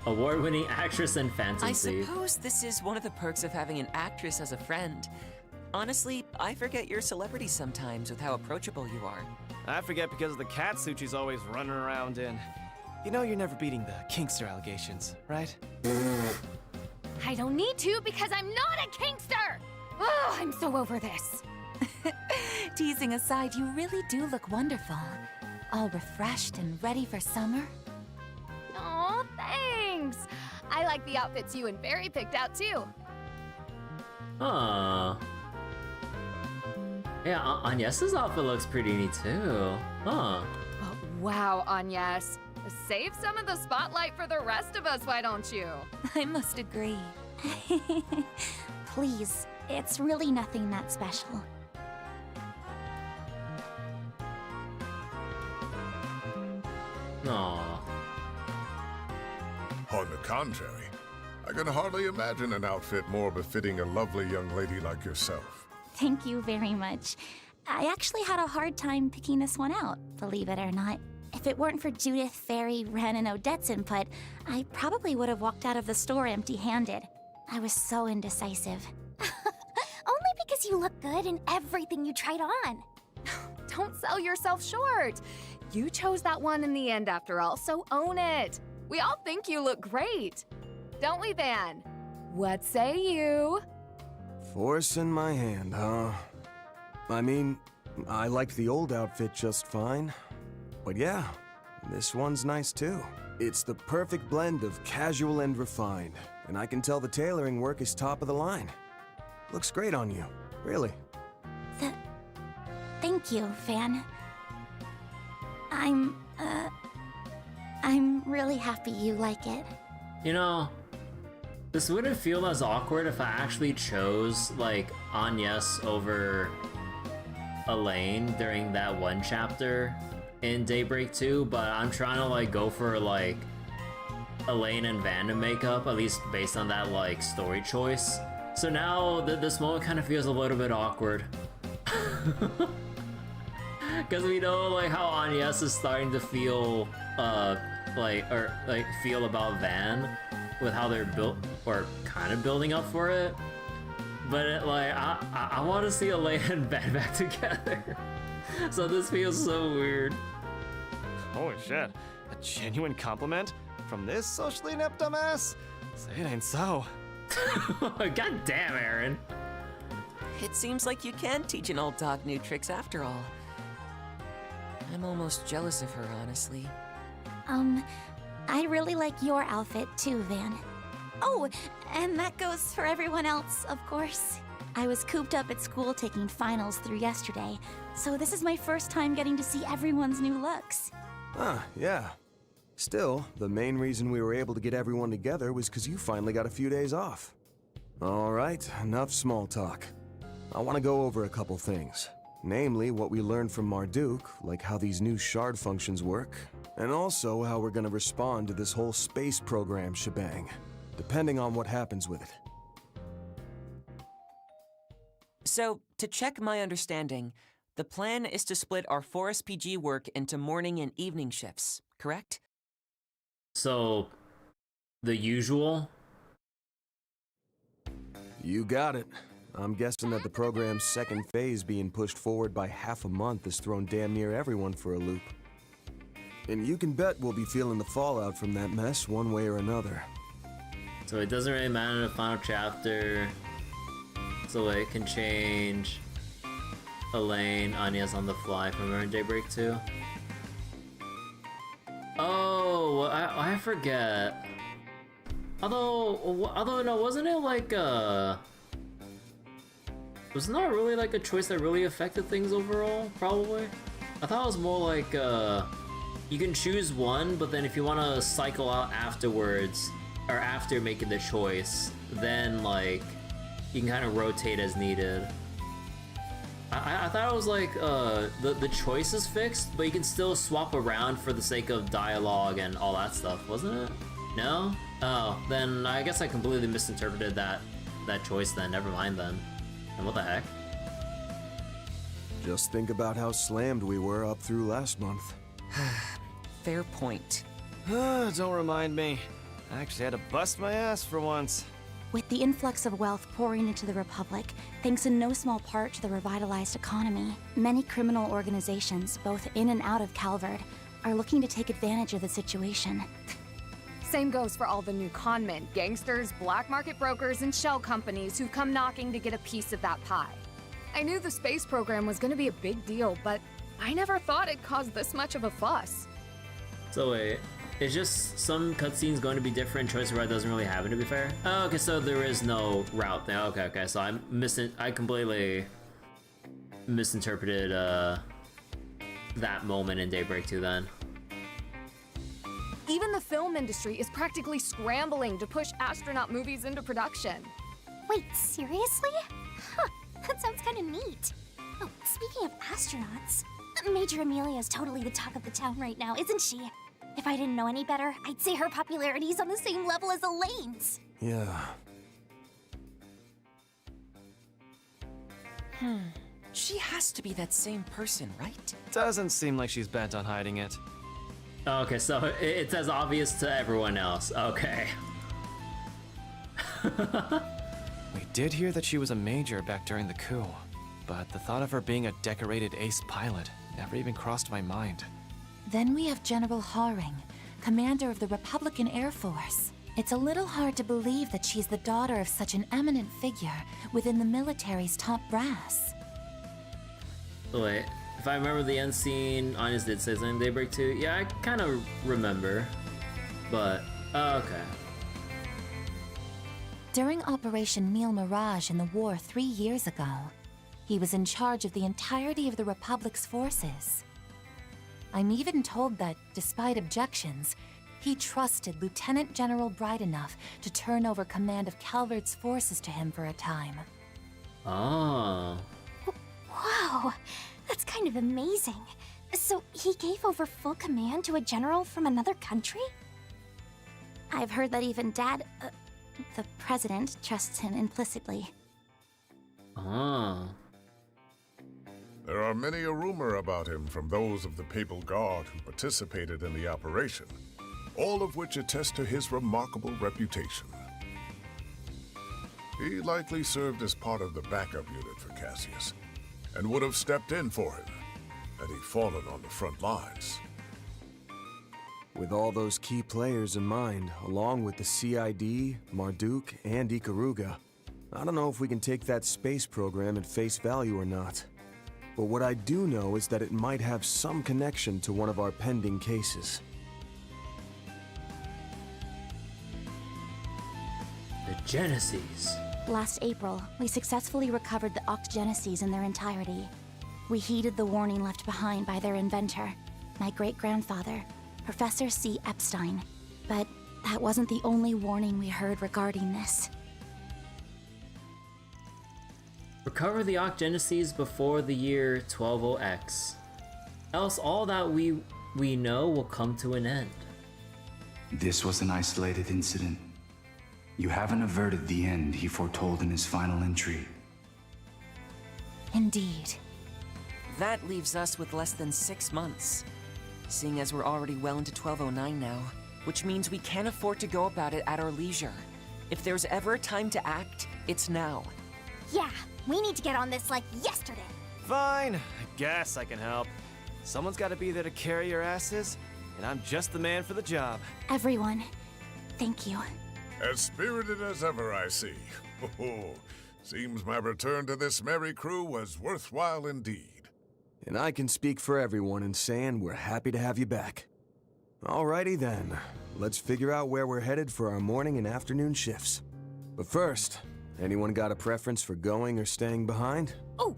Award-winning actress and fantasy. I suppose this is one of the perks of having an actress as a friend. Honestly, I forget you're a celebrity sometimes with how approachable you are. I forget because of the catsuit she's always running around in. You know you're never beating the Kingster allegations, right? I don't need to because I'm not a Kingster! Oh, I'm so over this. Teasing aside, you really do look wonderful. All refreshed and ready for summer. Aw, thanks! I like the outfits you and Feri picked out too. Huh. Yeah, Agnes's outfit looks pretty neat too. Huh. Oh, wow, Agnes. Save some of the spotlight for the rest of us, why don't you? I must agree. Please, it's really nothing that special. Aww. On the contrary, I can hardly imagine an outfit more befitting a lovely young lady like yourself. Thank you very much. I actually had a hard time picking this one out, believe it or not. If it weren't for Judith, Feri, Ren, and Odette's input, I probably would have walked out of the store empty-handed. I was so indecisive. Only because you look good in everything you tried on. Don't sell yourself short. You chose that one in the end after all, so own it. We all think you look great. Don't we, Van? What say you? Forcing my hand, huh? I mean, I liked the old outfit just fine. But yeah, this one's nice too. It's the perfect blend of casual and refined, and I can tell the tailoring work is top of the line. Looks great on you, really. Thank you, Van. I'm really happy you like it. You know, this wouldn't feel as awkward if I actually chose, like, Agnes over Elaine during that one chapter in Daybreak 2, but I'm trying to, like, go for, like, Elaine and Van to make up, at least based on that, like, story choice. So now, this moment kind of feels a little bit awkward. Because we know, like, how Agnes is starting to feel, feel about Van with how they're built, or kind of building up for it. But, I want to see Elaine and Van back together. So this feels so weird. Holy shit, a genuine compliment? From this socially inept dumbass? Say it ain't so. God damn, Aaron. It seems like you can teach an old dog new tricks after all. I'm almost jealous of her, honestly. I really like your outfit too, Van. Oh, and that goes for everyone else, of course. I was cooped up at school taking finals through yesterday, so this is my first time getting to see everyone's new looks. Ah, yeah. Still, the main reason we were able to get everyone together was because you finally got a few days off. All right, enough small talk. I want to go over a couple things. Namely, what we learned from Marduk, like how these new shard functions work, and also how we're gonna respond to this whole space program shebang, depending on what happens with it. So, to check my understanding, the plan is to split our 4SPG work into morning and evening shifts, correct? So, the usual? You got it. I'm guessing that the program's second phase being pushed forward by half a month has thrown damn near everyone for a loop. And you can bet we'll be feeling the fallout from that mess one way or another. So it doesn't really matter the final chapter. So it can change Elaine, Agnes on the fly from her in Daybreak 2. Oh, I forget. Although no, wasn't it like was not really like a choice that really affected things overall, probably? I thought it was more like, you can choose one, but then if you want to cycle out afterwards, or after making the choice, then like, you can kind of rotate as needed. I thought it was like, the choice is fixed, but you can still swap around for the sake of dialogue and all that stuff, wasn't it? No? Oh, then I guess I completely misinterpreted that choice then, never mind then. And what the heck? Just think about how slammed we were up through last month. Fair point. Don't remind me. I actually had to bust my ass for once. With the influx of wealth pouring into the Republic, thanks in no small part to the revitalized economy, many criminal organizations, both in and out of Calvard, are looking to take advantage of the situation. Same goes for all the new conmen, gangsters, black market brokers, and shell companies who've come knocking to get a piece of that pie. I knew the space program was gonna be a big deal, but I never thought it caused this much of a fuss. So wait, it's just some cutscenes going to be different, choice of route doesn't really happen, to be fair? Oh, okay, so there is no route there. Okay, so I completely misinterpreted that moment in Daybreak 2 then. Even the film industry is practically scrambling to push astronaut movies into production. Wait, seriously? Huh, that sounds kind of neat. Oh, speaking of astronauts, Major Amelia is totally the talk of the town right now, isn't she? If I didn't know any better, I'd say her popularity is on the same level as Elaine's. Yeah. She has to be that same person, right? Doesn't seem like she's bent on hiding it. Okay, so it's as obvious to everyone else. Okay. We did hear that she was a major back during the coup, but the thought of her being a decorated ace pilot never even crossed my mind. Then we have General Haring, commander of the Republican Air Force. It's a little hard to believe that she's the daughter of such an eminent figure within the military's top brass. Wait, if I remember the end scene, Ines did say something in Daybreak 2. Yeah, I kind of remember, but okay. During Operation Meal Mirage in the war 3 years ago, he was in charge of the entirety of the Republic's forces. I'm even told that, despite objections, he trusted Lieutenant General Bright enough to turn over command of Calvert's forces to him for a time. Oh. Wow, that's kind of amazing. So he gave over full command to a general from another country? I've heard that even Dad, the president, trusts him implicitly. Oh. There are many a rumor about him from those of the Papal Guard who participated in the operation, all of which attest to his remarkable reputation. He likely served as part of the backup unit for Cassius, and would have stepped in for him had he fallen on the front lines. With all those key players in mind, along with the CID, Marduk, and Ikaruga, I don't know if we can take that space program at face value or not. But what I do know is that it might have some connection to one of our pending cases. The Genesis. Last April, we successfully recovered the Octogeneses in their entirety. We heeded the warning left behind by their inventor, my great-grandfather, Professor C. Epstein. But that wasn't the only warning we heard regarding this. Recover the Octogeneses before the year 120X. Else all that we know will come to an end. This was an isolated incident. You haven't averted the end he foretold in his final entry. Indeed. That leaves us with less than 6 months. Seeing as we're already well into 1209 now, which means we can't afford to go about it at our leisure. If there's ever a time to act, it's now. Yeah, we need to get on this like yesterday. Fine, I guess I can help. Someone's got to be there to carry your asses, and I'm just the man for the job. Everyone, thank you. As spirited as ever, I see. Seems my return to this merry crew was worthwhile indeed. And I can speak for everyone in saying we're happy to have you back. Alrighty then, let's figure out where we're headed for our morning and afternoon shifts. But first, anyone got a preference for going or staying behind? Oh,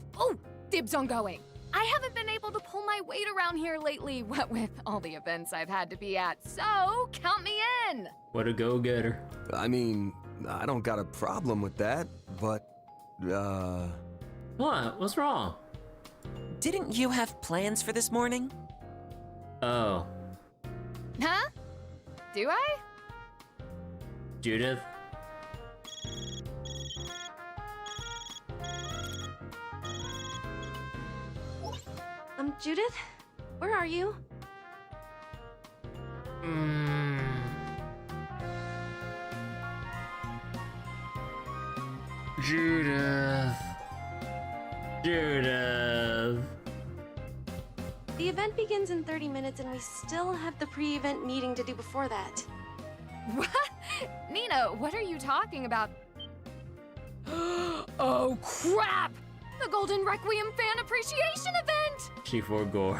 dibs on going. I haven't been able to pull my weight around here lately, what with all the events I've had to be at, so count me in! What a go-getter. I mean, I don't got a problem with that, but, What? What's wrong? Didn't you have plans for this morning? Oh. Huh? Do I? Judith? Judith? Where are you? Judith. The event begins in 30 minutes and we still have the pre-event meeting to do before that. What? Nina, what are you talking about? Oh, crap! The Golden Requiem Fan Appreciation Event! She forgore.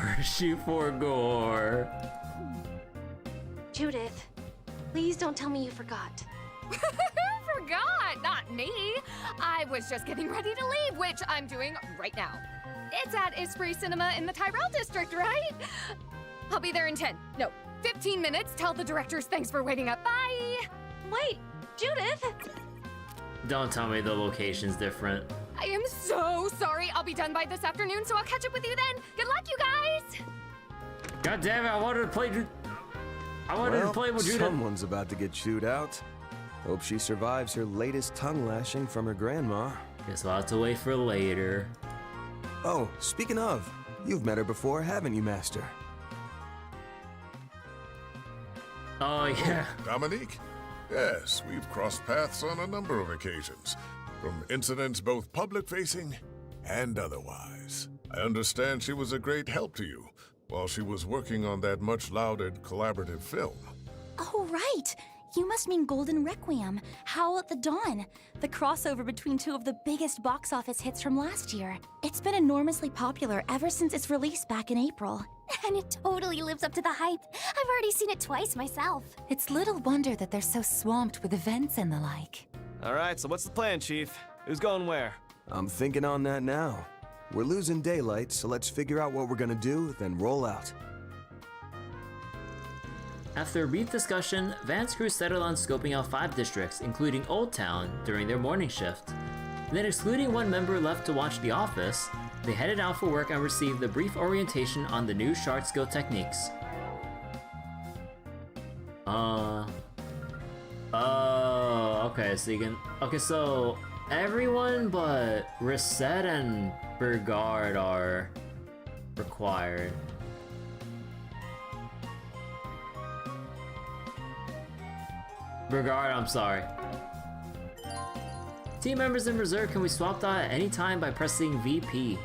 Judith, please don't tell me you forgot. Forgot, not me. I was just getting ready to leave, which I'm doing right now. It's at Esprit Cinema in the Tyrell district, right? I'll be there in 15 minutes. Tell the directors thanks for waiting up. Bye! Wait, Judith! Don't tell me the location's different. I am so sorry. I'll be done by this afternoon, so I'll catch up with you then. Good luck, you guys! God damn it, I wanted to play with Judith. Someone's about to get chewed out. Hope she survives her latest tongue lashing from her grandma. Guess we'll have to wait for later. Oh, speaking of, you've met her before, haven't you, Master? Oh, yeah. Dominique, Yes, we've crossed paths on a number of occasions, from incidents both public-facing and otherwise. I understand she was a great help to you while she was working on that much-lauded collaborative film. Oh, right! You must mean Golden Requiem, Howl at the Dawn, the crossover between two of the biggest box office hits from last year. It's been enormously popular ever since its release back in April. And it totally lives up to the hype. I've already seen it twice myself. It's little wonder that they're so swamped with events and the like. Alright, so what's the plan, Chief? Who's going where? I'm thinking on that now. We're losing daylight, so let's figure out what we're gonna do, then roll out. After a brief discussion, Van's crew settled on scoping out 5 districts, including Old Town, during their morning shift. And then, excluding one member left to watch the office, they headed out for work and received a brief orientation on the new shard skill techniques. Okay, so you can... Okay, so everyone but Risette and Bergard are required. Bergard, I'm sorry. Team members in reserve can be swapped out at any time by pressing VP.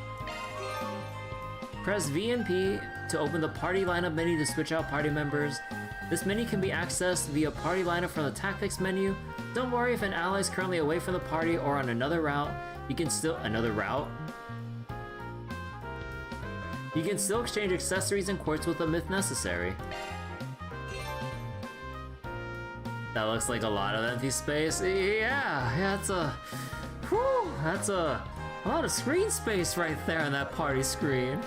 Press V and P to open the party lineup menu to switch out party members. This menu can be accessed via party lineup from the tactics menu. Don't worry if an ally is currently away from the party or on another route. You can still exchange accessories and quartz with them if necessary. That looks like a lot of empty space. Yeah, that's a lot of screen space right there on that party screen.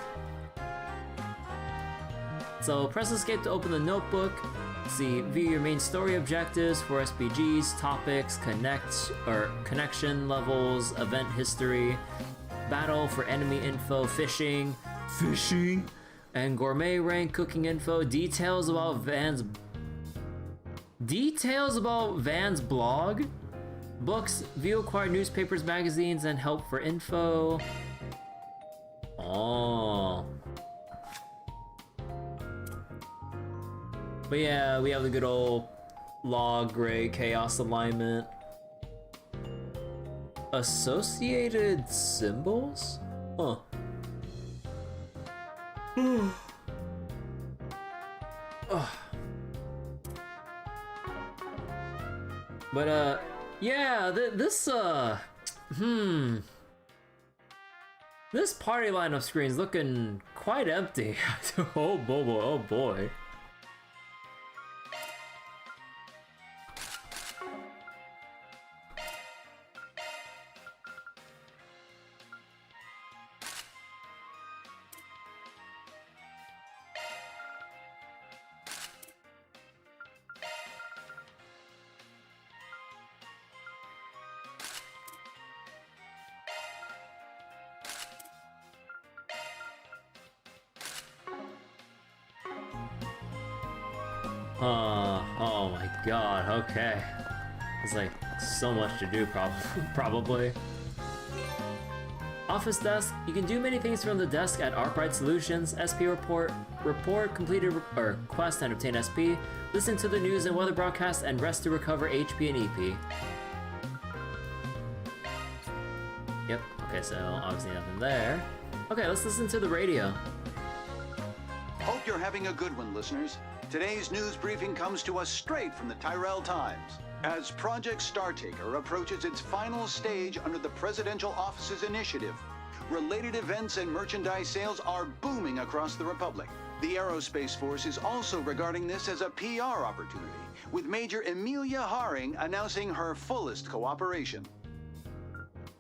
So press escape to open the notebook. See, view your main story objectives for SPGs, topics, connection levels, event history, battle for enemy info, fishing, and gourmet rank cooking info, details about Van's blog, books, view acquired newspapers, magazines, and help for info. Oh. But yeah, we have the good old log gray chaos alignment. Associated symbols? Huh. But yeah, this party lineup screen's looking quite empty. Oh boy. Oh my god, okay. There's like so much to do probably. Office desk. You can do many things from the desk at Arkwright Solutions. SP report, completed quest and obtain SP, listen to the news and weather broadcast, and rest to recover HP and EP. Yep, okay, so obviously nothing there. Okay, let's listen to the radio. Hope you're having a good one, listeners. Today's news briefing comes to us straight from the Tyrell Times. As Project Startaker approaches its final stage under the Presidential Office's initiative, related events and merchandise sales are booming across the Republic. The Aerospace Force is also regarding this as a PR opportunity, with Major Amelia Haring announcing her fullest cooperation.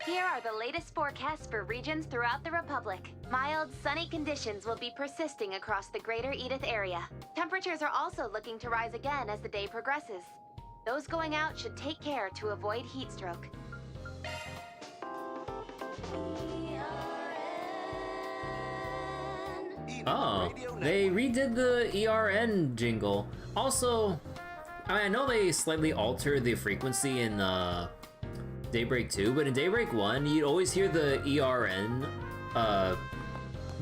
Here are the latest forecasts for regions throughout the Republic. Mild, sunny conditions will be persisting across the greater Edith area. Temperatures are also looking to rise again as the day progresses. Those going out should take care to avoid heat stroke. Oh, they redid the ERN jingle. Also, I know they slightly altered the frequency in Daybreak 2, but in Daybreak 1, you'd always hear the ERN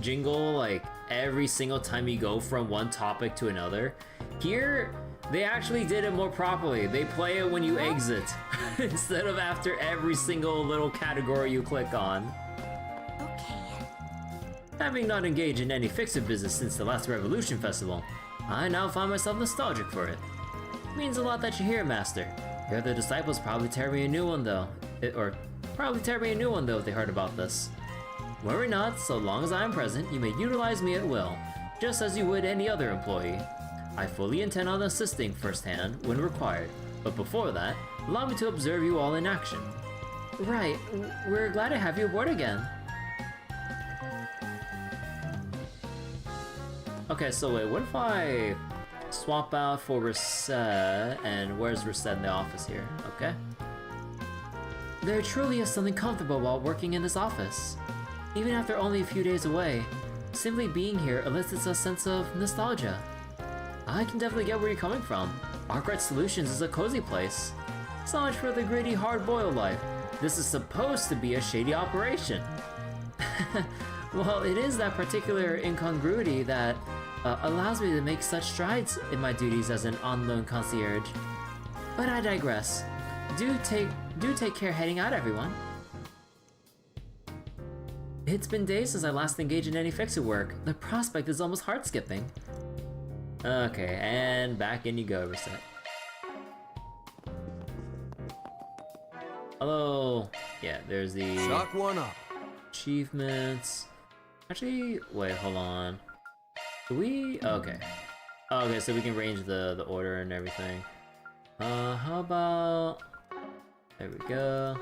jingle like every single time you go from one topic to another. Here, They actually did it more properly. They play it when you exit, instead of after every single little category you click on. Having not engaged in any fixer business since the last Revolution Festival, I now find myself nostalgic for it. It means a lot that you're here, Master. Your other disciples probably tear me a new one though. If they heard about this. Worry not, so long as I am present, you may utilize me at will, just as you would any other employee. I fully intend on assisting firsthand when required, but before that, allow me to observe you all in action. Right, we're glad to have you aboard again. Okay, so wait, what if I swap out for Risette, and where's Risette in the office here? Okay. There truly is something comfortable while working in this office. Even after only a few days away, simply being here elicits a sense of nostalgia. I can definitely get where you're coming from. Arkwright Solutions is a cozy place. So much for the gritty, hard-boiled life. This is supposed to be a shady operation. Well, it is that particular incongruity that allows me to make such strides in my duties as an on-loan concierge. But I digress. Do take care heading out, everyone. It's been days since I last engaged in any fixer work. The prospect is almost heart-skipping. Okay, and back in you go, Risette. Hello. Yeah, there's the Shock one up. Achievements. Actually, wait, hold on. Do we? Okay. Okay, so we can range the order and everything. How about? There we go.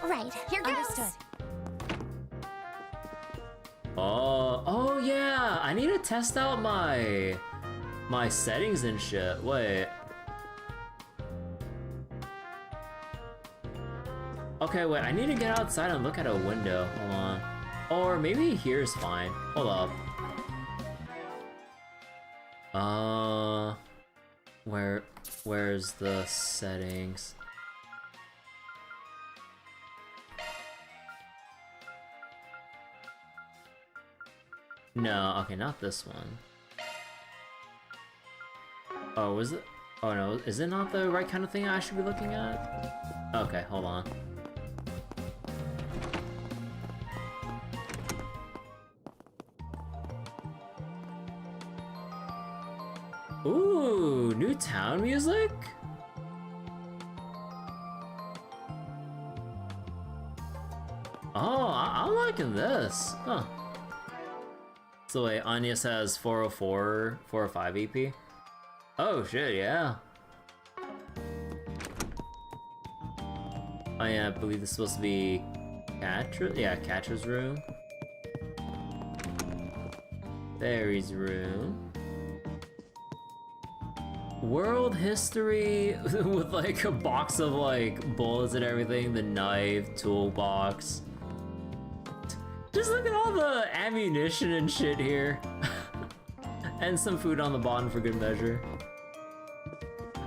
Right, here goes. Understood. Oh yeah, I need to test out my settings and shit. Wait. Okay, wait, I need to get outside and look at a window. Hold on. Or maybe here's fine. Hold up. Where's the settings? No, okay, not this one. Oh, is it? Oh no, is it not the right kind of thing I should be looking at? Okay, hold on. Ooh, new town music? Oh, I'm liking this. Huh. So wait, Anya says 404, 405 EP? Oh shit, yeah. Oh yeah, I believe this is supposed to be Catra's room. Feri's room. World history with like a box of like bullets and everything, the knife, toolbox. Just look at all the ammunition and shit here. And some food on the bottom for good measure.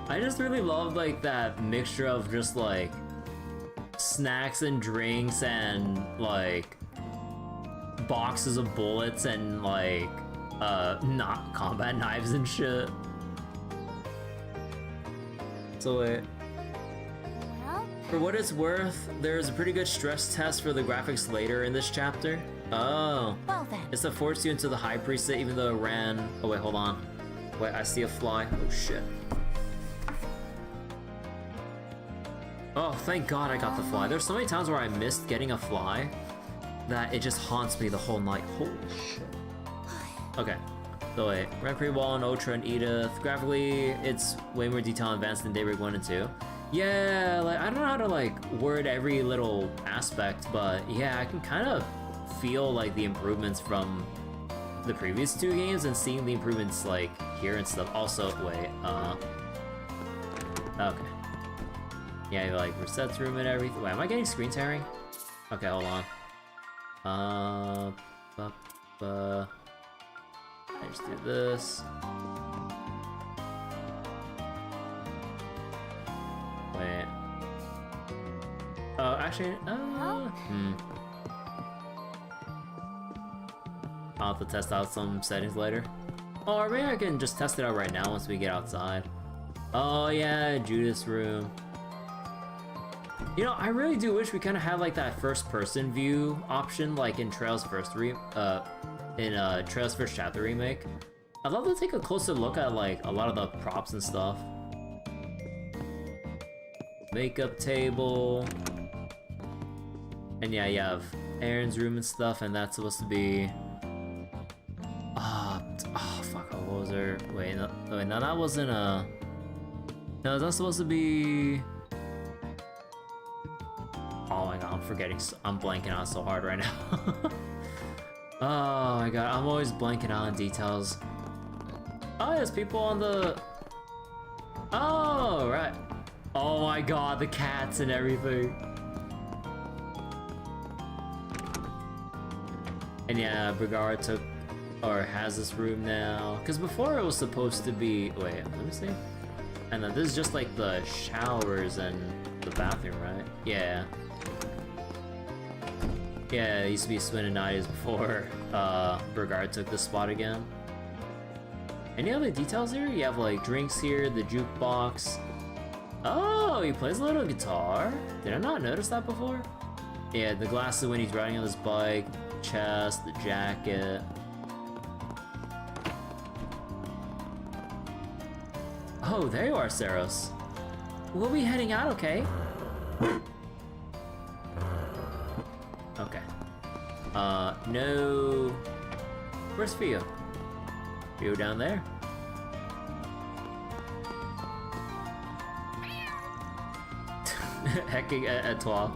I just really love like that mixture of just like snacks and drinks and like boxes of bullets and like not combat knives and shit. So wait. For what it's worth, there's a pretty good stress test for the graphics later in this chapter. Oh. Well then. It's to force you into the high preset even though it ran... Oh wait, hold on. Wait, I see a fly. Oh shit. Oh, thank God I got the fly. There's so many times where I missed getting a fly that it just haunts me the whole night. Holy shit. Okay. So wait, Grand Prix Wall and Ultra and Edith. Graphically, it's way more detail advanced than Daybreak 1 and 2. Yeah, like, I don't know how to, like, word every little aspect, but yeah, I can kind of feel, like, the improvements from the previous two games and seeing the improvements, like, here and stuff. Also, wait, okay. Yeah, like, Risette's room and everything. Wait, am I getting screen tearing? Okay, hold on. I just do this. Wait. Oh, actually, I'll have to test out some settings later. Or maybe I can just test it out right now once we get outside. Oh yeah, Judith's room. You know, I really do wish we kind of had like that first-person view option, like in Trail's first chapter remake. I'd love to take a closer look at like a lot of the props and stuff. Makeup table. And yeah, you have Aaron's room and stuff, and that's supposed to be... oh fuck, what was there? Wait, no, that wasn't a... No, that's supposed to be... Oh my god, I'm forgetting, I'm blanking out so hard right now. Oh my god, I'm always blanking out on details. Oh, there's people on the... Oh, right. Oh my god, the cats and everything. And yeah, Bergard took, or has this room now. Because before it was supposed to be, wait, let me see. And then this is just like the showers and the bathroom, right? Yeah. Yeah, it used to be Swin and Nadia's before Bergard took this spot again. Any other details here? You have like drinks here, the jukebox. Oh, he plays a little guitar. Did I not notice that before? Yeah, the glasses when he's riding on his bike, chest, the jacket. Oh, there you are, Saros. We'll be heading out, okay? Okay. No... Where's Fio? Fio down there? Hecking at 12.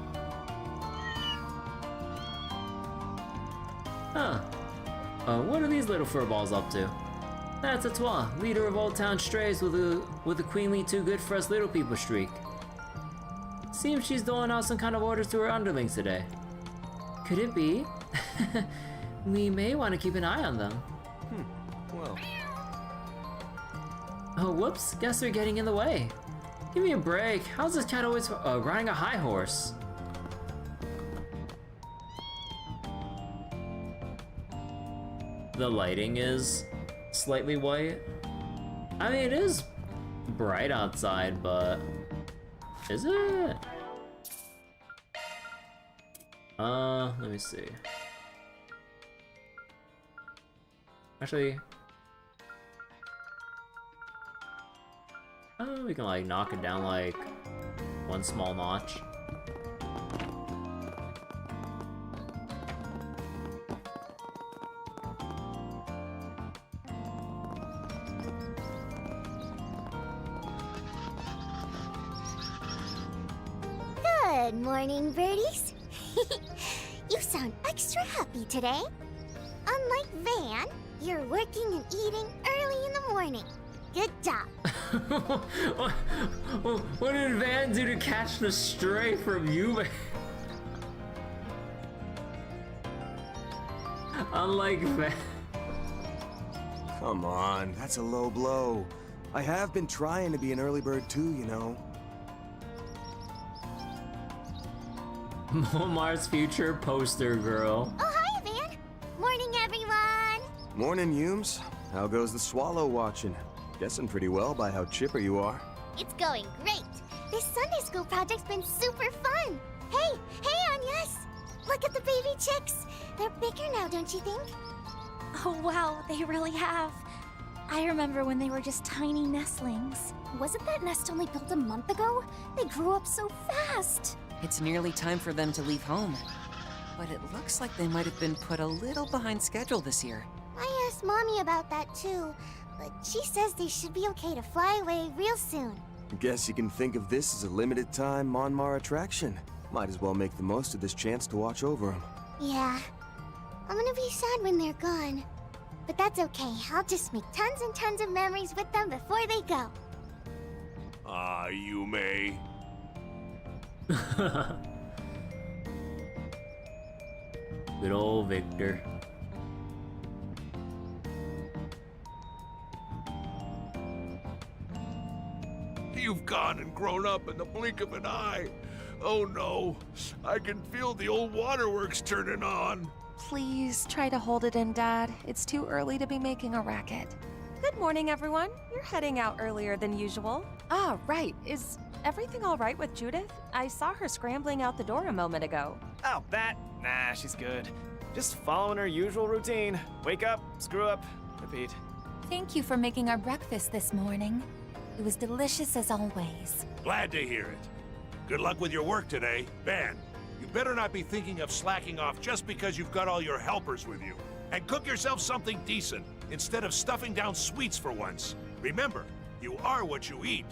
Huh. What are these little furballs up to? That's Etoile, leader of Old Town Strays with a queenly too good for us little people streak. Seems she's doling out some kind of orders to her underlings today. Could it be? We may want to keep an eye on them. Well. Oh, whoops, guess they're getting in the way. Give me a break. How's this cat always riding a high horse? The lighting is slightly white. I mean, it is bright outside, but is it? Let me see. Actually, oh, we can like knock it down like one small notch. Good morning, birdies. You sound extra happy today. Unlike Van, you're working and eating early in the morning. Good job. What did Van do to catch the stray from you? Unlike Van. Come on, that's a low blow. I have been trying to be an early bird too, you know. Momar's future poster girl. Oh, hi, Van. Morning, everyone. Morning, Humes. How goes the swallow watching? Guessing pretty well by how chipper you are. It's going great. This Sunday school project's been super fun. Hey, Anyas. Look at the baby chicks. They're bigger now, don't you think? Oh, wow, they really have. I remember when they were just tiny nestlings. Wasn't that nest only built a month ago? They grew up so fast. It's nearly time for them to leave home. But it looks like they might have been put a little behind schedule this year. I asked Mommy about that too, but she says they should be okay to fly away real soon. Guess you can think of this as a limited time Monmar attraction. Might as well make the most of this chance to watch over them. Yeah. I'm gonna be sad when they're gone. But that's okay. I'll just make tons and tons of memories with them before they go. Ah, you may. Good old Victor. You've gone and grown up in the blink of an eye. Oh no, I can feel the old waterworks turning on. Please try to hold it in, Dad. It's too early to be making a racket. Good morning, everyone. You're heading out earlier than usual. Ah, right. Is everything all right with Judith? I saw her scrambling out the door a moment ago. Oh, that? Nah, she's good. Just following her usual routine. Wake up, screw up, repeat. Thank you for making our breakfast this morning. It was delicious as always. Glad to hear it. Good luck with your work today. Van, you better not be thinking of slacking off just because you've got all your helpers with you. And cook yourself something decent, instead of stuffing down sweets for once. Remember, you are what you eat.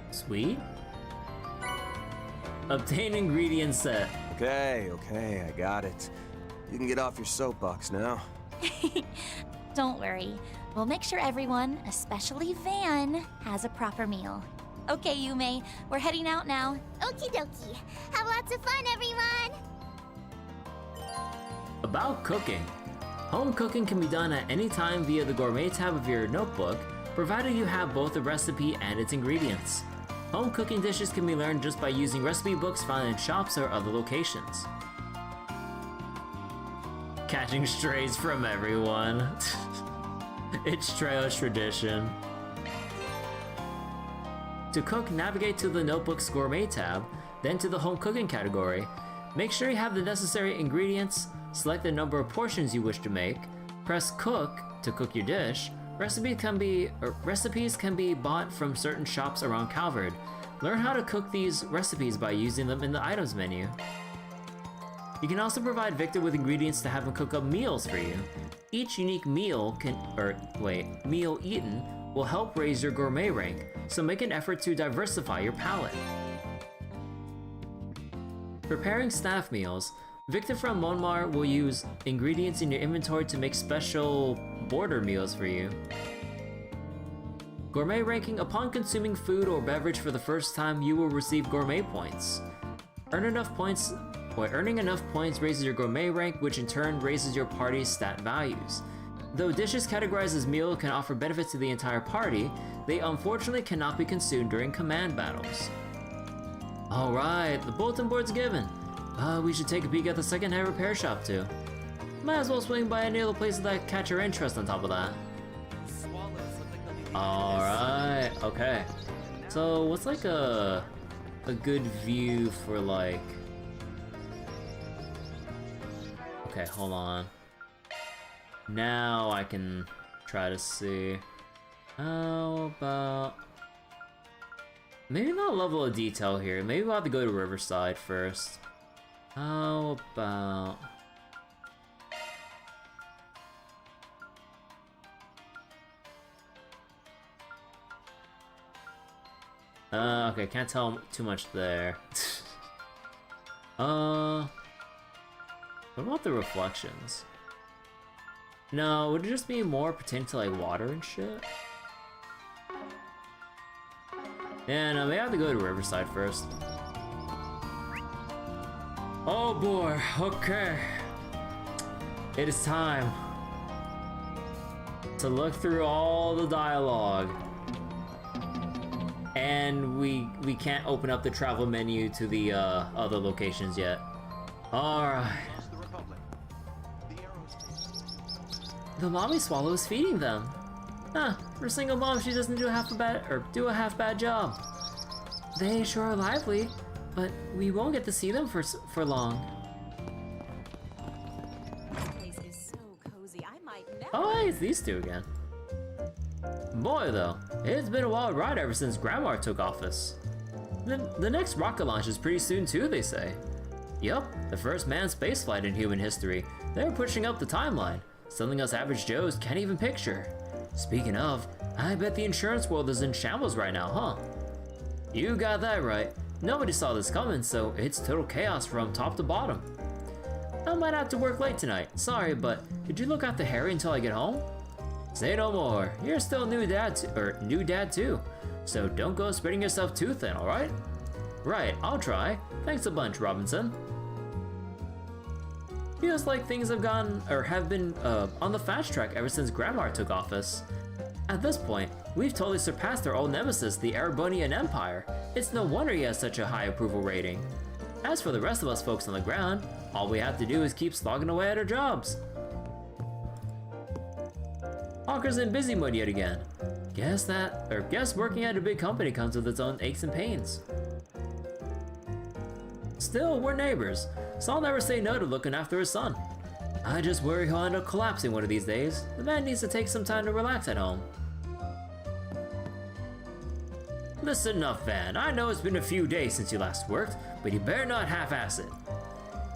Sweet? Obtain ingredient set. Okay, I got it. You can get off your soapbox now. Don't worry. We'll make sure everyone, especially Van, has a proper meal. Okay, Yume, we're heading out now. Okie dokie. Have lots of fun, everyone! About cooking. Home cooking can be done at any time via the Gourmet tab of your notebook, provided you have both the recipe and its ingredients. Home cooking dishes can be learned just by using recipe books found in shops or other locations. Catching strays from everyone. It's Trail's tradition. To cook, navigate to the Notebook's Gourmet tab, then to the Home Cooking category. Make sure you have the necessary ingredients, select the number of portions you wish to make, press Cook to cook your dish. Recipes can be bought from certain shops around Calvard. Learn how to cook these recipes by using them in the items menu. You can also provide Victor with ingredients to have him cook up meals for you. Each unique meal meal eaten will help raise your gourmet rank, so make an effort to diversify your palate. Preparing staff meals. Victor from Monmar will use ingredients in your inventory to make special border meals for you. Gourmet ranking. Upon consuming food or beverage for the first time, you will receive gourmet points. Earning enough points raises your gourmet rank, which in turn raises your party's stat values. Though dishes categorized as meal can offer benefits to the entire party, they unfortunately cannot be consumed during command battles. Alright, the bulletin board's given. We should take a peek at the second-hand repair shop too. Might as well swing by any of the places that catch your interest on top of that. Alright, okay. So what's like a good view for like... Okay, hold on. Now I can try to see. How about... Maybe not a level of detail here. Maybe we'll have to go to Riverside first. How about... Okay, can't tell too much there. What about the reflections? No, would it just be more pertaining to like water and shit? Yeah, no, maybe I have to go to Riverside first. Oh boy, okay. It is time to look through all the dialogue. And we can't open up the travel menu to the other locations yet. Alright. The mommy swallow is feeding them. Huh, for a single mom, she doesn't do a half bad job. They sure are lively, but we won't get to see them for long. This place is so cozy. I might never. Oh, hey, it's these two again. Boy, though, it's been a wild ride ever since Grandma took office. The next rocket launch is pretty soon too, they say. Yup, the first manned spaceflight in human history. They're pushing up the timeline, something us average Joes can't even picture. Speaking of, I bet the insurance world is in shambles right now, huh? You got that right. Nobody saw this coming, so it's total chaos from top to bottom. I might have to work late tonight. Sorry, but could you look after Harry until I get home? Say no more. You're still new dad too. So don't go spreading yourself too thin, all right? Right, I'll try. Thanks a bunch, Robinson. Feels like things have been on the fast track ever since Grandma took office. At this point, we've totally surpassed our old nemesis, the Erebonian Empire. It's no wonder he has such a high approval rating. As for the rest of us folks on the ground, all we have to do is keep slogging away at our jobs. Hawker's in busy mode yet again. Guess working at a big company comes with its own aches and pains. Still, we're neighbors, so I'll never say no to looking after his son. I just worry he'll end up collapsing one of these days. The man needs to take some time to relax at home. Listen up, Van. I know it's been a few days since you last worked, but you better not half-ass it.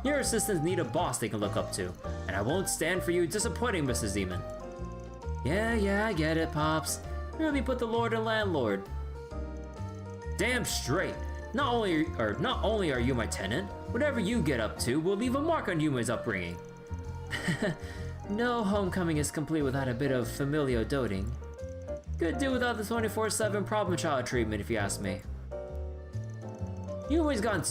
Your assistants need a boss they can look up to, and I won't stand for you disappointing Mr. Zeman. Yeah, I get it, Pops. You really put the Lord and Landlord. Damn straight. Not only are you my tenant, whatever you get up to will leave a mark on Yuma's upbringing. No homecoming is complete without a bit of familial doting. Could do without the 24/7 problem child treatment, if you ask me. Yuma's gotten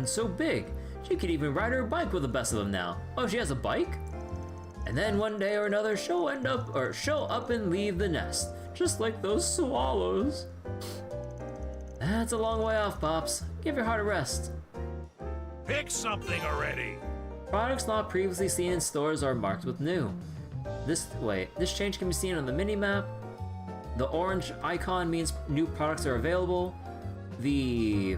so big. She could even ride her bike with the best of them now. Oh, she has a bike? And then one day or another, she'll up and leave the nest, just like those swallows. That's a long way off, Pops. Give your heart a rest. Pick something already. Products not previously seen in stores are marked with new. This change can be seen on the mini-map. The orange icon means new products are available. The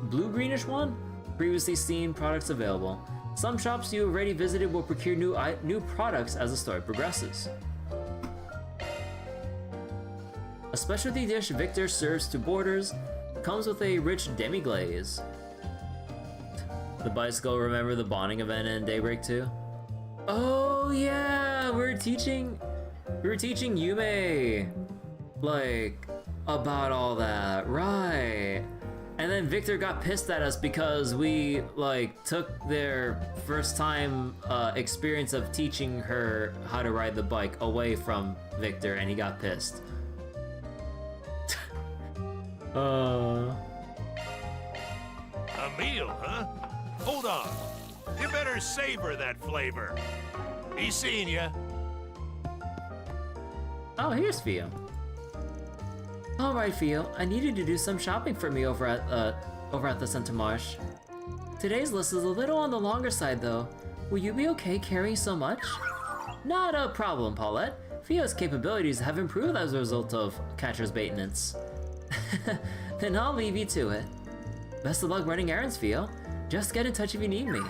blue-greenish one, previously seen products available. Some shops you already visited will procure new products as the story progresses. A specialty dish Victor serves to boarders comes with a rich demi-glaze. The bicycle, remember the bonding event in Daybreak 2? Oh yeah, we were teaching Yume, like, about all that, right? And then Victor got pissed at us because we, like, took their first time experience of teaching her how to ride the bike away from Victor, and he got pissed. A meal, huh? Hold on. You better savor that flavor. Be seeing ya. Oh, here's Fio. Alright, Fio, I need you to do some shopping for me over at the Center Marsh. Today's list is a little on the longer side, though. Will you be okay carrying so much? Not a problem, Paulette. Fio's capabilities have improved as a result of Catcher's maintenance. Then I'll leave you to it. Best of luck running errands, Fio. Just get in touch if you need me.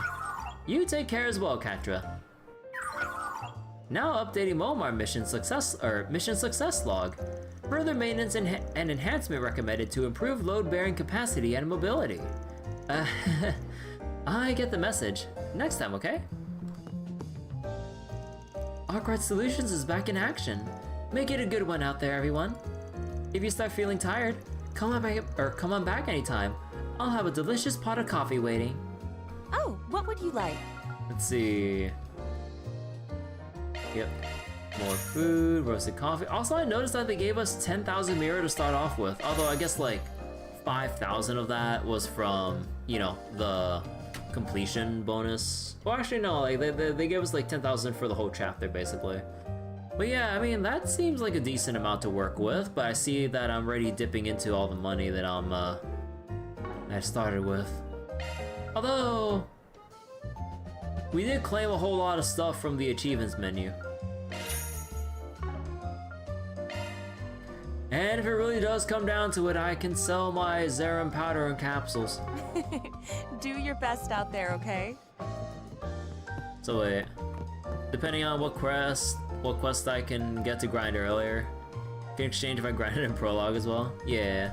You take care as well, Catra. Now updating Momar mission success log. Further maintenance and enhancement recommended to improve load-bearing capacity and mobility. I get the message. Next time, okay? Arkwright Solutions is back in action. Make it a good one out there, everyone. If you start feeling tired, come on back anytime. I'll have a delicious pot of coffee waiting. Oh, what would you like? Let's see. Yep. More food, roasted coffee. Also, I noticed that they gave us 10,000 mirror to start off with. Although I guess like 5,000 of that was from, you know, the completion bonus. Well, actually no, like they gave us like 10,000 for the whole chapter basically. But yeah, I mean that seems like a decent amount to work with. But I see that I'm already dipping into all the money that I started with. Although we did claim a whole lot of stuff from the achievements menu. And if it really does come down to it, I can sell my Zerum powder and capsules. Do your best out there, okay? So wait, depending on what quest I can get to grind earlier, I can exchange if I grind it in Prologue as well. Yeah.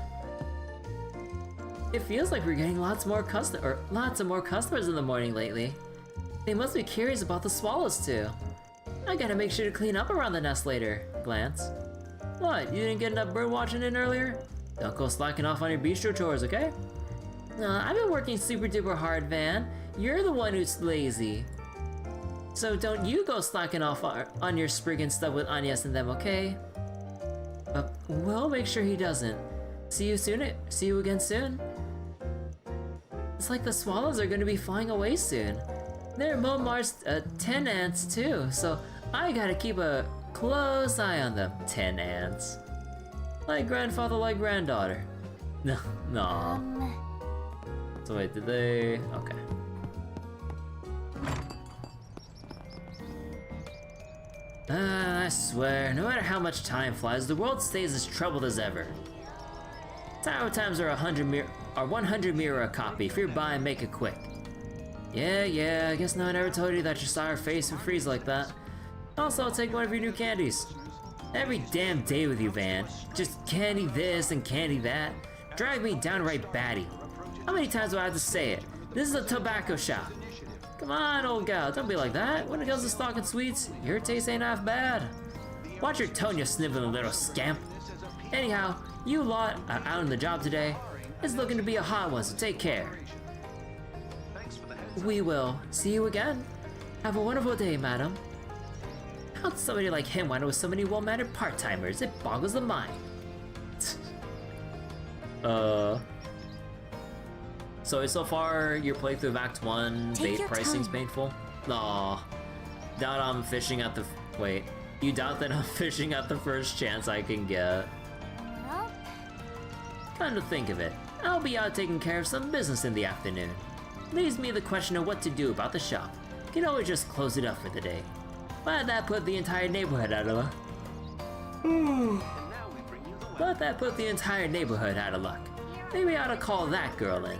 It feels like we're getting lots of more customers in the morning lately. They must be curious about the swallows too. I gotta make sure to clean up around the nest later. Glance. What, you didn't get enough bird watching in earlier? Don't go slacking off on your bistro chores, okay? I've been working super duper hard, Van. You're the one who's lazy. So don't you go slacking off on your sprigging stuff with Agnes and them, okay? We'll make sure he doesn't. See you again soon. It's like the swallows are gonna be flying away soon. They're Momar's 10 ants too, so I gotta keep a close eye on them. 10 ants. Like grandfather, like granddaughter. No. So wait, did they? Okay. I swear, no matter how much time flies, the world stays as troubled as ever. Tower times are 100 mirror a copy. If you're buying, make it quick. Yeah, I guess no one ever told you that your sour face would freeze like that. Also, I'll take one of your new candies. Every damn day with you, Van. Just candy this and candy that. Drive me downright batty. How many times do I have to say it? This is a tobacco shop. Come on, old gal, don't be like that. When it comes to stocking sweets, your taste ain't half bad. Watch your tone, you sniveling little scamp. Anyhow, you lot out on the job today. It's looking to be a hot one, so take care. We will see you again. Have a wonderful day, madam. How'd somebody like him wind up with so many well-mannered part-timers? It boggles the mind. So far, your playthrough of Act 1, bait pricing's painful? Aw. Doubt I'm fishing at the... Wait. You doubt that I'm fishing at the first chance I can get? Nope. Come to think of it, I'll be out taking care of some business in the afternoon. Leaves me the question of what to do about the shop. Can always just close it up for the day. But that put the entire neighborhood out of luck. Maybe I ought to call that girl in.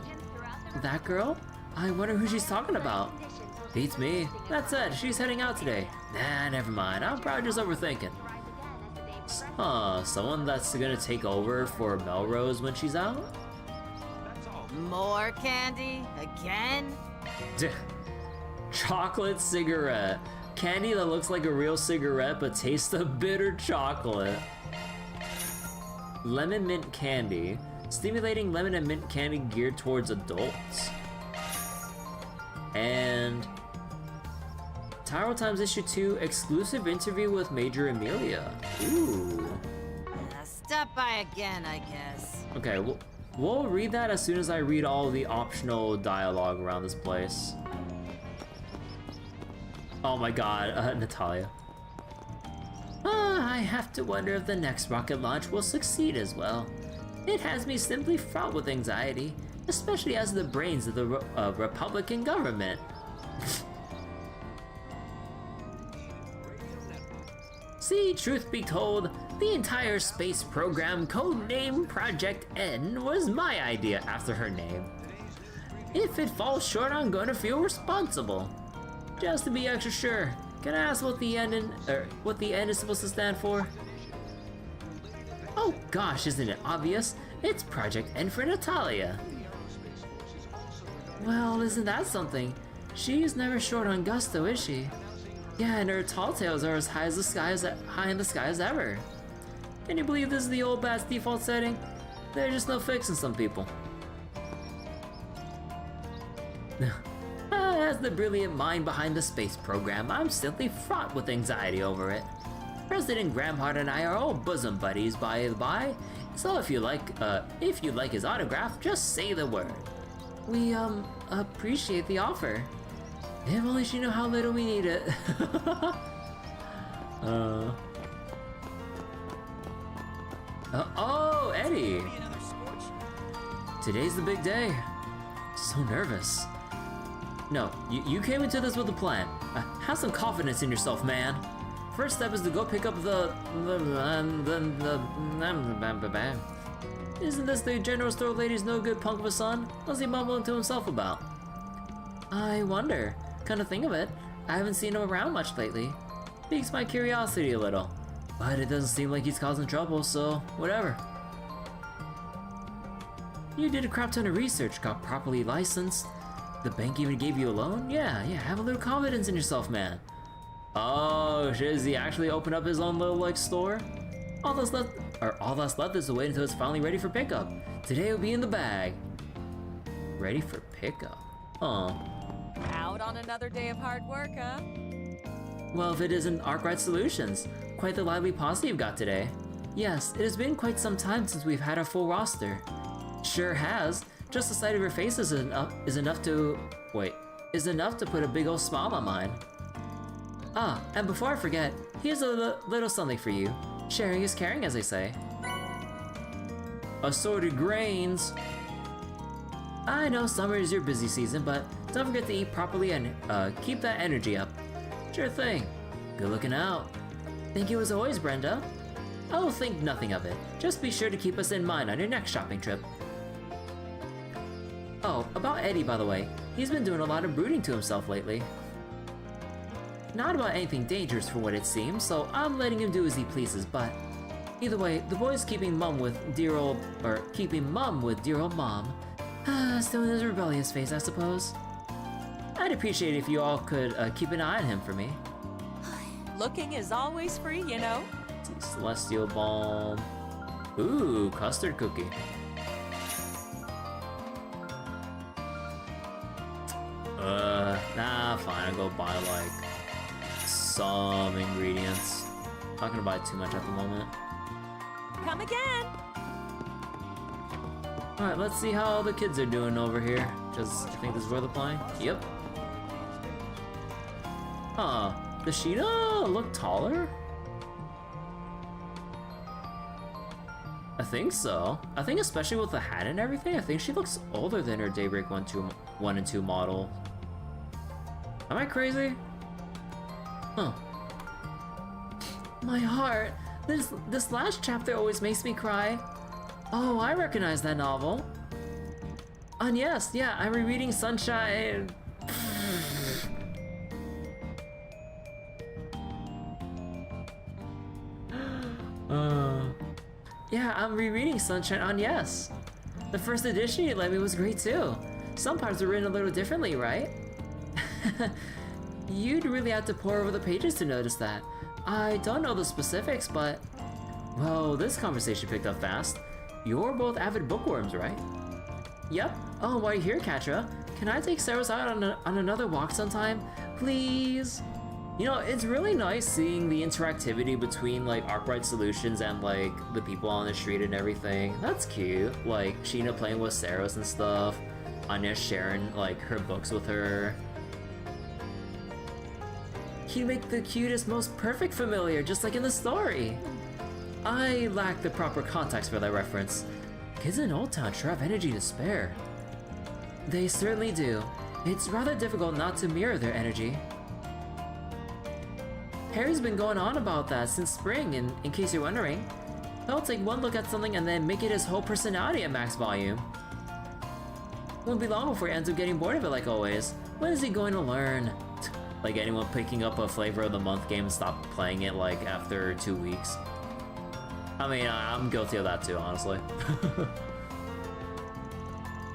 That girl? I wonder who she's talking about. Beats me. That said, she's heading out today. Nah, never mind. I'm probably just overthinking. Someone that's gonna take over for Melrose when she's out? More candy? Again? Chocolate cigarette. Candy that looks like a real cigarette but tastes of bitter chocolate. Lemon mint candy. Stimulating lemon and mint candy geared towards adults. And Tyrell Times Issue 2 exclusive interview with Major Amelia. Ooh. Stop by again, I guess. Okay, we'll read that as soon as I read all the optional dialogue around this place. Oh my god, Natalia. I have to wonder if the next rocket launch will succeed as well. It has me simply fraught with anxiety, especially as the brains of the Republican government. See, truth be told, the entire space program, codenamed Project N, was my idea after her name. If it falls short, I'm gonna feel responsible. Just to be extra sure, can I ask what the N is supposed to stand for? Oh gosh, isn't it obvious? It's Project N for Natalia. Well, isn't that something? She's never short on gusto, is she? Yeah, and her tall tales are as high in the sky as ever. Can you believe this is the old bat's default setting? There's just no fixing some people. As the brilliant mind behind the space program, I'm simply fraught with anxiety over it. President Gramhart and I are old bosom buddies, by the by, so if you like his autograph, just say the word. We, appreciate the offer. If only she knew how little we need it. Oh, Eddie! Today's the big day. So nervous. No, you came into this with a plan. Have some confidence in yourself, man. First step is to go pick up Isn't this the general store lady's no good punk of a son? What's he mumbling to himself about? I wonder. Come to think of it, I haven't seen him around much lately. Piques my curiosity a little. But it doesn't seem like he's causing trouble, so whatever. You did a crap ton of research, got properly licensed. The bank even gave you a loan? Yeah, have a little confidence in yourself, man. Oh, does he actually open up his own little, store? All that's left is to wait until it's finally ready for pickup. Today it'll be in the bag. Ready for pickup? Oh. Out on another day of hard work, huh? Well, if it isn't Arkwright Solutions, quite the lively posse you've got today. Yes, it has been quite some time since we've had a full roster. Sure has. Just the sight of your face is enough to put a big old smile on mine. Ah, and before I forget, here's a little something for you. Sharing is caring, as they say. Assorted grains. I know summer is your busy season, but don't forget to eat properly and keep that energy up. Sure thing. Good looking out. Thank you as always, Brenda. I will think nothing of it. Just be sure to keep us in mind on your next shopping trip. Oh, about Eddie, by the way. He's been doing a lot of brooding to himself lately. Not about anything dangerous for what it seems, so I'm letting him do as he pleases, but either way, the boy's keeping mum with dear old mom. Still in his rebellious phase, I suppose. I'd appreciate it if you all could keep an eye on him for me. Looking is always free, you know. Celestial Balm. Ooh, custard cookie. Nah, fine, I'll go buy like some ingredients. Not gonna buy too much at the moment. Come again! Alright, let's see how the kids are doing over here. Because I think this is where they're playing. Yep. Huh. Does Sheena look taller? I think so. I think especially with the hat and everything, I think she looks older than her Daybreak 1 and 2 model. Am I crazy? Huh. My heart. This last chapter always makes me cry. Oh, I recognize that novel. And yes, yeah, I'm rereading Sunshine. Yeah, I'm rereading Sunshine on Yes. The first edition you lent me was great too. Some parts were written a little differently, right? You'd really have to pore over the pages to notice that. I don't know the specifics, but... Whoa, this conversation picked up fast. You're both avid bookworms, right? Yep. Oh, while you're here, Katra, can I take Sarah's out on another walk sometime? Please? You know, it's really nice seeing the interactivity between, like, Arkwright Solutions and, like, the people on the street and everything. That's cute. Like, Sheena playing with Saros and stuff. Anya sharing, like, her books with her. You make the cutest, most perfect familiar, just like in the story. I lack the proper context for that reference. Kids in Old Town sure have energy to spare. They certainly do. It's rather difficult not to mirror their energy. Harry's been going on about that since spring, in case you're wondering. He'll take one look at something and then make it his whole personality at max volume. Won't be long before he ends up getting bored of it like always. When is he going to learn? Like anyone picking up a Flavor of the Month game and stop playing it like after 2 weeks. I mean, I'm guilty of that too, honestly.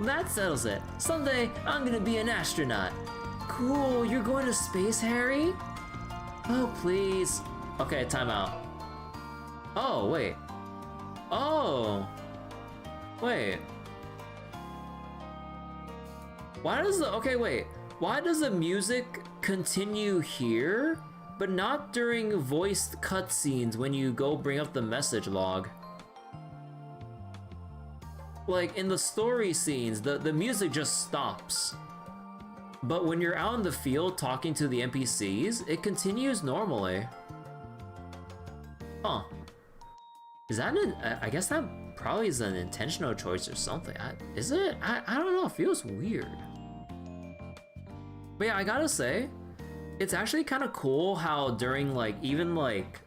That settles it. Someday, I'm gonna be an astronaut. Cool, you're going to space, Harry? Oh, please. Okay, time out. Oh, wait. Oh. Wait. Why does the... Okay, wait. Why does the music continue here, but not during voiced cutscenes when you go bring up the message log? Like, in the story scenes, the music just stops. But when you're out in the field talking to the NPCs, it continues normally. Huh. Is that I guess that probably is an intentional choice or something. Is it? I don't know, it feels weird. But yeah, I gotta say, it's actually kind of cool how during like, even like,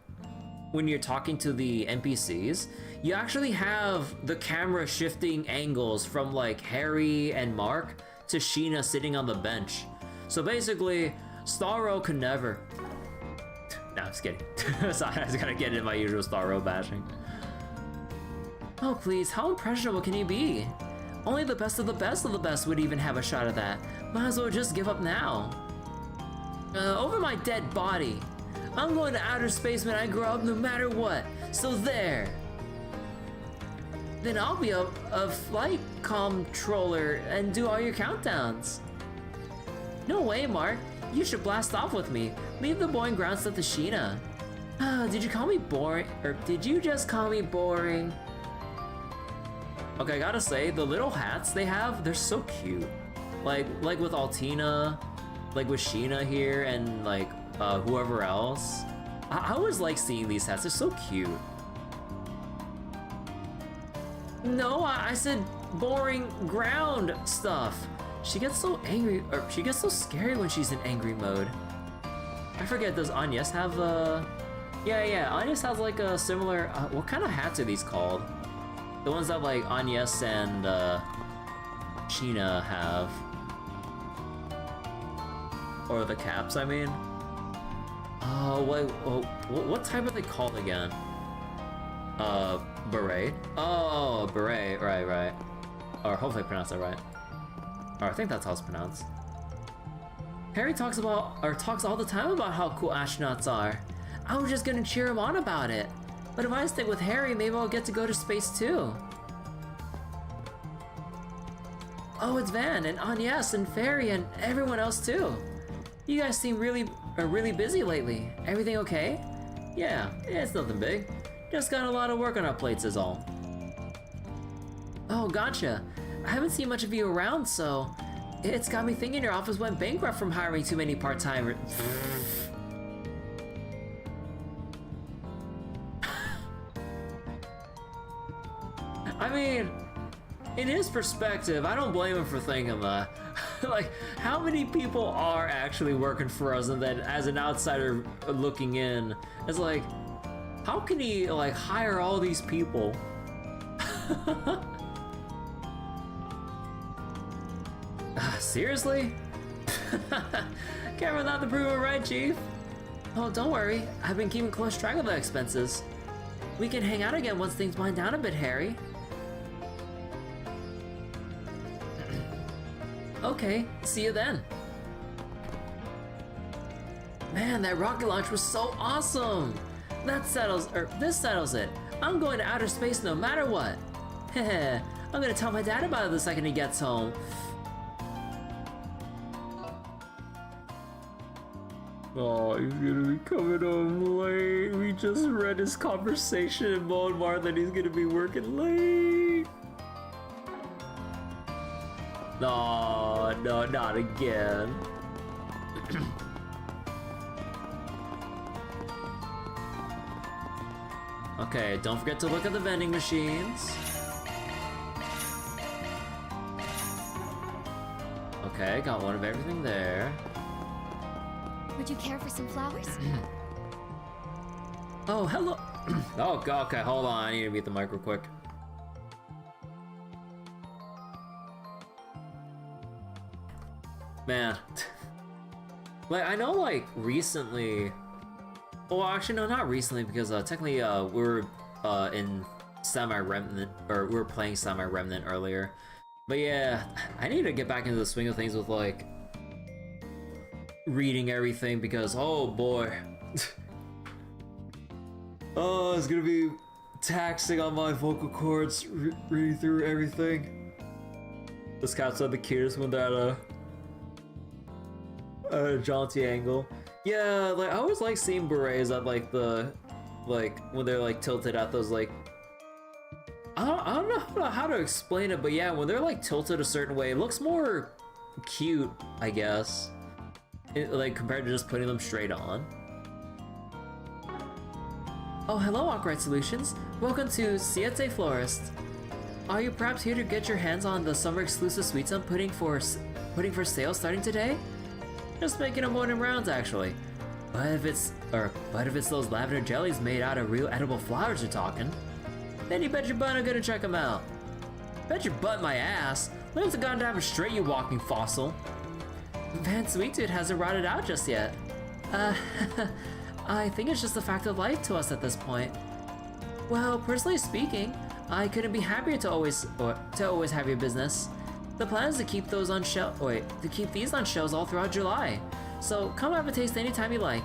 when you're talking to the NPCs, you actually have the camera shifting angles from like Harry and Mark to Sheena sitting on the bench. So basically, Starro could never... No, I'm just kidding. Sorry, I was gonna get into my usual Starro bashing. Oh please, how impressionable can you be? Only the best of the best of the best would even have a shot at that. Might as well just give up now. Over my dead body. I'm going to outer space when I grow up no matter what. So there. Then I'll be a flight controller and do all your countdowns. No way, Mark. You should blast off with me. Leave the boring ground stuff to Sheena. Did you call me boring? Or did you just call me boring? Okay, I gotta say, the little hats they have, they're so cute. Like with Altina, like with Sheena here, and like whoever else. I always like seeing these hats, they're so cute. No, I said boring ground stuff. She gets so angry, or she gets so scary when she's in angry mode. I forget, does Agnes have Yeah, Agnes has like a similar, what kind of hats are these called? The ones that like Agnes and Sheena have. Or the caps, I mean. Oh, wait, what type are they called again? Beret? Oh, beret, right. Or hopefully I pronounced that right. Or I think that's how it's pronounced. Harry talks all the time about how cool astronauts are. I was just gonna cheer him on about it. But if I stick with Harry, maybe I'll get to go to space too. Oh, it's Van and Agnes and Feri and everyone else too. You guys seem really busy lately. Everything okay? Yeah, it's nothing big. Just got a lot of work on our plates is all. Oh, gotcha. I haven't seen much of you around, so it's got me thinking your office went bankrupt from hiring too many part-timers. I mean, in his perspective, I don't blame him for thinking that. Like, how many people are actually working for us, and then as an outsider looking in, it's like, how can he like hire all these people? Seriously? Can't not to prove it right, Chief. Oh, don't worry. I've been keeping close track of the expenses. We can hang out again once things wind down a bit, Harry. Okay, see you then. Man, that rocket launch was so awesome! This settles it. I'm going to outer space no matter what. Heh, I'm gonna tell my dad about it the second he gets home. Oh, he's gonna be coming home late. We just read his conversation in Molmar that he's gonna be working late. No, not again. Okay, don't forget to look at the vending machines. Okay, got one of everything there. Would you care for some flowers? Oh, hello. Oh, God, okay, hold on. I need to mute the mic real quick. Man. Like, I know, like, recently... Well, actually, no, not recently, because technically we were in Semi-Remnant, or we were playing Semi-Remnant earlier. But yeah, I need to get back into the swing of things with, like, reading everything, because, oh boy. Oh, it's gonna be taxing on my vocal cords, reading through everything. The scouts are the cutest when they're at a jaunty angle. Yeah, like, I always like seeing berets at, like, when they're, like, tilted at those, like... I don't know how to explain it, but yeah, when they're, like, tilted a certain way, it looks more cute, I guess. Like, compared to just putting them straight on. Oh, hello, Awkward Solutions. Welcome to Siete Florist. Are you perhaps here to get your hands on the summer exclusive sweets I'm putting for sale starting today? Just making a morning rounds, actually. But if it's those lavender jellies made out of real edible flowers you're talking, then you bet your butt I'm gonna check them out. Bet your butt my ass. Learn to goddamn straight, you walking fossil. Van Sweet Dude hasn't rotted out just yet. I think it's just a fact of life to us at this point. Well, personally speaking, I couldn't be happier to always have your business. The plan is to keep these on shelves all throughout July. So come have a taste anytime you like.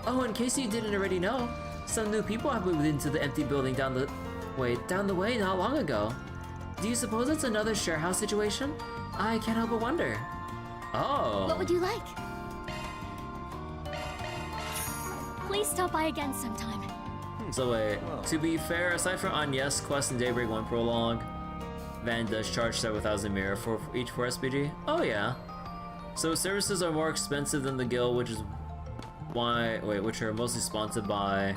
Oh, in case you didn't already know, some new people have moved into the empty building down the way not long ago. Do you suppose it's another Sharehouse situation? I can't help but wonder. Oh. What would you like? Please stop by again sometime. So wait, to be fair, aside from Agnes, Quest and Daybreak 1 Prologue, Van does charge 7,000 Mira for each 4 SPG? Oh yeah. So services are more expensive than the guild, which is why, which are mostly sponsored by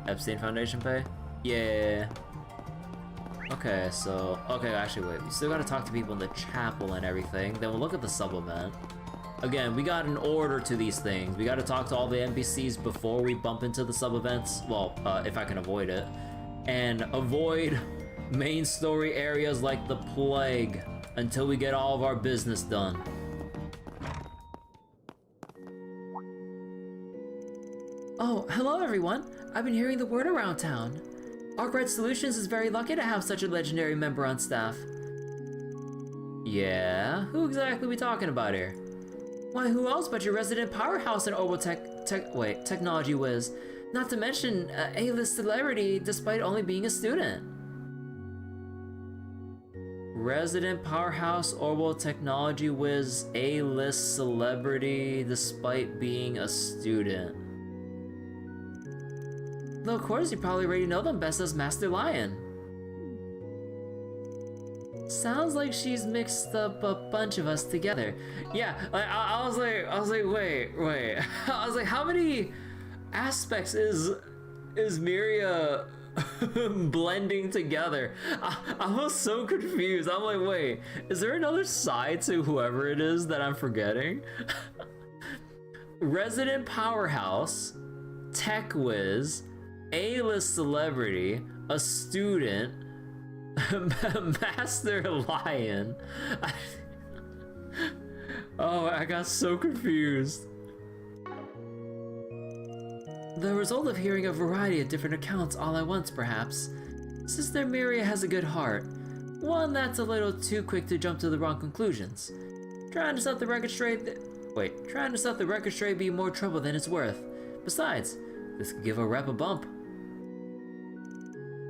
Epstein Foundation pay? Yeah. Okay, so, actually wait, we still gotta talk to people in the chapel and everything, then we'll look at the supplement. again, we got an order to these things. We gotta talk to all the NPCs before we bump into the sub-events. Well, if I can avoid it. And avoid main story areas like the plague until we get all of our business done. Oh, hello everyone. I've been hearing the word around town. Arkwright Solutions is very lucky to have such a legendary member on staff. Yeah? Who exactly are we talking about here? Why, who else but your resident powerhouse and technology whiz? Not to mention A-list celebrity despite only being a student. Resident powerhouse, orbital technology whiz, A-list celebrity despite being a student. Though of course you probably already know them best as Master Lion. Sounds like she's mixed up a bunch of us together. Yeah, I was like, wait. I was like, how many aspects is Miria blending together? I was so confused. I'm like, wait, is there another side to whoever it is that I'm forgetting? Resident powerhouse, tech whiz, A-list celebrity, a student, Master Lion. Oh, I got so confused. The result of hearing a variety of different accounts all at once, perhaps. Sister Miria has a good heart. One that's a little too quick to jump to the wrong conclusions. Trying to set the record straight be more trouble than it's worth. Besides, this could give a rep a bump.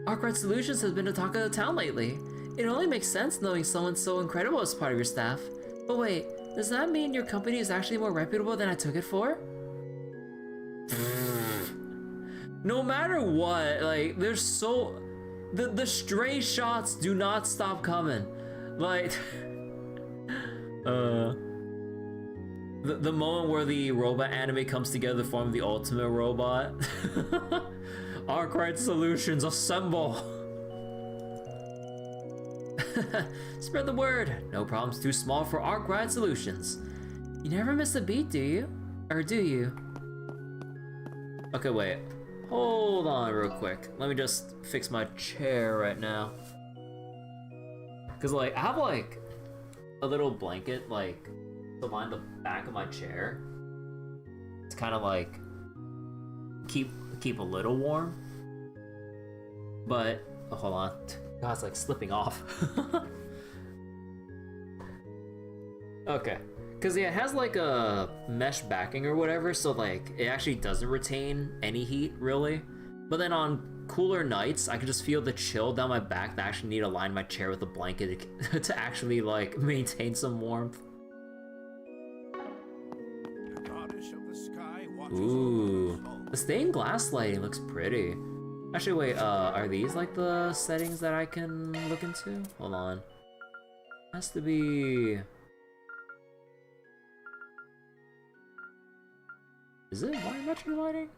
Arkwright Solutions has been the talk of the town lately. It only makes sense knowing someone so incredible as part of your staff. But wait, does that mean your company is actually more reputable than I took it for? No matter what, like, there's so... The stray shots do not stop coming. Like... The moment where the robot anime comes together to form the ultimate robot. Arkwright Solutions, assemble! Spread the word. No problem's too small for Arkwright Solutions. You never miss a beat, do you? Or do you? Okay, wait. Hold on real quick. Let me just fix my chair right now. Cause like, I have like a little blanket like to line the back of my chair. It's kind of like keep a little warm. But, oh, hold on. God, it's like slipping off. Okay. Cause yeah, it has like a mesh backing or whatever, so like it actually doesn't retain any heat really. But then on cooler nights, I can just feel the chill down my back that I actually need to line my chair with a blanket to actually like maintain some warmth. Ooh, the stained glass lighting looks pretty. Actually, wait, are these like the settings that I can look into? Hold on. Has to be... Is it volumetric lighting?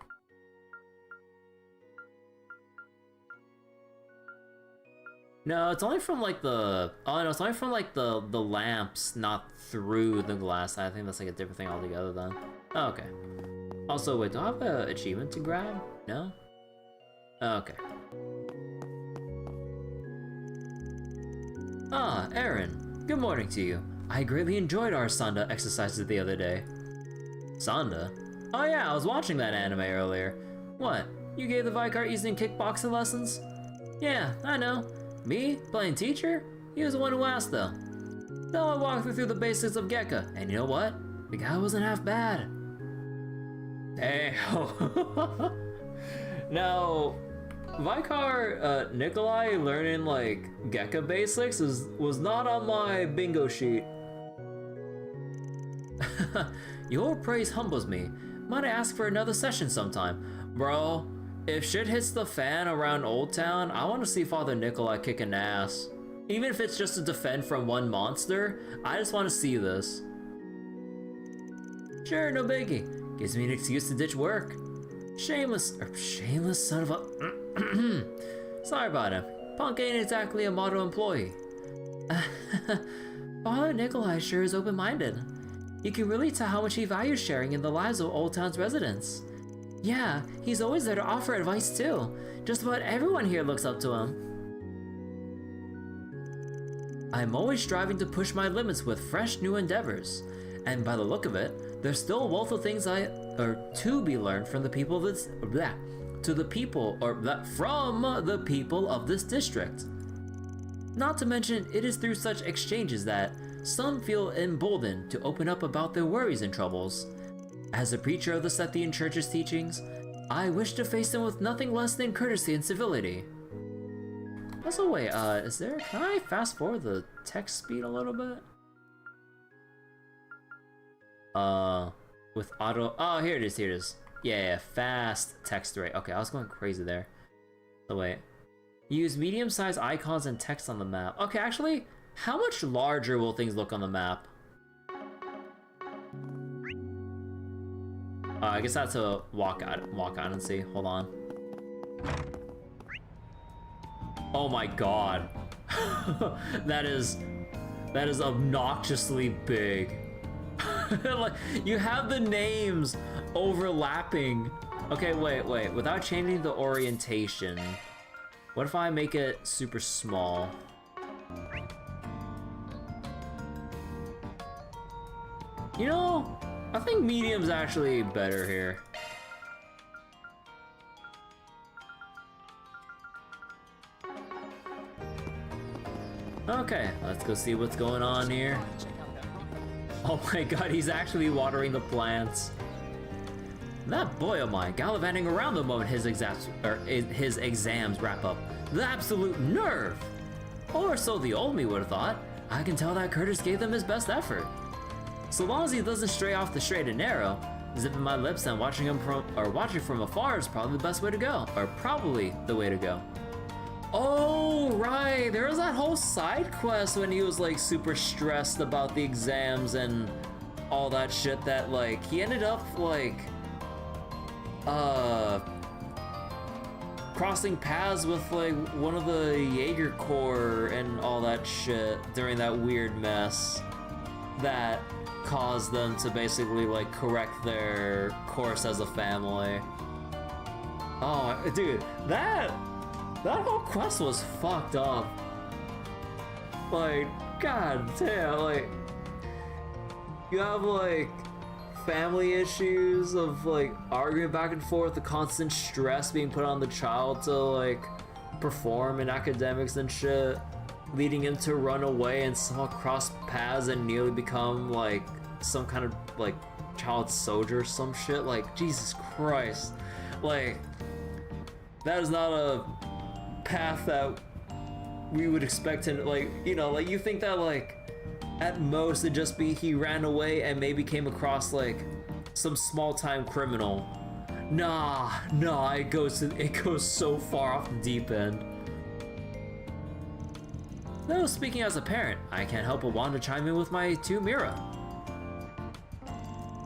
No, it's only from like the... Oh no, it's only from like the lamps, not through the glass. I think that's like a different thing altogether then. Oh, okay. Also, wait, do I have an achievement to grab? No? Okay. Ah, Aaron. Good morning to you. I greatly enjoyed our Sanda exercises the other day. Sanda? Oh yeah, I was watching that anime earlier. What? You gave the Vikar Easton kickboxing lessons? Yeah, I know. Me? Playing teacher? He was the one who asked though. So I walked through the basics of Gekka, and you know what? The guy wasn't half bad. Hey, now, Vikar Nikolai learning like Gekka basics was not on my bingo sheet. Your praise humbles me. Might I ask for another session sometime? Bro, if shit hits the fan around Old Town, I want to see Father Nikolai kicking ass. Even if it's just to defend from one monster, I just want to see this. Sure, no biggie. Gives me an excuse to ditch work. Shameless son of a... Sorry about him. Punk ain't exactly a model employee. Father Nikolai sure is open-minded. You can really tell how much he values sharing in the lives of Old Town's residents. Yeah, he's always there to offer advice too. Just about everyone here looks up to him. I'm always striving to push my limits with fresh new endeavors. And by the look of it, there's still a wealth of things to be learned from the people of this from the people of this district. Not to mention, it is through such exchanges that some feel emboldened to open up about their worries and troubles. As a preacher of the Sethian Church's teachings, I wish to face them with nothing less than courtesy and civility. Also, wait, can I fast forward the text speed a little bit? With auto, oh, here it is. Yeah, fast text rate. Okay, I was going crazy there. So wait. Use medium-sized icons and text on the map. Okay, actually, how much larger will things look on the map? I guess that's a walk out and see. Hold on. Oh my god. that is obnoxiously big. Like, you have the names overlapping. Okay, wait. Without changing the orientation, what if I make it super small? You know, I think medium's actually better here. Okay, let's go see what's going on here. Oh my god, he's actually watering the plants. That boy of mine gallivanting around the moment his exams wrap up. The absolute nerve! Or so the old me would have thought. I can tell that Curtis gave them his best effort. So long as he doesn't stray off the straight and narrow, zipping my lips and watching from afar is probably the best way to go. Or probably the way to go. Oh, right, there was that whole side quest when he was like super stressed about the exams and all that shit that like he ended up like crossing paths with like one of the Jaeger Corps and all that shit during that weird mess that caused them to basically like correct their course as a family. Oh, dude, that whole quest was fucked up. Like, god damn, like, you have like family issues of like arguing back and forth, the constant stress being put on the child to like perform in academics and shit, leading him to run away and somehow cross paths and nearly become like some kind of like child soldier or some shit. Like, Jesus Christ, like, that is not a path that we would expect him, like, you know, like you think that like at most it'd just be he ran away and maybe came across like some small-time criminal. Nah, it goes so far off the deep end. Though speaking as a parent, I can't help but want to chime in with my 2 Mira.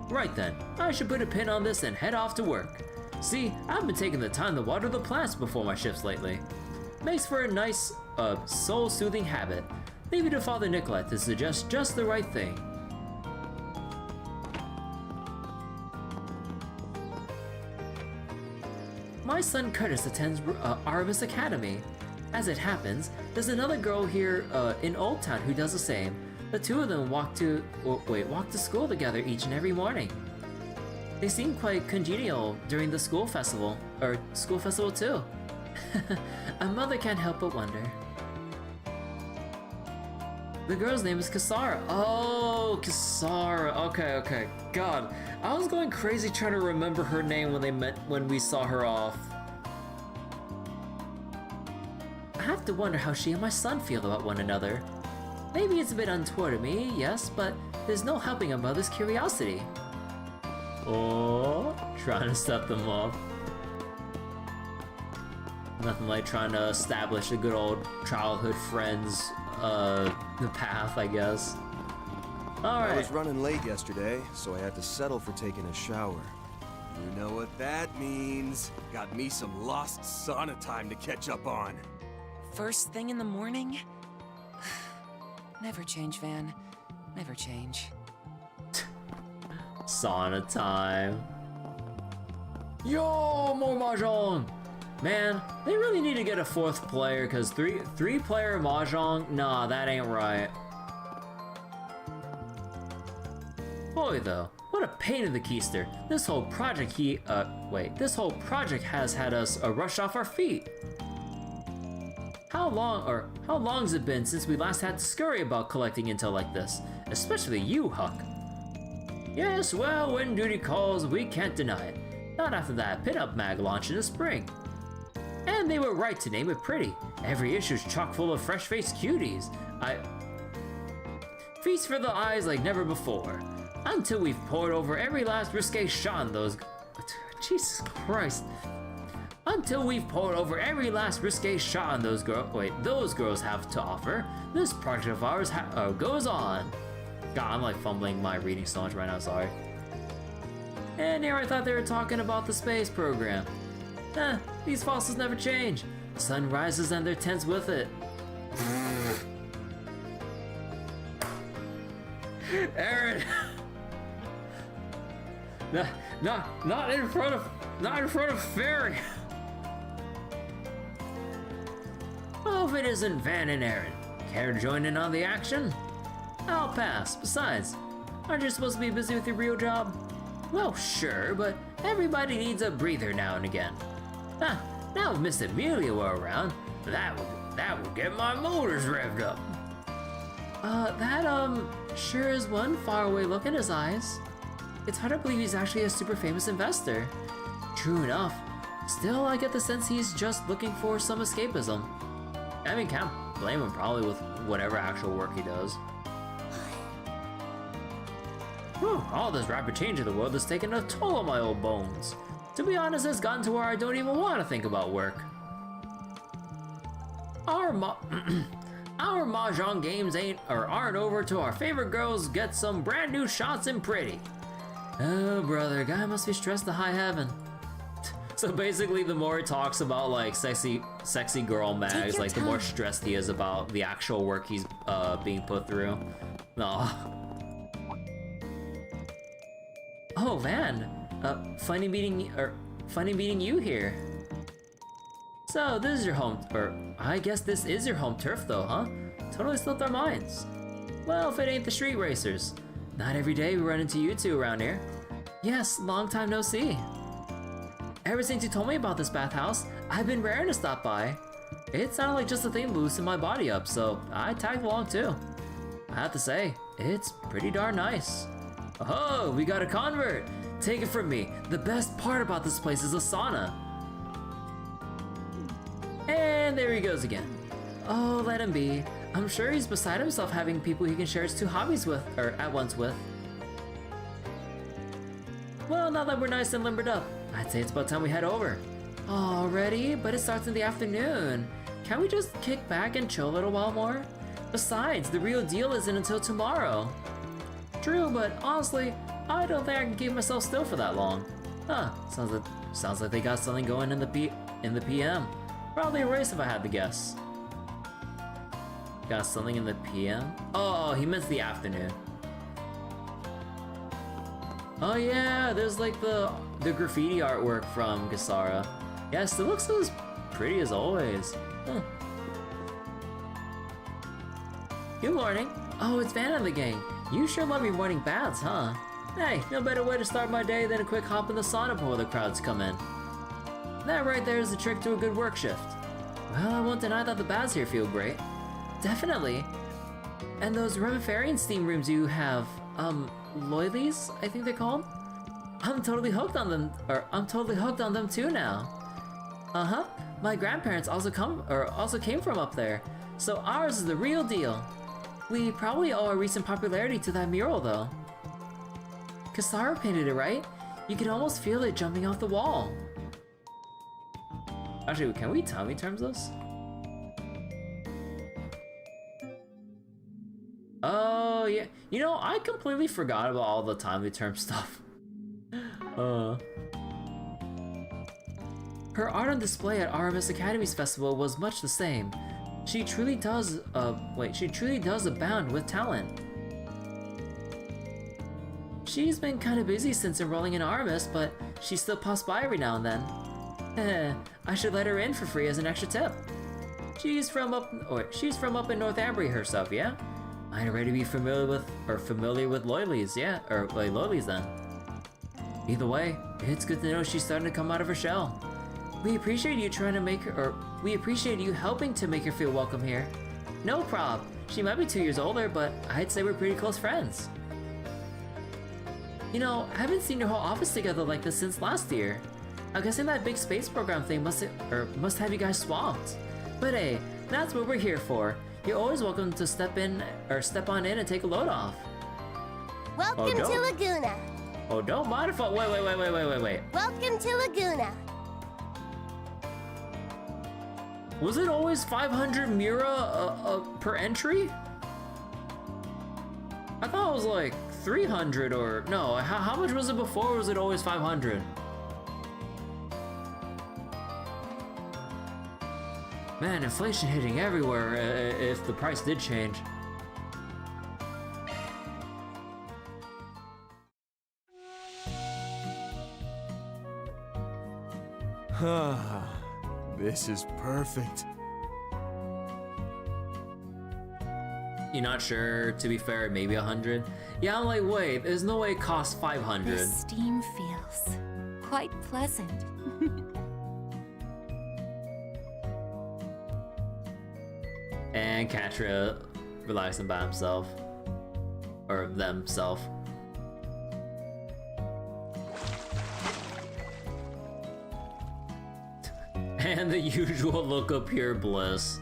Right then, I should put a pin on this and head off to work. See, I've been taking the time to water the plants before my shifts lately. Makes for a nice, soul-soothing habit. Leave it to Father Nikolai to suggest just the right thing. My son Curtis attends Arvis Academy. As it happens, there's another girl here in Old Town who does the same. The two of them walk to school together each and every morning. They seem quite congenial during the school festival too. A mother can't help but wonder. The girl's name is Kasara. Oh, Kasara. Okay. God, I was going crazy trying to remember her name when we saw her off. I have to wonder how she and my son feel about one another. Maybe it's a bit untoward of me, yes, but there's no helping a mother's curiosity. Oh, trying to set them up. Nothing like trying to establish a good old childhood friends the path, I guess. Alright. I was running late yesterday, so I had to settle for taking a shower. You know what that means. Got me some lost sauna time to catch up on. First thing in the morning? Never change, Van. Never change. Sauna time. Yo, more mahjong! Man, they really need to get a 4th player, cause three-player mahjong? Nah, that ain't right. Boy though, what a pain in the keister. This whole project this whole project has had us rush off our feet. How long's it been since we last had to scurry about collecting intel like this? Especially you, Huck. Yes, well, when duty calls, we can't deny it. Not after that pinup mag launch in the spring. And they were right to name it pretty. Every issue's chock full of fresh-faced cuties. Feast for the eyes like never before. Until we've poured over every last risque shot on those... Jesus Christ. Until we've poured over every last risque shot on those girls have to offer, this project of ours goes on. God, I'm like fumbling my reading so much right now, sorry. And here I thought they were talking about the space program. These fossils never change. The sun rises and their tents with it. Aaron! Not in front of Feri. Oh, if it isn't Van and Aaron. Care to join in on the action? I'll pass. Besides, aren't you supposed to be busy with your real job? Well, sure, but everybody needs a breather now and again. Now if Miss Amelia were around, that would get my motors revved up. That sure is one faraway look in his eyes. It's hard to believe he's actually a super famous investor. True enough. Still, I get the sense he's just looking for some escapism. I mean, can't blame him probably with whatever actual work he does. Whew, all this rapid change in the world has taken a toll on my old bones. To be honest, it's gotten to where I don't even want to think about work. Our mahjong games aren't over till our favorite girls get some brand new shots in pretty. Oh brother, guy must be stressed to high heaven. So basically, the more he talks about like sexy girl mags, like the more stressed he is about the actual work he's being put through. Aw. Oh Van, funny meeting you here. So this is your home, or I guess this is your home turf though, huh? Totally slipped our minds. Well, if it ain't the street racers. Not every day we run into you two around here. Yes, long time no see. Ever since you told me about this bathhouse, I've been raring to stop by. It sounded like just a thing to loosen my body up, so I tagged along too. I have to say, it's pretty darn nice. Oh, we got a convert! Take it from me, the best part about this place is the sauna. And there he goes again. Oh, let him be. I'm sure he's beside himself having people he can share his two hobbies with, or at once with. Well, now that we're nice and limbered up, I'd say it's about time we head over. Already? But it starts in the afternoon. Can't we just kick back and chill a little while more? Besides, the real deal isn't until tomorrow. True, but honestly, I don't think I can keep myself still for that long. Huh, sounds like they got something going in the PM. Probably a race if I had to guess. Got something in the PM? Oh, he meant the afternoon. Oh yeah, there's like the graffiti artwork from Gasara. Yes, it looks as pretty as always. Huh. Good morning. Oh, it's Van and the gang. You sure love your morning baths, huh? Hey, no better way to start my day than a quick hop in the sauna before the crowds come in. That right there is the trick to a good work shift. Well, I won't deny that the baths here feel great. Definitely. And those Remiferian steam rooms you have, Loilies, I think they're called? I'm totally hooked on them too now. Uh-huh. My grandparents also came from up there, so ours is the real deal. We probably owe our recent popularity to that mural though. Kasara painted it, right? You can almost feel it jumping off the wall. Actually, can we tummy terms this? Oh yeah, you know, I completely forgot about all the timely term stuff. Her art on display at RMS Academy's festival was much the same. She truly does abound with talent. She's been kind of busy since enrolling in Artemis, but she still pops by every now and then. I should let her in for free as an extra tip. She's from up in North Ambry herself, yeah? I'd already be familiar with Loylies, yeah? Or like Loylies then. Either way, it's good to know she's starting to come out of her shell. We appreciate you we appreciate you helping to make her feel welcome here. No prob. She might be 2 years older, but I'd say we're pretty close friends. You know, I haven't seen your whole office together like this since last year. I'm guessing that big space program thing must have you guys swamped. But hey, that's what we're here for. You're always welcome to step on in and take a load off. Welcome to Laguna. Oh, don't mind if I wait. Welcome to Laguna. Was it always 500 Mira per entry? I thought it was like 300 or no. How much was it before? Or was it always 500? Man, inflation hitting everywhere. If the price did change. This is perfect. You're not sure? To be fair, maybe 100? Yeah, I'm like, wait, there's no way it costs 500. The steam feels quite pleasant. And Catra relaxing by himself. Or themself. And the usual look of pure bliss.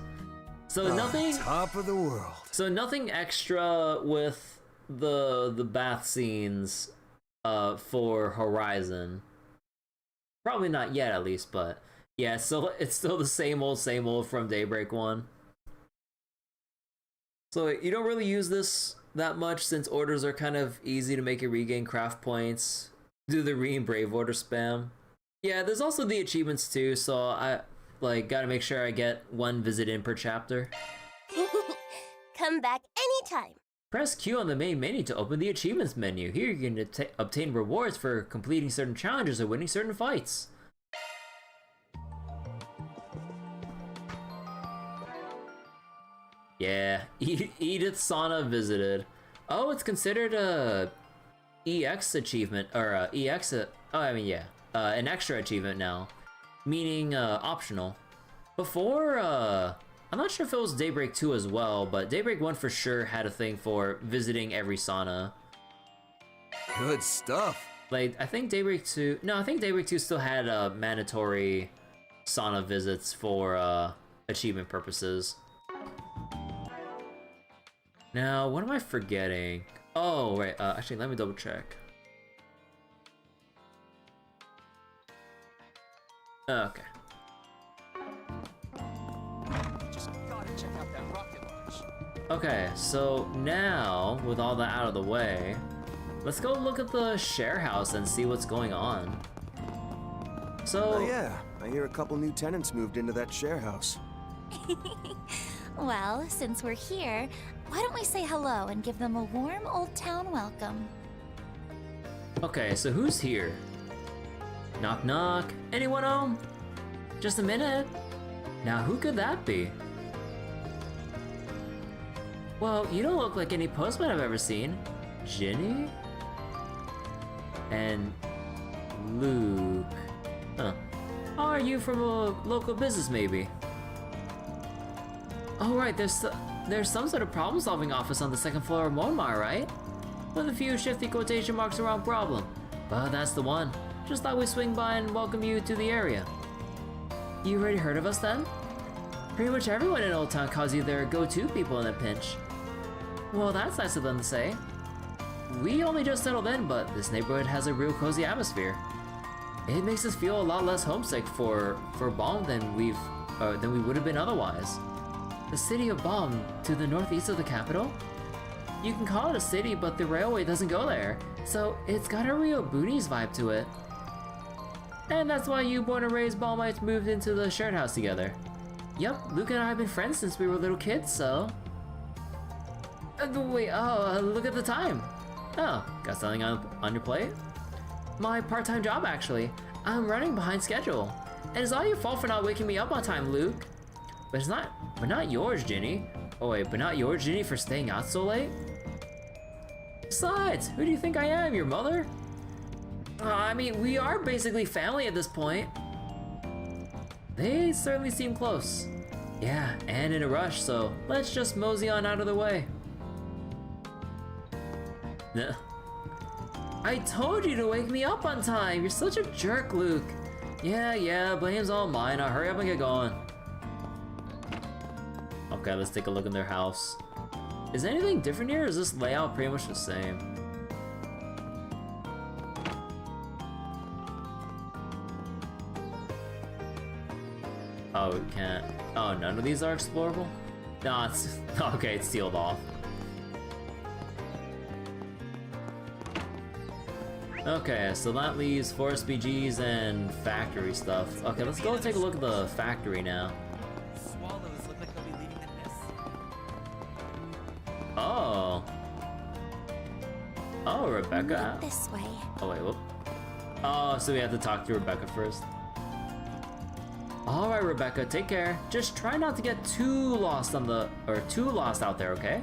So nothing top of the world. So nothing extra with the bath scenes for Horizon. Probably not yet at least, but yeah, so it's still the same old from Daybreak 1. So you don't really use this that much since orders are kind of easy to make you regain craft points. Do the Rean Brave Order spam. Yeah, there's also the achievements too, so I gotta make sure I get one visit in per chapter. Come back anytime. Press Q on the main menu to open the achievements menu. Here you can obtain rewards for completing certain challenges or winning certain fights. Yeah, Edith Sauna visited. Oh, it's considered a EX achievement, or an extra achievement now, meaning optional. Before, I'm not sure if it was Daybreak 2 as well, but Daybreak 1 for sure had a thing for visiting every sauna. Good stuff. Like, I think Daybreak 2 still had mandatory sauna visits for achievement purposes. Now, what am I forgetting? Oh, right, actually, let me double check. Okay. Just gotta check out that rocket launch. Okay, so now, with all that out of the way, let's go look at the Sharehouse and see what's going on. So... Oh yeah, I hear a couple new tenants moved into that Sharehouse. Well, since we're here, why don't we say hello and give them a warm old town welcome? Okay, so who's here? Knock knock. Anyone home? Just a minute. Now who could that be? Well, you don't look like any postman I've ever seen. Ginny? And Luke. Huh. Are you from a local business maybe? Oh right, there's some sort of problem-solving office on the second floor of Monmar, right? With a few shifty quotation marks around problem. Well, that's the one. Just thought we'd swing by and welcome you to the area. You already heard of us then? Pretty much everyone in Old Town calls you their go-to people in a pinch. Well, that's nice of them to say. We only just settled in, but this neighborhood has a real cozy atmosphere. It makes us feel a lot less homesick for Balm than we would have been otherwise. The city of Balm, to the northeast of the capital? You can call it a city, but the railway doesn't go there, so it's got a real boonies vibe to it. And that's why you born and raised Balmites moved into the shared house together. Yup, Luke and I have been friends since we were little kids, so... wait, look at the time. Oh, got something on your plate? My part-time job, actually. I'm running behind schedule. And it's all your fault for not waking me up on time, Luke. But not yours, Ginny. Oh wait, but not yours, Ginny, for staying out so late? Besides, who do you think I am, your mother? I mean, we are basically family at this point. They certainly seem close. Yeah, and in a rush, so let's just mosey on out of the way. I told you to wake me up on time. You're such a jerk, Luke. Yeah, blame's all mine. Now hurry up and get going. Okay, let's take a look in their house. Is anything different here, or is this layout pretty much the same? Oh, we can't. Oh, none of these are explorable? No, it's... Okay, it's sealed off. Okay, so that leaves forest BGs and factory stuff. Okay, let's go take a look at the factory now. Swallows look like they'll be leaving the nest. Oh. Oh, Rebecca. Not this way. Oh, wait, whoop. Oh, so we have to talk to Rebecca first. Alright, Rebecca, take care. Just try not to get too lost out there, okay?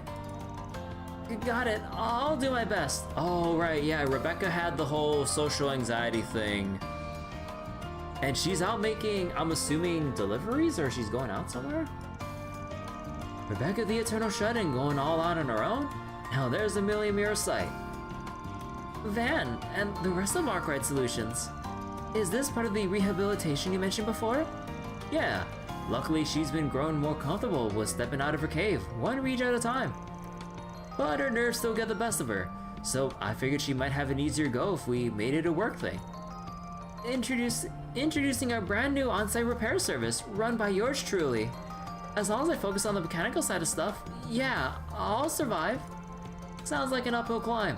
Got it. I'll do my best. Oh, right, yeah, Rebecca had the whole social anxiety thing. And she's out making, I'm assuming, deliveries, or she's going out somewhere? Rebecca the Eternal Shut-In going all out on her own? Now there's a million mirror sight. Van, and the rest of Arkwright Solutions. Is this part of the rehabilitation you mentioned before? Yeah. Luckily, she's been growing more comfortable with stepping out of her cave, one reach at a time. But her nerves still get the best of her, so I figured she might have an easier go if we made it a work thing. Introducing our brand new on-site repair service run by yours truly. As long as I focus on the mechanical side of stuff, yeah, I'll survive. Sounds like an uphill climb,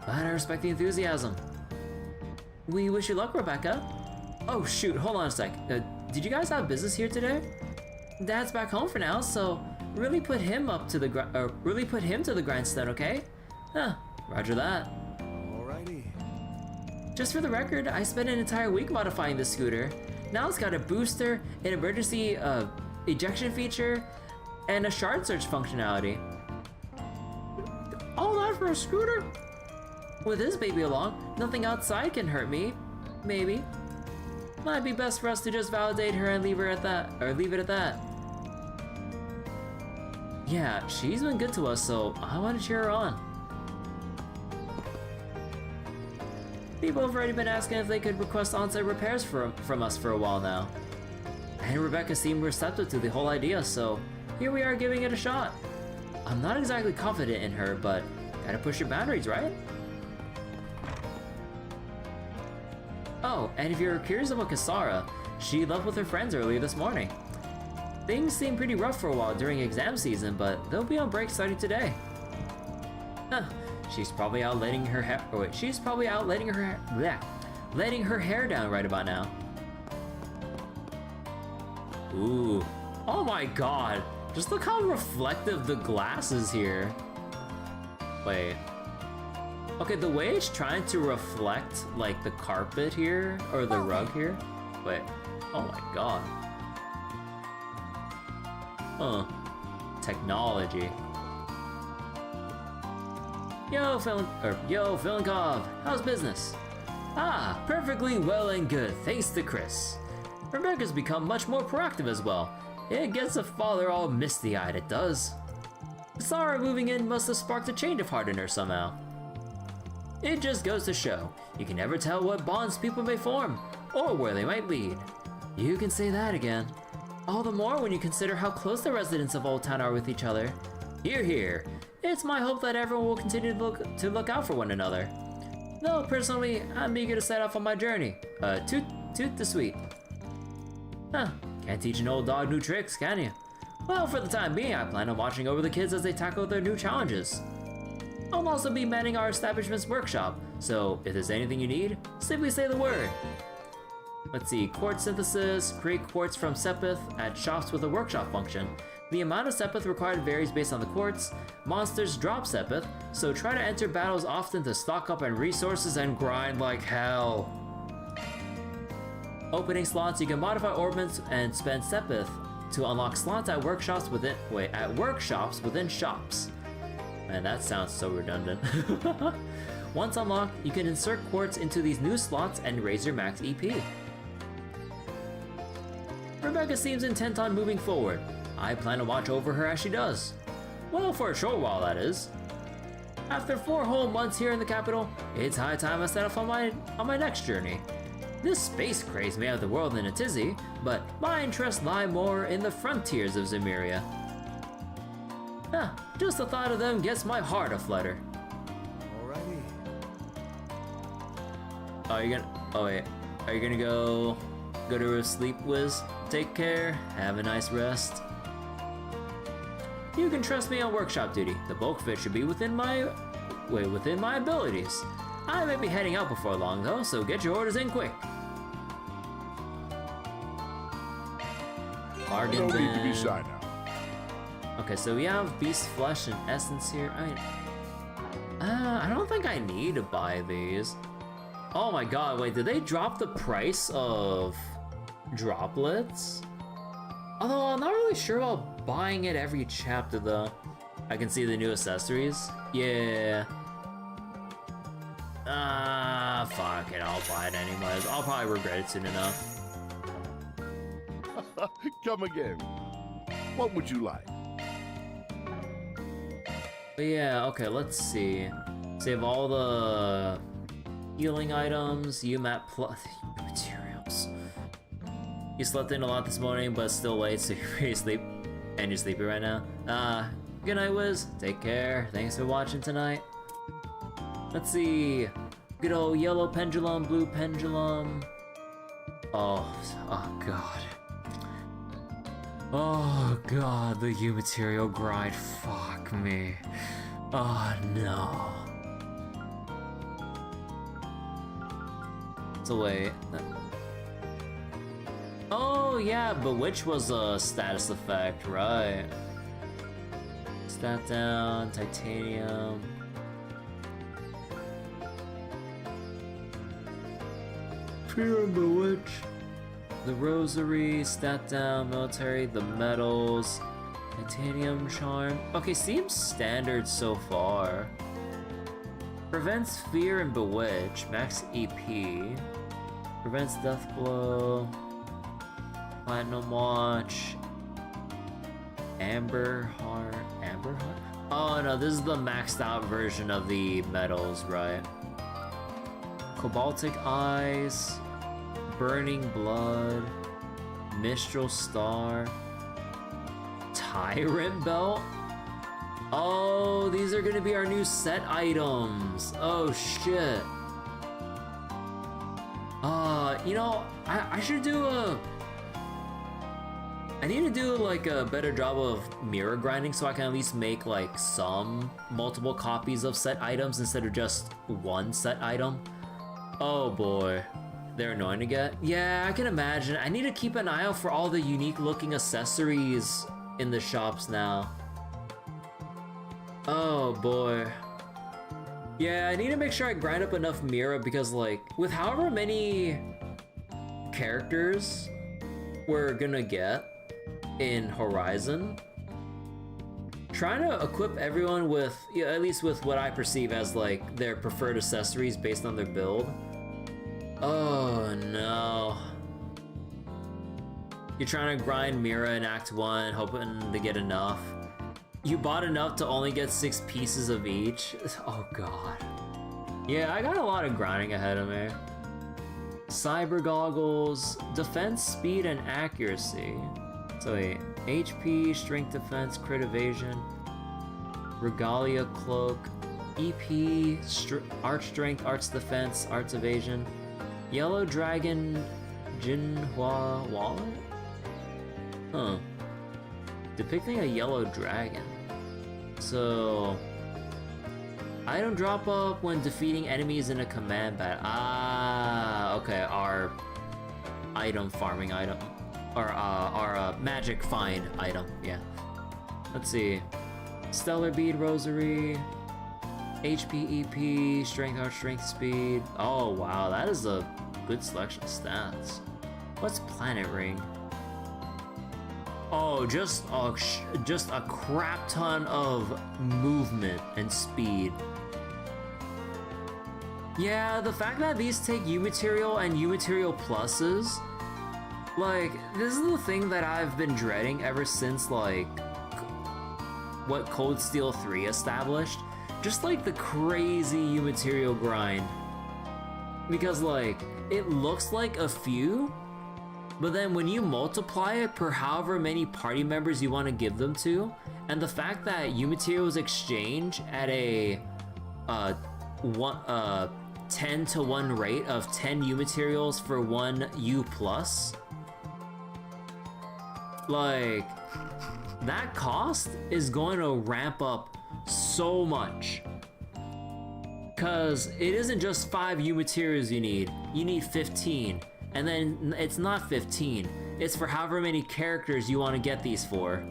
but I respect the enthusiasm. We wish you luck, Rebecca. Oh shoot, hold on a sec. Did you guys have business here today? Dad's back home for now, so really put him to the grindstone, okay? Huh, roger that. Alrighty. Just for the record, I spent an entire week modifying this scooter. Now it's got a booster, an emergency ejection feature, and a shard search functionality. All that for a scooter? With this baby along, nothing outside can hurt me. Maybe. Might be best for us to just validate her and leave it at that. Yeah, she's been good to us, so I want to cheer her on. People have already been asking if they could request on-site repairs from us for a while now. And Rebecca seemed receptive to the whole idea, so here we are giving it a shot. I'm not exactly confident in her, but gotta push your boundaries, right? Oh, and if you're curious about Kasara, she left with her friends earlier this morning. Things seemed pretty rough for a while during exam season, but they'll be on break starting today. Huh, she's probably out letting her hair. Oh wait, she's probably out letting her hair down right about now. Ooh, oh my god, just look how reflective the glass is here. Wait. Okay, the way it's trying to reflect, like, the carpet here, or the rug here. Wait, oh my god. Huh. Technology. Yo, Filenkov, how's business? Ah, perfectly well and good, thanks to Chris. Rebecca's become much more proactive as well. It gets a father all misty-eyed, it does. Sarah moving in must have sparked a change of heart in her somehow. It just goes to show, you can never tell what bonds people may form, or where they might lead. You can say that again. All the more when you consider how close the residents of Old Town are with each other. Hear, hear. It's my hope that everyone will continue to look out for one another. Though, personally, I'm eager to set off on my journey. Toot the sweet. Huh, can't teach an old dog new tricks, can you? Well, for the time being, I plan on watching over the kids as they tackle their new challenges. I'll also be manning our establishment's workshop, so if there's anything you need, simply say the word. Let's see, quartz synthesis, create quartz from Sepith at shops with a workshop function, The amount of Sepith required varies based on the quartz. Monsters drop Sepith, so try to enter battles often to stock up on resources and grind like hell. Opening slots, you can modify orbits and spend Sepith to unlock slots at workshops within shops. Man, that sounds so redundant. Once unlocked, you can insert quartz into these new slots and raise your max EP. Rebecca seems intent on moving forward. I plan to watch over her as she does. Well, for a short while, that is. After 4 whole months here in the capital, it's high time I set off on my next journey. This space craze may have the world in a tizzy, but my interests lie more in the frontiers of Zemuria. Just the thought of them gets my heart aflutter. Alrighty. Are you gonna go to a sleep, Wiz? Take care, have a nice rest. You can trust me on workshop duty. The bulk fit should be within my abilities. I may be heading out before long though, so get your orders in quick. Bargain bin. No need to be shy now. Okay, so we have beast flesh and essence here. I don't think I need to buy these. Oh my god, wait, did they drop the price of droplets? Although I'm not really sure about buying it every chapter though. I can see the new accessories. Yeah. Fuck it, I'll buy it anyways. I'll probably regret it soon enough. Come again. What would you like? But yeah, okay, let's see. Save all the healing items, UMAT plus materials. You slept in a lot this morning, but it's still late, so you're ready to sleep. And you're sleepy right now. Good night, Wiz. Take care. Thanks for watching tonight. Let's see. Good old yellow pendulum, blue pendulum. Oh god. Oh god, the U material grind. Fuck me. Oh no. So wait. Oh yeah, Bewitch was a status effect, right? Stat down, titanium. Fear and Bewitch. The rosary, stat down, military, the medals, titanium charm. Okay, seems standard so far. Prevents fear and bewitch, max EP. Prevents death blow. Platinum watch. Amber heart. Oh no, this is the maxed out version of the medals, right? Cobaltic eyes. Burning blood, Mistral star, Tyrant belt. Oh, these are gonna be our new set items. Oh shit. You know, I should do I need to do like a better job of mirror grinding so I can at least make like some multiple copies of set items instead of just one set item. Oh boy. They're annoying to get. Yeah, I can imagine. I need to keep an eye out for all the unique looking accessories in the shops now. Oh boy. Yeah, I need to make sure I grind up enough Mira because like, with however many characters we're gonna get in Horizon, trying to equip everyone with, at least with what I perceive as like their preferred accessories based on their build. Oh no. You're trying to grind Mira in Act 1, hoping to get enough. You bought enough to only get 6 pieces of each? Oh god. Yeah, I got a lot of grinding ahead of me. Cyber goggles, defense, speed, and accuracy. So wait, HP, strength defense, crit evasion, regalia cloak, EP, arch strength, arch defense, arch evasion. Yellow Dragon Jinhua wallet? Huh. Depicting a yellow dragon. So... item drop up when defeating enemies in a command battle. Ah, okay, our item farming item. Or our magic find item, yeah. Let's see. Stellar Bead Rosary, HP, EP, Strength Heart, Strength Speed. Oh wow, that is a good selection of stats. What's Planet Ring? Oh, just a crap ton of movement and speed. Yeah, the fact that these take U material and U material pluses, like, this is the thing that I've been dreading ever since, like, what Cold Steel 3 established. Just, like, the crazy U material grind. Because, like, it looks like a few, but then when you multiply it per however many party members you want to give them to, and the fact that U materials exchange at a 10 to 1 rate of 10 U materials for 1 U plus, like, that cost is going to ramp up so much. Cause it isn't just 5 U materials you need 15. And then it's not 15, it's for however many characters you want to get these for.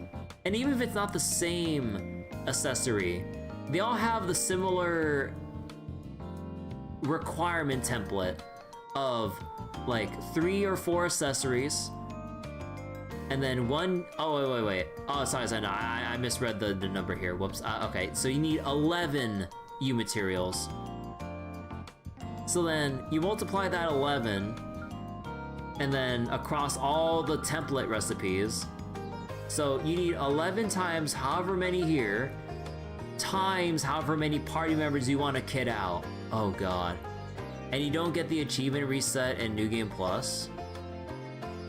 And even if it's not the same accessory, they all have the similar requirement template of like 3 or 4 accessories, and then one, oh wait, oh sorry, no, I misread the number here, whoops. Okay, so you need 11 U materials. So then you multiply that 11, and then across all the template recipes, so you need 11 times however many here, times however many party members you want to kit out. Oh god. And you don't get the achievement reset in New Game Plus?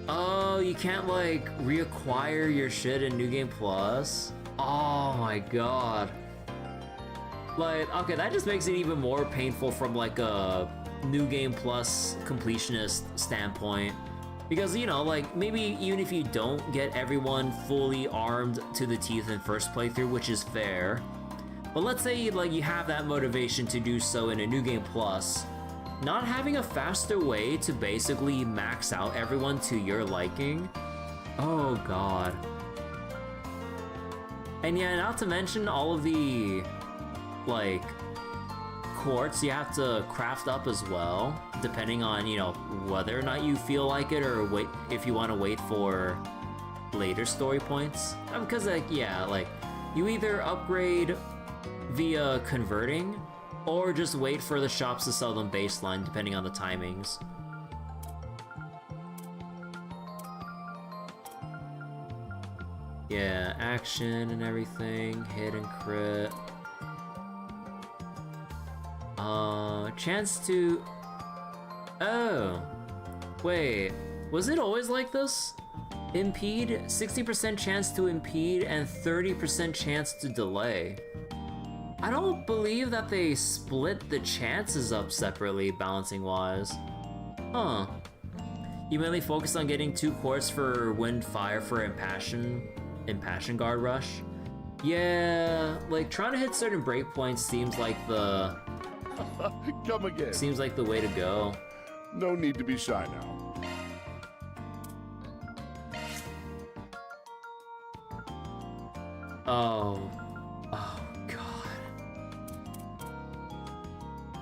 Oh, you can't like reacquire your shit in New Game Plus? Oh my god. Like, okay, that just makes it even more painful from like a New Game Plus completionist standpoint. Because, you know, like, maybe even if you don't get everyone fully armed to the teeth in first playthrough, which is fair, but let's say, like, you have that motivation to do so in a New Game Plus, not having a faster way to basically max out everyone to your liking? Oh god. And yeah, not to mention all of the, like, quartz you have to craft up as well, depending on, you know, whether or not you feel like it, or wait if you want to wait for later story points. Because, like, yeah, like, you either upgrade via converting, or just wait for the shops to sell them baseline, depending on the timings. Yeah, action and everything, hit and crit. Chance to... Oh! Wait, was it always like this? Impede, 60% chance to impede, and 30% chance to delay. I don't believe that they split the chances up separately, balancing-wise. Huh. You mainly focus on getting 2 quartz for Wind Fire for Impassion Guard Rush? Yeah, like, trying to hit certain breakpoints seems like the... Come again. Seems like the way to go. No need to be shy now. Oh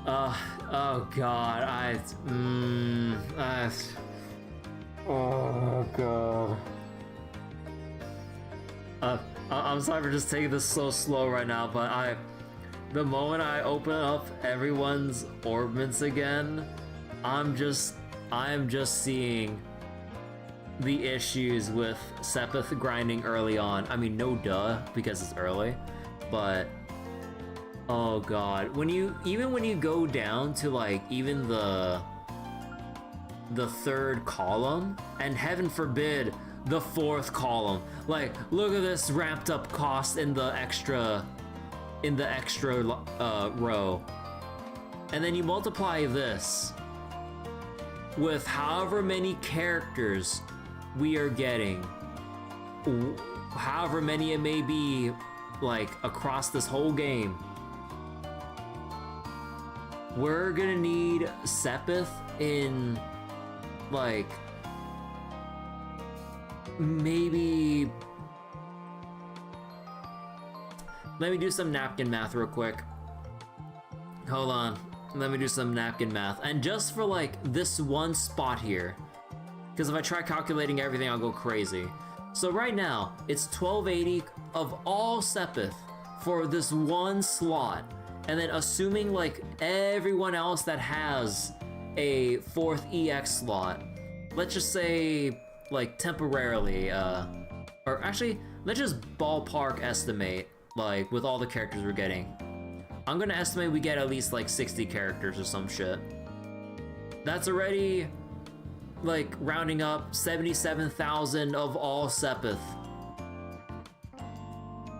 god, oh god. I'm sorry for just taking this so slow right now, but the moment I open up everyone's orbments again, I'm just seeing the issues with Sepith grinding early on. I mean, no duh, because it's early, but oh god, even when you go down to like even the 3rd column, and heaven forbid the 4th column, like, look at this ramped up cost in the extra row, and then you multiply this with however many characters we are getting, however many it may be, like, across this whole game. We're gonna need Sepith in, like, Let me do some napkin math real quick. Hold on. Let me do some napkin math. And just for like this one spot here, because if I try calculating everything, I'll go crazy. So right now, it's 1280 of all Sepith for this one slot. And then assuming like everyone else that has a 4th EX slot, let's just say like temporarily, or actually, let's just ballpark estimate, like with all the characters we're getting. I'm gonna estimate we get at least like 60 characters or some shit. That's already like rounding up 77,000 of all Sepith.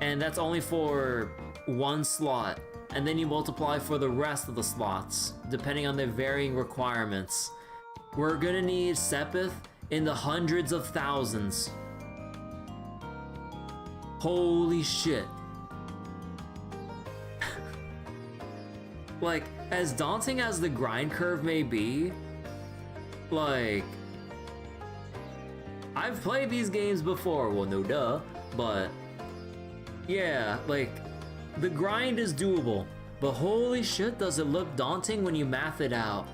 And that's only for one slot. And then you multiply for the rest of the slots, depending on their varying requirements. We're gonna need Sepith in the hundreds of thousands. Holy shit. Like, as daunting as the grind curve may be, like, I've played these games before, well, no duh, but yeah, like, the grind is doable, but holy shit does it look daunting when you math it out.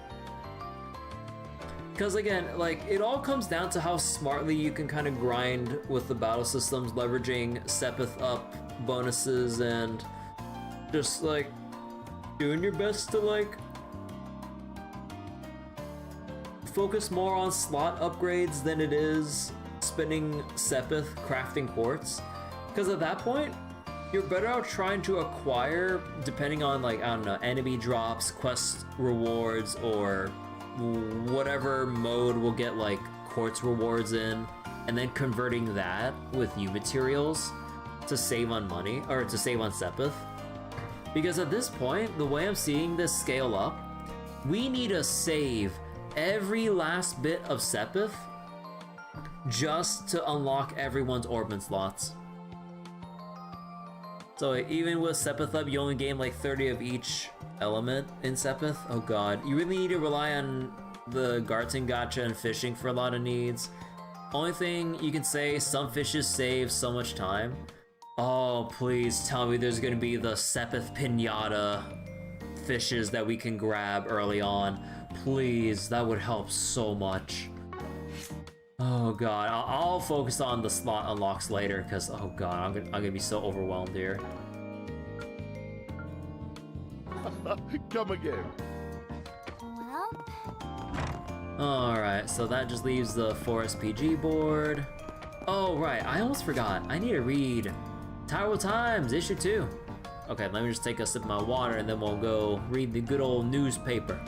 Because again, like, it all comes down to how smartly you can kind of grind with the battle systems, leveraging Sepith up bonuses and just like doing your best to like focus more on slot upgrades than it is spending Sepith crafting quartz. Because at that point, you're better out trying to acquire, depending on like, I don't know, enemy drops, quest rewards, or whatever mode will get like quartz rewards in, and then converting that with new materials to save on money, or to save on Sepith. Because at this point, the way I'm seeing this scale up, we need to save every last bit of Sepith just to unlock everyone's Orbman slots. So even with Sepith up, you only gain like 30 of each element in Sepith. Oh god, you really need to rely on the Garten Gacha and fishing for a lot of needs. Only thing you can say, some fishes save so much time. Oh, please tell me there's gonna be the Sepith Pinata fishes that we can grab early on. Please, that would help so much. Oh god, I'll focus on the slot unlocks later, because oh god, I'm gonna be so overwhelmed here. Come again. Well. Alright, so that just leaves the 4SPG board. Oh right, I almost forgot. I need to read Tyrell Times, issue 2. Okay, let me just take a sip of my water and then we'll go read the good old newspaper.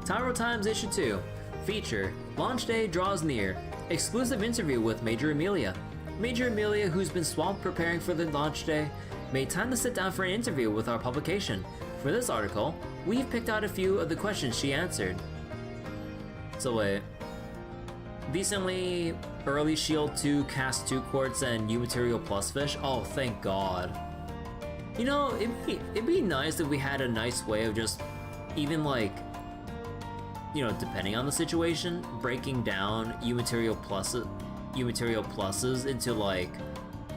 Tyrell Times issue 2. Feature, launch day draws near. Exclusive interview with Major Amelia. Major Amelia, who's been swamped preparing for the launch day, made time to sit down for an interview with our publication. For this article, we've picked out a few of the questions she answered. So wait. Decently early Shield 2, Cast 2 Quartz, and new material plus fish? Oh, thank god. You know, it'd be nice if we had a nice way of just, even like, you know, depending on the situation, breaking down U material pluses into like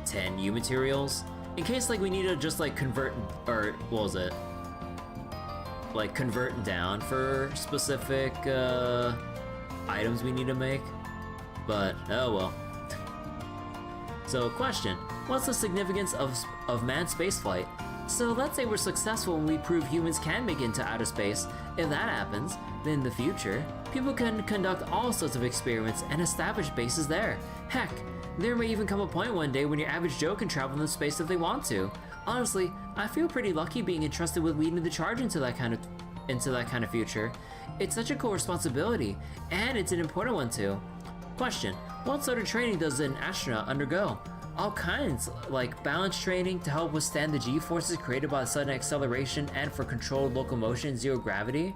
10 U materials. In case like we need to just like convert, or what was it? Like convert down for specific items we need to make. But oh well. So question, what's the significance of manned spaceflight? So let's say we're successful and we prove humans can make it into outer space. If that happens, then in the future, people can conduct all sorts of experiments and establish bases there. Heck, there may even come a point one day when your average Joe can travel into space if they want to. Honestly, I feel pretty lucky being entrusted with leading the charge into that kind of future. It's such a cool responsibility, and it's an important one too. Question, what sort of training does an astronaut undergo? All kinds, like balance training to help withstand the G-forces created by the sudden acceleration and for controlled locomotion in zero gravity.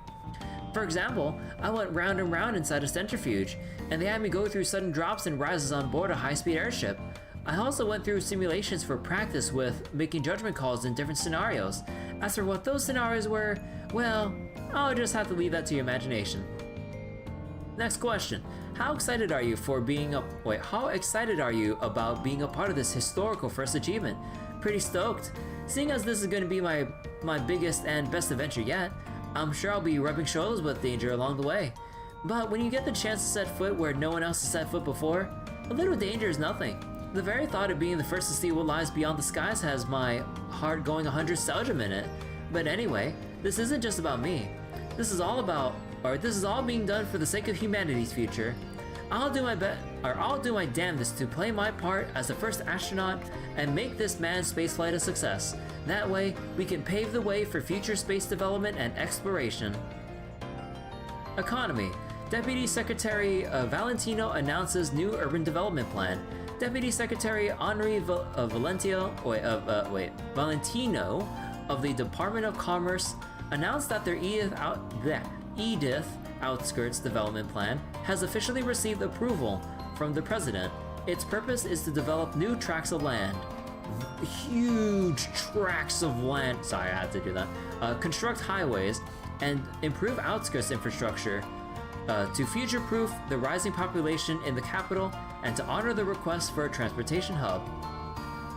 For example, I went round and round inside a centrifuge, and they had me go through sudden drops and rises on board a high-speed airship. I also went through simulations for practice with making judgment calls in different scenarios. As for what those scenarios were, well, I'll just have to leave that to your imagination. Next question. How excited are you about being a part of this historical first achievement? Pretty stoked. Seeing as this is going to be my biggest and best adventure yet, I'm sure I'll be rubbing shoulders with danger along the way. But when you get the chance to set foot where no one else has set foot before, a little danger is nothing. The very thought of being the first to see what lies beyond the skies has my heart going 100 nostalgia minute. But anyway, this isn't just about me. This is all being done for the sake of humanity's future. I'll do my damnedest to play my part as the first astronaut and make this manned spaceflight a success. That way, we can pave the way for future space development and exploration. Economy. Deputy Secretary Valentino announces new urban development plan. Deputy Secretary Henri Valentino of the Department of Commerce announced that their Edith Outskirts Development Plan has officially received approval from the President. Its purpose is to develop new tracts of land. Huge tracts of land. Sorry, I had to do that. Construct highways and improve outskirts infrastructure to future-proof the rising population in the capital and to honor the request for a transportation hub.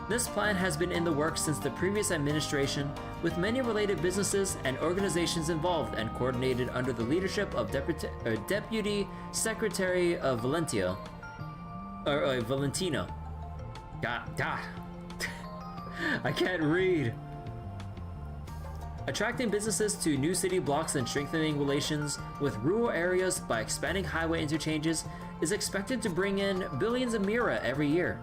This plan has been in the works since the previous administration, with many related businesses and organizations involved and coordinated under the leadership of Deputy Secretary Valentino. God. I can't read. Attracting businesses to new city blocks and strengthening relations with rural areas by expanding highway interchanges is expected to bring in billions of Mira every year.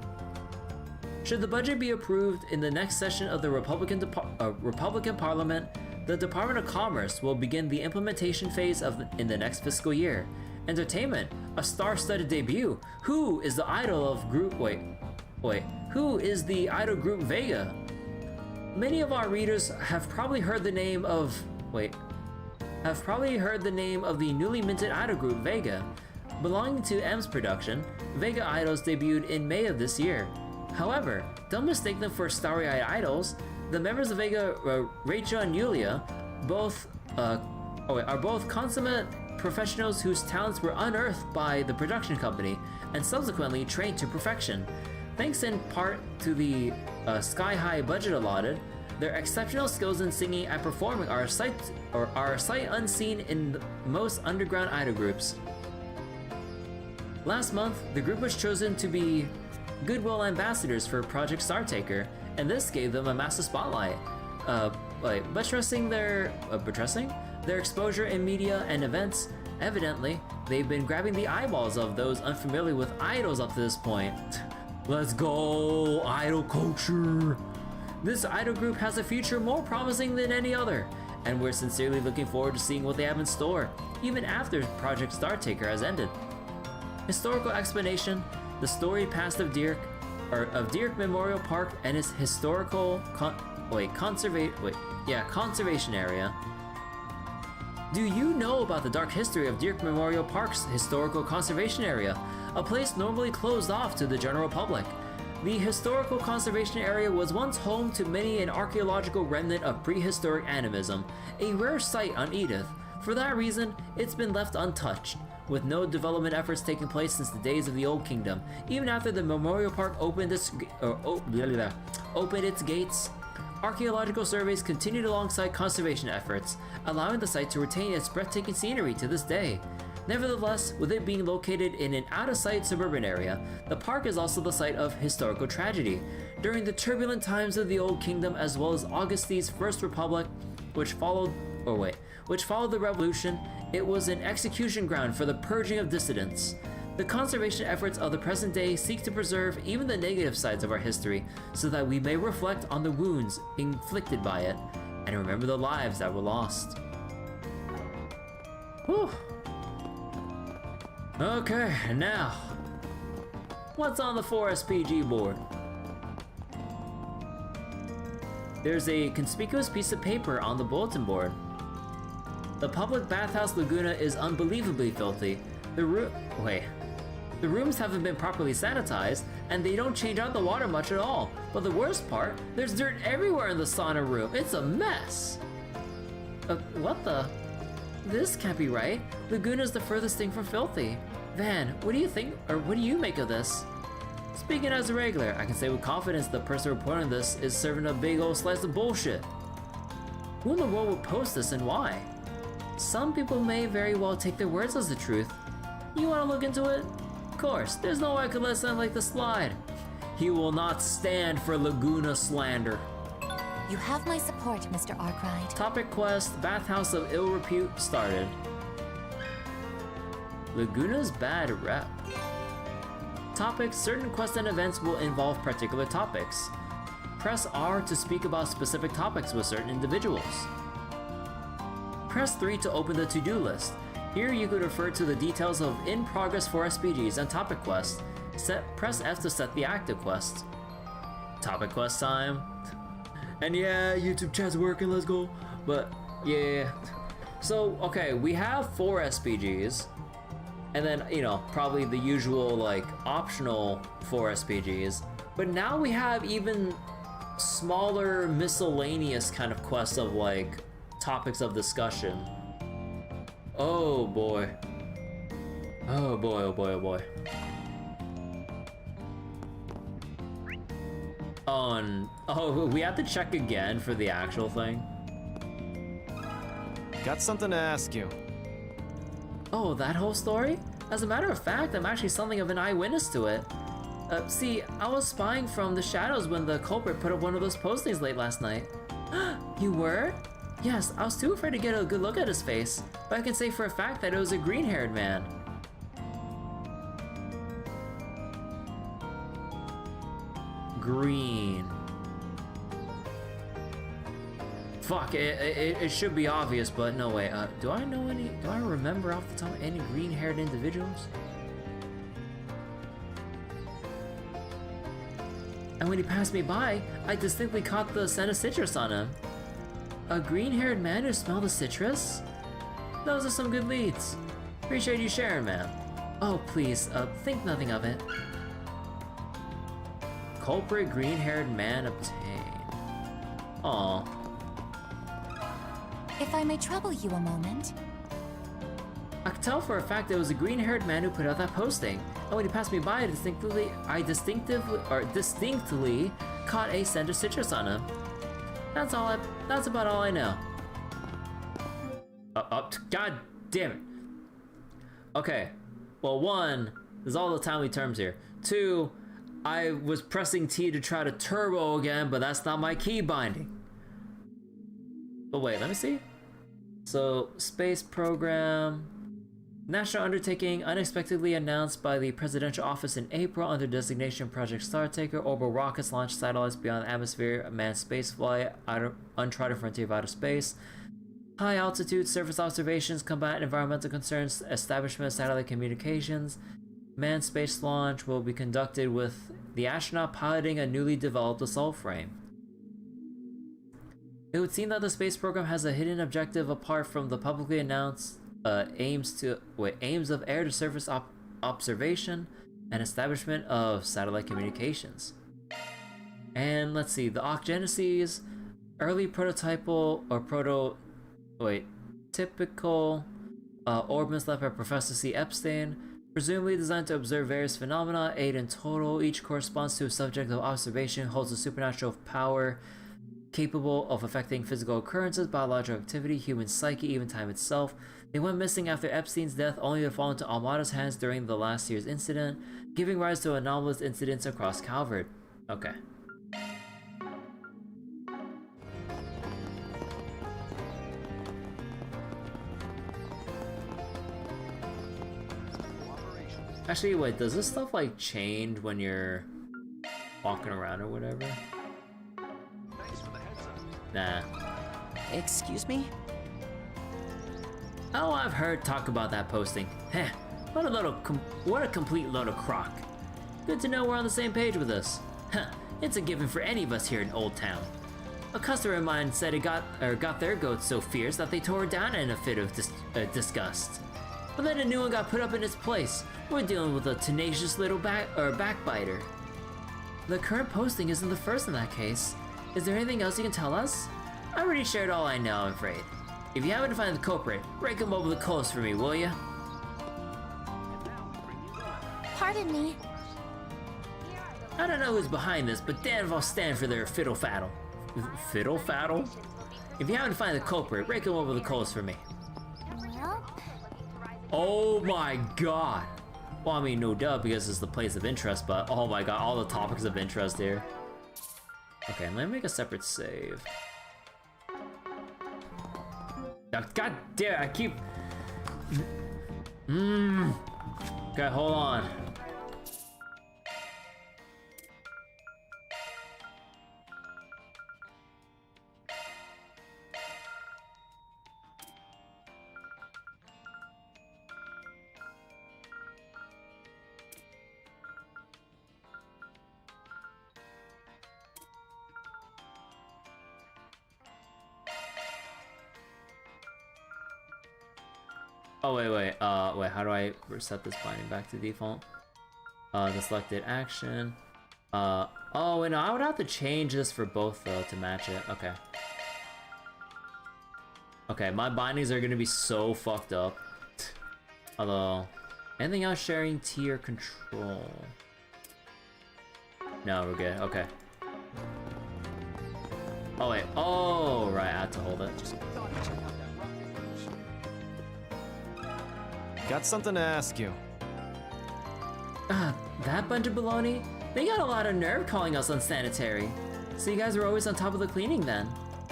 Should the budget be approved in the next session of the Republican Parliament, the Department of Commerce will begin the implementation phase in the next fiscal year. Entertainment, a star-studded debut. Who is the idol of group? Who is the idol group Vega? Many of our readers have probably heard the name of the newly minted idol group Vega. Belonging to M's production, Vega Idols debuted in May of this year. However, don't mistake them for starry-eyed idols. The members of Vega, Rachel and Yulia, are both consummate professionals whose talents were unearthed by the production company and subsequently trained to perfection. Thanks in part to the sky-high budget allotted, their exceptional skills in singing and performing are sight unseen in most underground idol groups. Last month, the group was chosen to be Goodwill ambassadors for Project Startaker, and this gave them a massive spotlight, buttressing their exposure in media and events. Evidently, they've been grabbing the eyeballs of those unfamiliar with idols up to this point. Let's go, idol culture! This idol group has a future more promising than any other, and we're sincerely looking forward to seeing what they have in store, even after Project Startaker has ended. Historical explanation: the storied past of Dirk Memorial Park and its historical conservation area. Do you know about the dark history of Dirk Memorial Park's historical conservation area, a place normally closed off to the general public? The historical conservation area was once home to many an archaeological remnant of prehistoric animism, a rare sight on Edith. For that reason, it's been left untouched, with no development efforts taking place since the days of the Old Kingdom. Even after the Memorial Park opened its gates, archaeological surveys continued alongside conservation efforts, allowing the site to retain its breathtaking scenery to this day. Nevertheless, with it being located in an out-of-sight suburban area, the park is also the site of historical tragedy. During the turbulent times of the Old Kingdom, as well as Augustine's First Republic, which followed the revolution, it was an execution ground for the purging of dissidents. The conservation efforts of the present day seek to preserve even the negative sides of our history, so that we may reflect on the wounds inflicted by it, and remember the lives that were lost. Whew. Okay, now, what's on the 4SPG board? There's a conspicuous piece of paper on the bulletin board. The public bathhouse Laguna is unbelievably filthy. The rooms haven't been properly sanitized, and they don't change out the water much at all. But the worst part, there's dirt everywhere in the sauna room. It's a mess. What the? this can't be right. Laguna's the furthest thing from filthy. Van, what do you think, or what do you make of this? Speaking as a regular, I can say with confidence the person reporting this is serving a big old slice of bullshit. Who in the world would post this and why? Some people may very well take their words as the truth. You want to look into it? Of course, there's no way I could let something like this slide. He will not stand for Laguna slander. You have my support, Mr. Arkwright. Topic quest, Bathhouse of Ill Repute started. Laguna's bad rep. Topic, certain quests and events will involve particular topics. Press R to speak about specific topics with certain individuals. Press 3 to open the to-do list. Here you could refer to the details of in-progress 4 SPGs and topic quests. Press F to set the active quest. Topic quest time. And yeah, YouTube chat's working, let's go. But yeah. So, okay, we have 4 SPGs. And then, you know, probably the usual, like, optional 4 SPGs. But now we have even smaller, miscellaneous kind of quests of, like, topics of discussion. Oh boy. Oh boy, oh boy, oh boy. Oh, we have to check again for the actual thing. Got something to ask you. Oh, that whole story? As a matter of fact, I'm actually something of an eyewitness to it. See, I was spying from the shadows when the culprit put up one of those postings late last night. You were? Yes, I was too afraid to get a good look at his face, but I can say for a fact that it was a green-haired man. Green. Fuck, it should be obvious, but no way. Do I remember off the top any green-haired individuals? And when he passed me by, I distinctly caught the scent of citrus on him. A green-haired man who smelled the citrus? Those are some good leads. Appreciate you sharing, man. Oh, please, think nothing of it. Culprit green-haired man obtained. Aw. If I may trouble you a moment. I could tell for a fact it was a green-haired man who put out that posting. And when he passed me by, I distinctly caught a scent of citrus on him. That's about all I know. God damn it. Okay. Well, 1, there's all the timely terms here. 2, I was pressing T to try to turbo again, but that's not my key binding. But wait, let me see. So, space program. National undertaking unexpectedly announced by the Presidential Office in April under designation Project Startaker. Orbital rockets launch satellites beyond the atmosphere. A manned spaceflight. Uncharted frontier of outer space. High altitude surface observations. Combat environmental concerns. Establishment of satellite communications. Manned space launch will be conducted with the astronaut piloting a newly developed assault frame. It would seem that the space program has a hidden objective apart from the publicly announced aims of air-to-surface observation and establishment of satellite communications. And let's see, the Ocgenesis, early typical orbits left by Professor C. Epstein, presumably designed to observe various phenomena, 8 in total. Each corresponds to a subject of observation, holds a supernatural power capable of affecting physical occurrences, biological activity, human psyche, even time itself. They went missing after Epstein's death, only to fall into Armada's hands during the last year's incident, giving rise to anomalous incidents across Calvert. Okay. Actually, wait, does this stuff like change when you're walking around or whatever? Nah. Excuse me? Oh, I've heard talk about that posting. Heh, what a complete load of crock. Good to know we're on the same page with this. Huh, it's a given for any of us here in Old Town. A customer of mine said it got their goats so fierce that they tore it down in a fit of disgust. But then a new one got put up in its place. We're dealing with a tenacious little backbiter. The current posting isn't the first in that case. Is there anything else you can tell us? I already shared all I know, I'm afraid. If you happen to find the culprit, rake him over the coals for me, will ya? Pardon me. I don't know who's behind this, but damn if I'll stand for their fiddle-faddle. Fiddle-faddle? If you happen to find the culprit, rake him over the coals for me. Well? Oh my god! Well, I mean, no duh, because it's the place of interest, but oh my god, all the topics of interest here. Okay, let me make a separate save. God damn it, I keep... Okay, hold on. Oh, wait, how do I reset this binding back to default? The selected action. Oh, wait, no, I would have to change this for both, though, to match it. Okay. Okay, my bindings are gonna be so fucked up. Although, anything else sharing tier control? No, we're good, okay. Oh, wait, oh, right, I had to hold it. Got something to ask you. That bunch of baloney? They got a lot of nerve calling us unsanitary. So you guys were always on top of the cleaning then?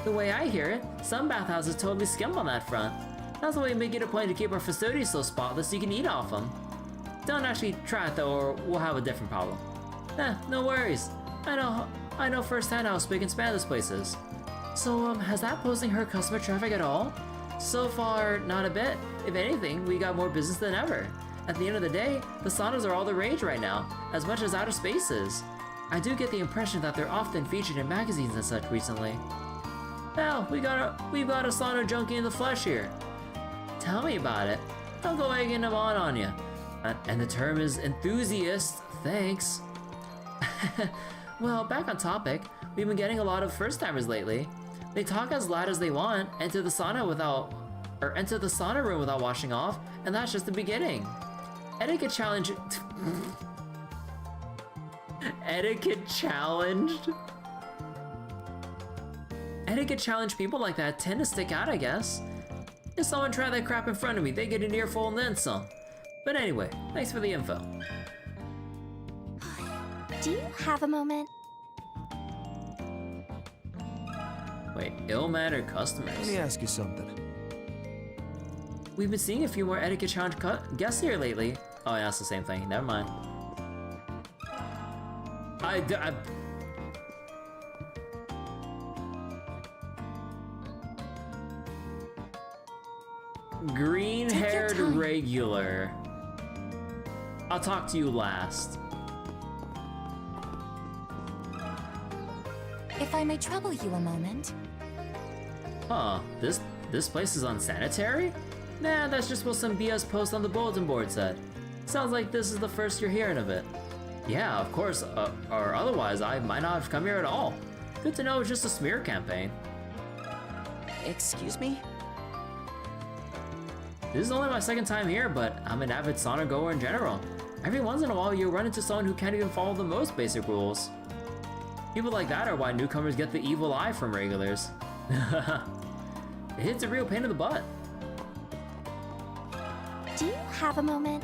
The way I hear it, some bathhouses totally skimp on that front. That's why we make it a point to keep our facilities so spotless you can eat off them. Don't actually try it though, or we'll have a different problem. No worries. I know firsthand how spick and span this place is. So, has that posing hurt customer traffic at all? So far, not a bit. If anything, we got more business than ever. At the end of the day, the saunas are all the rage right now, as much as outer spaces. I do get the impression that they're often featured in magazines and such recently. Hell, we've got a sauna junkie in the flesh here. Tell me about it. Don't go egging them on you. And the term is enthusiast, thanks. Well, back on topic, we've been getting a lot of first-timers lately. They talk as loud as they want, enter the sauna room without washing off, and that's just the beginning. Etiquette challenged people like that tend to stick out, I guess. If someone try that crap in front of me, they get an earful and then some. But anyway, thanks for the info. Do you have a moment? Wait, ill-mannered customers. Let me ask you something. We've been seeing a few more etiquette challenge guests here lately. Oh, yeah, that's the same thing. Never mind. Green-haired regular. I'll talk to you last. If I may trouble you a moment. Huh, this place is unsanitary? Nah, that's just what some BS post on the bulletin board said. Sounds like this is the first you're hearing of it. Yeah, of course, or otherwise I might not have come here at all. Good to know it's just a smear campaign. Excuse me? This is only my second time here, but I'm an avid sauna goer in general. Every once in a while you'll run into someone who can't even follow the most basic rules. People like that are why newcomers get the evil eye from regulars. It's a real pain in the butt. Do you have a moment?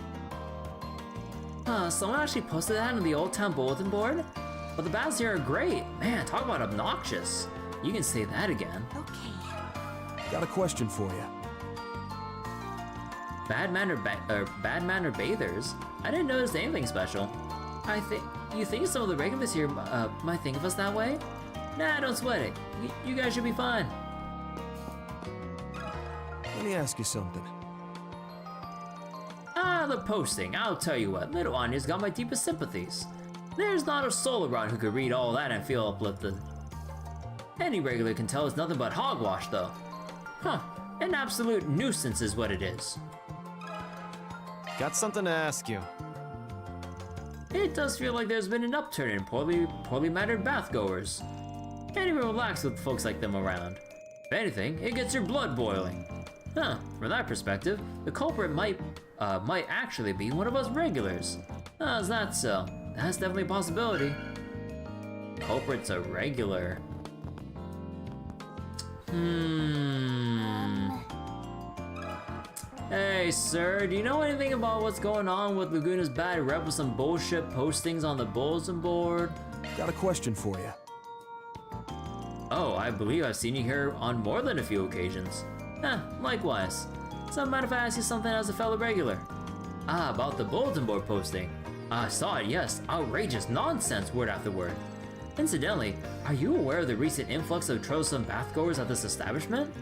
Someone actually posted that on the Old Town bulletin board? But the baths here are great. Man, talk about obnoxious. You can say that again. Okay. Got a question for you. Bad-mannered bathers? I didn't notice anything special. You think some of the regulars here might think of us that way? Nah, don't sweat it. You guys should be fine. Let me ask you something. The posting. I'll tell you what, little Anya's got my deepest sympathies. There's not a soul around who could read all that and feel uplifted. Any regular can tell it's nothing but hogwash, though. Huh, an absolute nuisance is what it is. Got something to ask you. It does feel like there's been an upturn in poorly mannered bathgoers. Can't even relax with folks like them around. If anything, it gets your blood boiling. Huh, from that perspective, the culprit might actually be one of us regulars. Is that so? That's definitely a possibility. Culprit's a regular. Hey, sir, do you know anything about what's going on with Laguna's bad rep with some bullshit postings on the bulletin board? Got a question for you. Oh, I believe I've seen you here on more than a few occasions. Likewise. So mind if I ask you something as a fellow regular? About the bulletin board posting. I saw it, yes. Outrageous nonsense, word after word. Incidentally, are you aware of the recent influx of troublesome bathgoers at this establishment?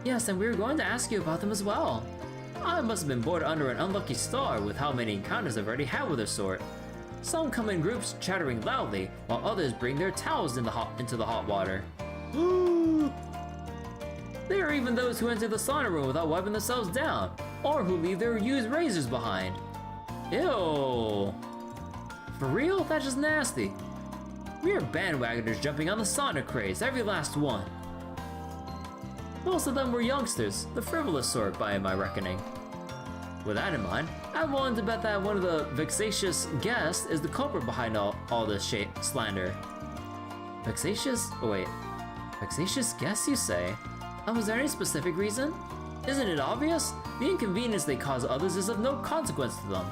Yes, and we were going to ask you about them as well. I must have been born under an unlucky star with how many encounters I've already had with their sort. Some come in groups chattering loudly, while others bring their towels into the hot water. There are even those who enter the sauna room without wiping themselves down, or who leave their used razors behind. Ew. For real? That's just nasty. We are bandwagoners jumping on the sauna craze, every last one. Most of them were youngsters, the frivolous sort by my reckoning. With that in mind, I'm willing to bet that one of the vexatious guests is the culprit behind all this slander. Vexatious? Oh wait. Vexatious guests, you say? Was there any specific reason? Isn't it obvious? The inconvenience they cause others is of no consequence to them.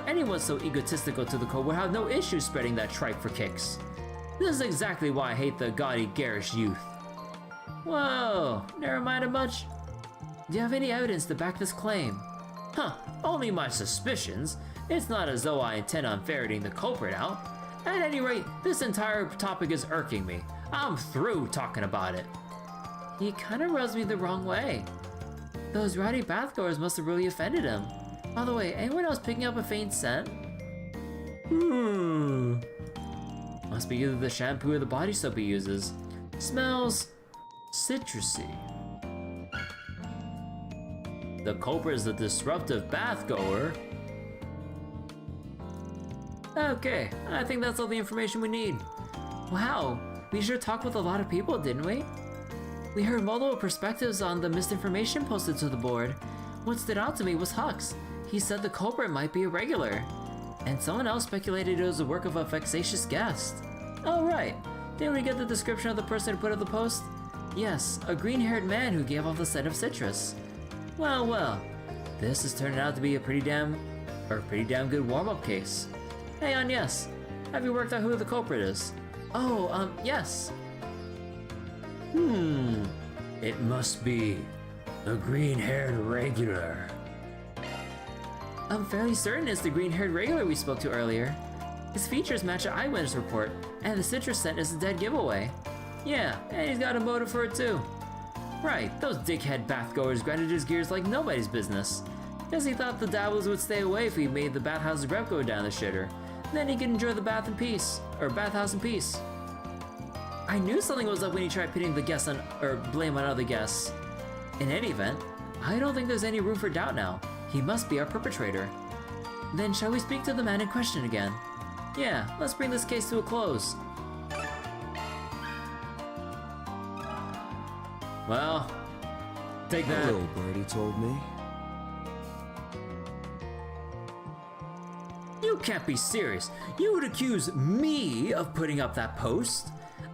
Anyone so egotistical to the core would have no issue spreading that tripe for kicks. This is exactly why I hate the gaudy, garish youth. Whoa, never minded much? Do you have any evidence to back this claim? Only my suspicions. It's not as though I intend on ferreting the culprit out. At any rate, this entire topic is irking me. I'm through talking about it. He kinda rubs me the wrong way. Those rowdy bathgoers must have really offended him. By the way, anyone else picking up a faint scent? Must be either the shampoo or the body soap he uses. Smells citrusy. The culprit is the disruptive bathgoer. Okay, I think that's all the information we need. Wow, we sure talked with a lot of people, didn't we? We heard multiple perspectives on the misinformation posted to the board. What stood out to me was Hux. He said the culprit might be a regular. And someone else speculated it was the work of a vexatious guest. Oh right, didn't we get the description of the person who put up the post? Yes, a green-haired man who gave off the scent of citrus. Well, this is turning out to be a pretty damn good warm-up case. Hey Agnes, have you worked out who the culprit is? Oh, yes. It must be the green-haired regular. I'm fairly certain it's the green-haired regular we spoke to earlier. His features match an eyewitness report, and the citrus scent is a dead giveaway. Yeah, and he's got a motive for it too. Right, those dickhead bathgoers grinded his gears like nobody's business. Guess he thought the dabblers would stay away if he made the Bathhouse rep go down the shitter. Then he could enjoy the bath in peace, or Bathhouse in peace. I knew something was up when he tried pitting the guests blame on other guests. In any event, I don't think there's any room for doubt now. He must be our perpetrator. Then shall we speak to the man in question again? Yeah, let's bring this case to a close. Well, take that. Hello, Birdie told me. You can't be serious. You would accuse me of putting up that post?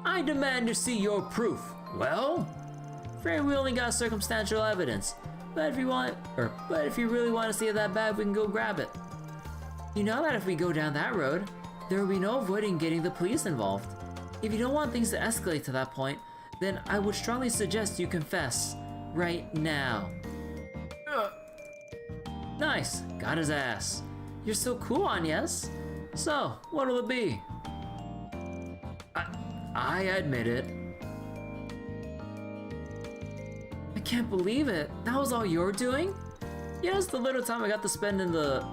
I demand to see your proof. Well, afraid we only got circumstantial evidence. But if you really want to see it that bad, we can go grab it. You know that if we go down that road, there will be no avoiding getting the police involved. If you don't want things to escalate to that point, then I would strongly suggest you confess right now. Nice, got his ass. You're so cool, Agnes. So, what'll it be? I admit it. I can't believe it. That was all you're doing? Yes, the little time I got to spend in the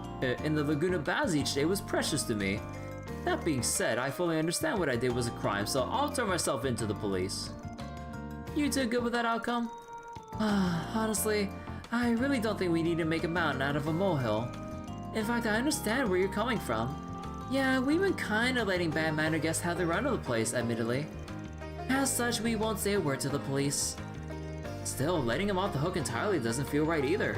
Laguna Baths each day was precious to me. That being said, I fully understand what I did was a crime, so I'll turn myself into the police. You two good with that outcome? Honestly, I really don't think we need to make a mountain out of a molehill. In fact, I understand where you're coming from. Yeah, we've been kinda letting bad mannered guests have their run of the place, admittedly. As such, we won't say a word to the police. Still, letting him off the hook entirely doesn't feel right either.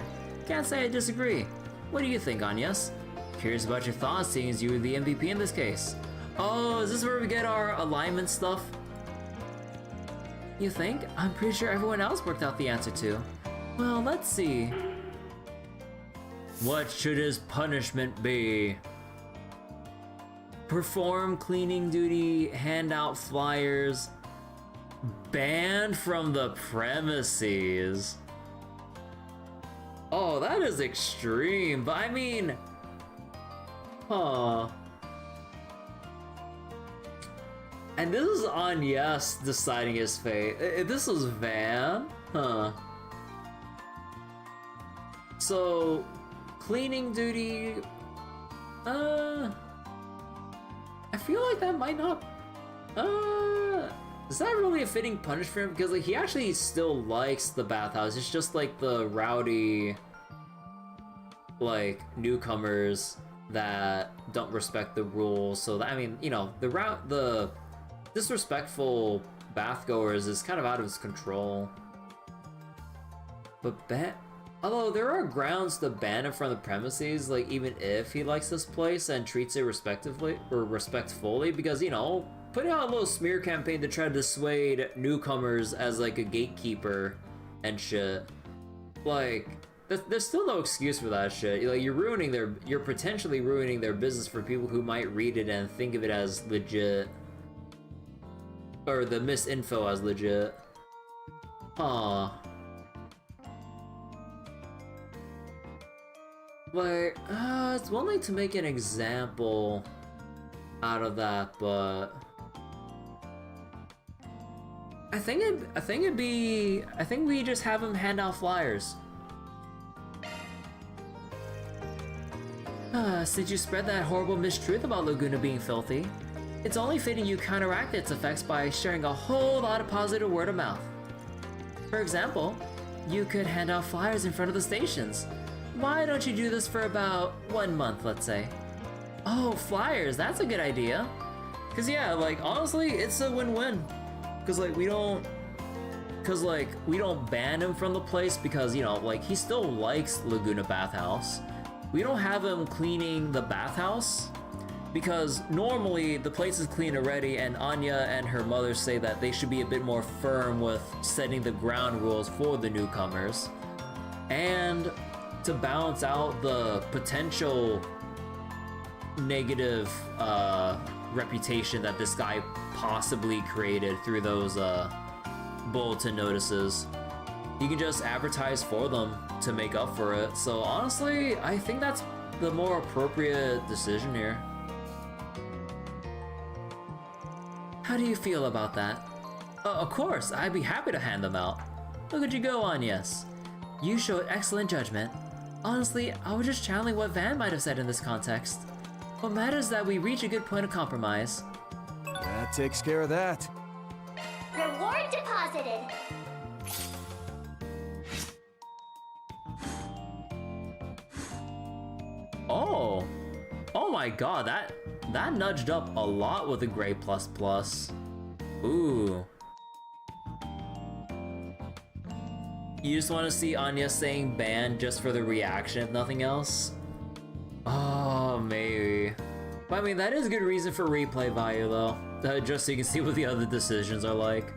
Can't say I disagree. What do you think, Agnes? Curious about your thoughts, seeing as you were the MVP in this case. Oh, is this where we get our alignment stuff? You think? I'm pretty sure everyone else worked out the answer to. Well, let's see. What should his punishment be? Perform cleaning duty, hand out flyers, banned from the premises. Oh, that is extreme, but I mean, huh. And this is Agnes deciding his fate. This was Van, huh. So, cleaning duty, I feel like that might not, is that really a fitting punishment for him? Because like he actually still likes the bathhouse. It's just like the rowdy, like newcomers that don't respect the rules. So that, I mean, you know, the disrespectful bathgoers is kind of out of his control. But although there are grounds to ban him from the premises, like even if he likes this place and treats it respectfully, because, you know, putting out a little smear campaign to try to dissuade newcomers as like a gatekeeper and shit, like there's still no excuse for that shit. Like you're potentially ruining their business for people who might read it and think of it as legit, or the misinfo as legit. Huh. Like, it's one thing to make an example out of that, but I think we just have him hand out flyers. Since you spread that horrible mistruth about Laguna being filthy, it's only fitting you counteract its effects by sharing a whole lot of positive word of mouth. For example, you could hand out flyers in front of the stations. Why don't you do this for about 1 month, let's say? Oh, flyers, that's a good idea. Cause yeah, like honestly, it's a win-win. Cause like we don't ban him from the place because, you know, like he still likes Laguna Bathhouse. We don't have him cleaning the bathhouse because normally the place is clean already, and Anya and her mother say that they should be a bit more firm with setting the ground rules for the newcomers. And to balance out the potential negative reputation that this guy possibly created through those bulletin notices, you can just advertise for them to make up for it. So honestly, I think that's the more appropriate decision here. How do you feel about that? Of course, I'd be happy to hand them out. Look at you go, Agnes. You showed excellent judgment. Honestly, I was just channeling what Van might have said in this context. What matters is that we reach a good point of compromise. That takes care of that. Reward deposited. Oh my god, that nudged up a lot with a gray plus plus. Ooh. You just want to see Anya saying ban just for the reaction, if nothing else? Oh, maybe. But I mean, that is a good reason for replay value, though. Just so you can see what the other decisions are like.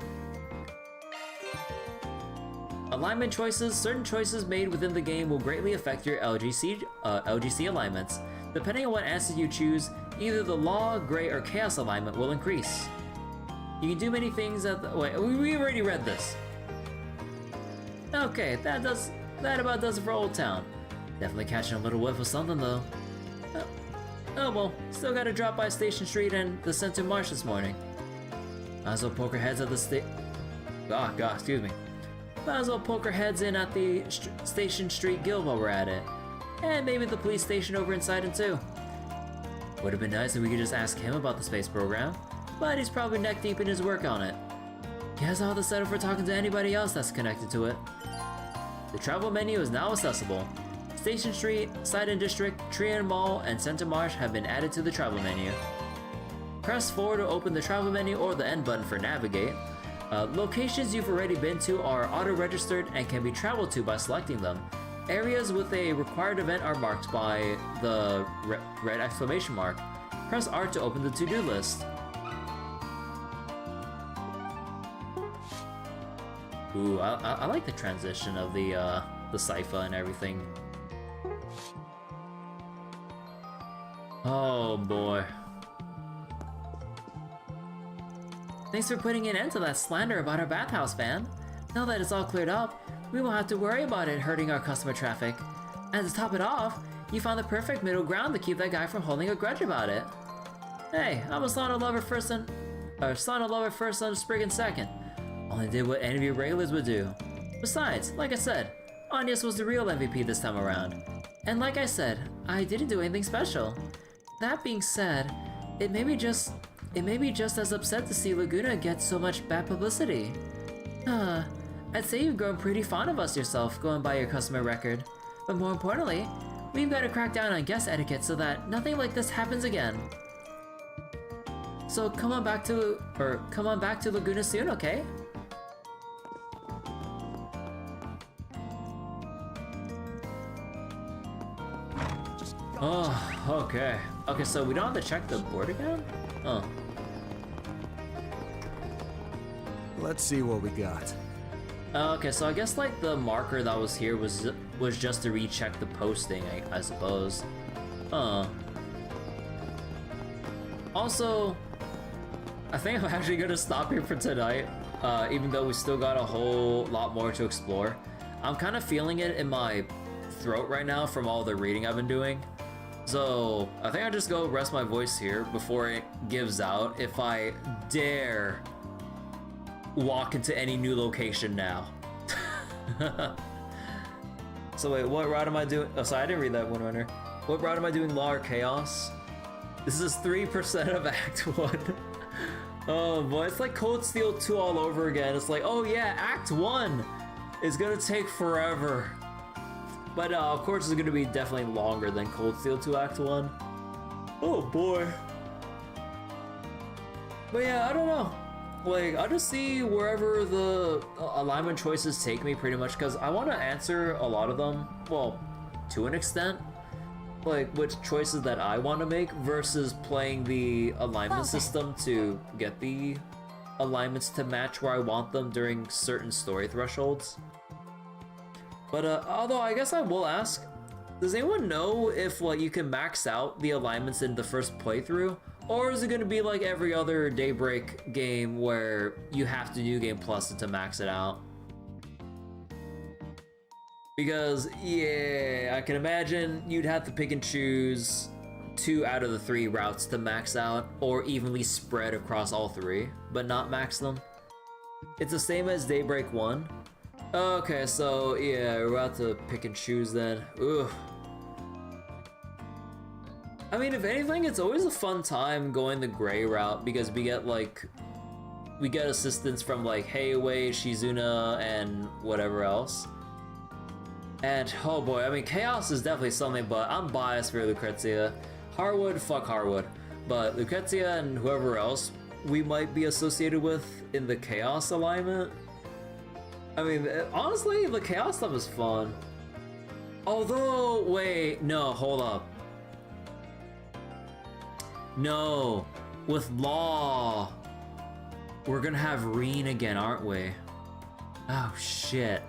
Alignment choices. Certain choices made within the game will greatly affect your LGC alignments. Depending on what answer you choose, either the law, gray, or chaos alignment will increase. You can do many things at the... Wait, we already read this. Okay, that about does it for Old Town. Definitely catching a little whiff of something though. Oh well, still gotta drop by Station Street and the Center Marsh this morning. Might as well poke our heads at the excuse me. Might as well poke our heads in at the Station Street Guild while we're at it. And maybe the police station over in Sidon too. Would have been nice if we could just ask him about the space program, but he's probably neck deep in his work on it. He has all the setup for talking to anybody else that's connected to it. The travel menu is now accessible. Station Street, Sidon District, Trian Mall, and Center Marsh have been added to the travel menu. Press forward to open the travel menu or the N button for navigate. Locations you've already been to are auto-registered and can be traveled to by selecting them. Areas with a required event are marked by the red exclamation mark. Press R to open the to-do list. Ooh, I like the transition of the cypher and everything. Oh boy. Thanks for putting an end to that slander about our bathhouse van. Now that it's all cleared up, we won't have to worry about it hurting our customer traffic. And to top it off, you found the perfect middle ground to keep that guy from holding a grudge about it. Hey, I'm a Sauna lover first and Spriggan second. Only did what any of your regulars would do. Besides, like I said, Agnes was the real MVP this time around. And like I said, I didn't do anything special. That being said, it made me just as upset to see Laguna get so much bad publicity. I'd say you've grown pretty fond of us yourself, going by your customer record. But more importantly, we've got to crack down on guest etiquette so that nothing like this happens again. So come on back to Laguna soon, okay? Oh, okay. Okay, so we don't have to check the board again? Oh. Let's see what we got. Okay, so I guess like the marker that was here was just to recheck the posting, I suppose. Also, I think I'm actually gonna stop here for tonight, even though we still got a whole lot more to explore. I'm kind of feeling it in my throat right now from all the reading I've been doing. So I think I'll just go rest my voice here before it gives out if I dare walk into any new location now. So wait, what route am I doing? Oh, sorry, I didn't read that one runner. What route am I doing, Law or Chaos? This is 3% of Act 1. Oh boy, it's like Cold Steel 2 all over again. It's like, oh yeah, Act 1 is gonna take forever. But of course it's gonna be definitely longer than Cold Steel 2 Act 1. Oh boy. But yeah, I don't know. Like, I'll just see wherever the alignment choices take me pretty much, because I want to answer a lot of them, well, to an extent. Like, which choices that I want to make versus playing the alignment system to get the alignments to match where I want them during certain story thresholds. But although I guess I will ask, does anyone know if like you can max out the alignments in the first playthrough? Or is it gonna be like every other Daybreak game where you have to New Game Plus it to max it out? Because, yeah, I can imagine you'd have to pick and choose 2 out of the 3 routes to max out, or evenly spread across all 3, but not max them. It's the same as Daybreak 1. Okay, so yeah, we're about to pick and choose then. Ugh. I mean, if anything, it's always a fun time going the gray route because we get assistance from like Heiwei, Shizuna, and whatever else. And oh boy, I mean, Chaos is definitely something, but I'm biased for Lucrezia. Harwood, fuck Harwood. But Lucrezia and whoever else we might be associated with in the Chaos alignment. I mean, honestly, the Chaos stuff is fun. Although, wait, no, hold up. No, with Law, we're gonna have Rean again, aren't we? Oh shit.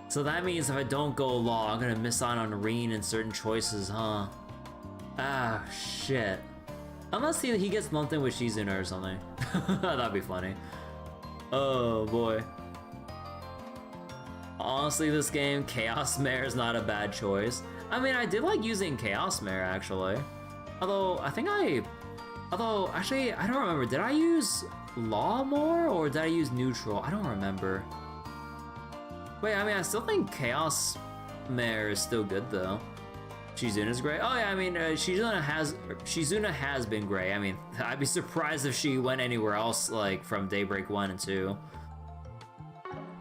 So that means if I don't go Law, I'm gonna miss out on Rean in certain choices, huh? Ah, shit. Unless he gets lumped in with Shizuna or something. That'd be funny. Oh boy. Honestly, this game, Chaos Mare is not a bad choice. I mean, I did like using Chaos Mare, actually. Although, actually, I don't remember. Did I use Law more, or did I use Neutral? I don't remember. Wait, I mean, I still think Chaos Mare is still good, though. Shizuna's great. Oh yeah, I mean, Shizuna has been great. I mean, I'd be surprised if she went anywhere else, like, from Daybreak 1 and 2.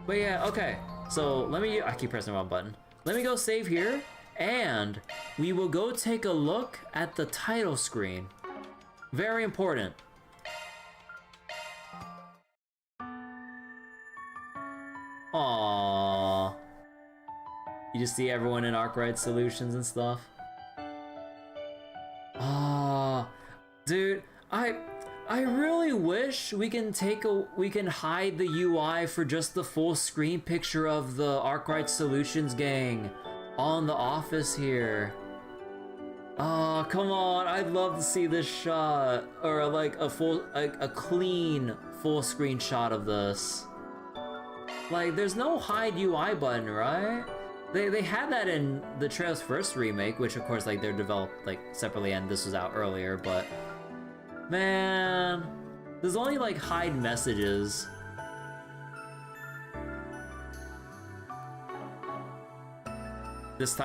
But yeah, okay. So, I keep pressing the wrong button. Let me go save here. And we will go take a look at the title screen. Very important. Aww. You just see everyone in Arkwright Solutions and stuff. Ah, dude, I really wish we can hide the UI for just the full screen picture of the Arkwright Solutions gang on the office here. Oh, come on, I'd love to see this shot, or like a clean full screen shot of this. Like, there's no hide UI button, right? They had that in the Trail's first remake, which of course like they're developed like separately and this was out earlier, but man, there's only like hide messages. This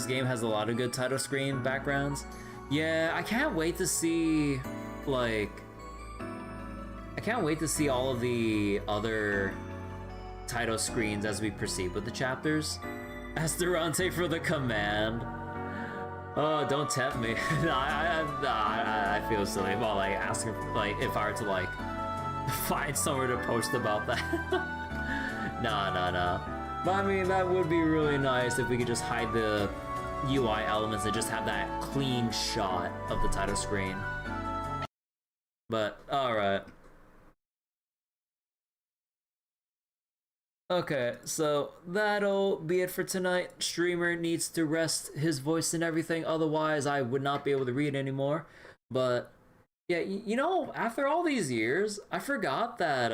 game has a lot of good title screen backgrounds. Yeah, I can't wait to see all of the other title screens as we proceed with the chapters. Ask Durante for the command. Oh, don't tempt me. I feel silly about like asking like if I were to like find somewhere to post about that. No. But I mean, that would be really nice if we could just hide the UI elements and just have that clean shot of the title screen. But alright. Okay, so that'll be it for tonight. Streamer needs to rest his voice and everything, otherwise I would not be able to read anymore. But yeah, you know, after all these years, I forgot that,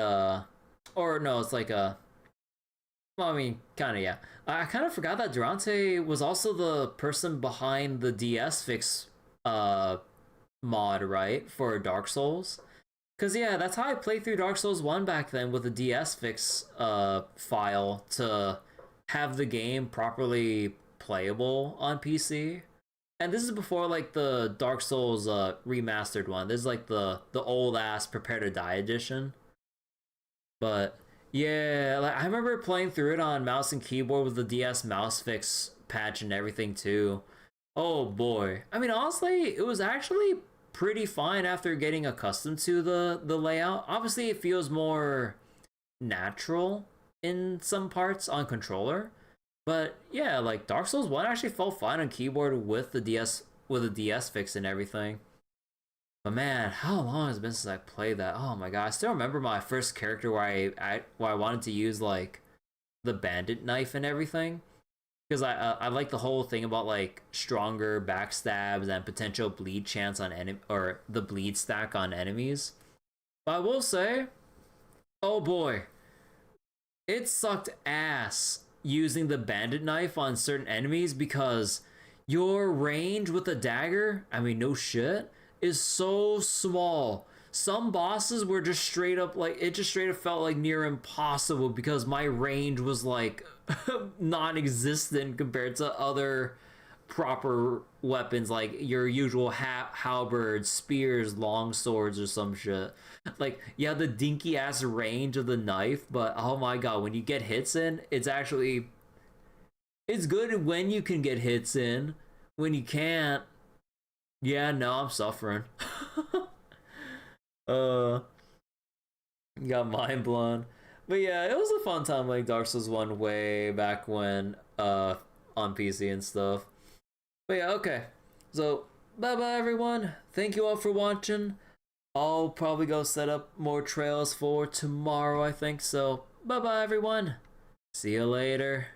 or no, it's like well, I mean, kinda, yeah. I kind of forgot that Durante was also the person behind the DS Fix mod, right, for Dark Souls? Cause yeah, that's how I played through Dark Souls 1 back then, with a DS Fix file to have the game properly playable on PC. And this is before like the Dark Souls remastered one. This is like the old ass Prepare to Die edition. But yeah, like I remember playing through it on mouse and keyboard with the DS Mouse Fix patch and everything too. Oh boy. I mean, honestly, it was actually pretty fine after getting accustomed to the layout. Obviously, it feels more natural in some parts on controller. But yeah, like Dark Souls 1 actually felt fine on keyboard with the DS Fix and everything. But man, how long has it been since I played that? Oh my god, I still remember my first character where I wanted to use like the bandit knife and everything. Because I like the whole thing about like stronger backstabs and potential bleed chance on or the bleed stack on enemies. But I will say, oh boy, it sucked ass using the bandit knife on certain enemies because your range with a dagger, I mean no shit, is so small. Some bosses were just straight up like, it just straight up felt like near impossible because my range was like non-existent compared to other proper weapons like your usual halberds, spears, long swords, or some shit. Like, yeah, the dinky ass range of the knife, but oh my god, when you get hits in, it's good when you can get hits in. When you can't, yeah, no, I'm suffering. Got mind blown. But yeah, it was a fun time like Dark Souls 1 way back when on PC and stuff. But yeah, okay. So, bye-bye everyone. Thank you all for watching. I'll probably go set up more trails for tomorrow, I think. So, bye-bye everyone. See you later.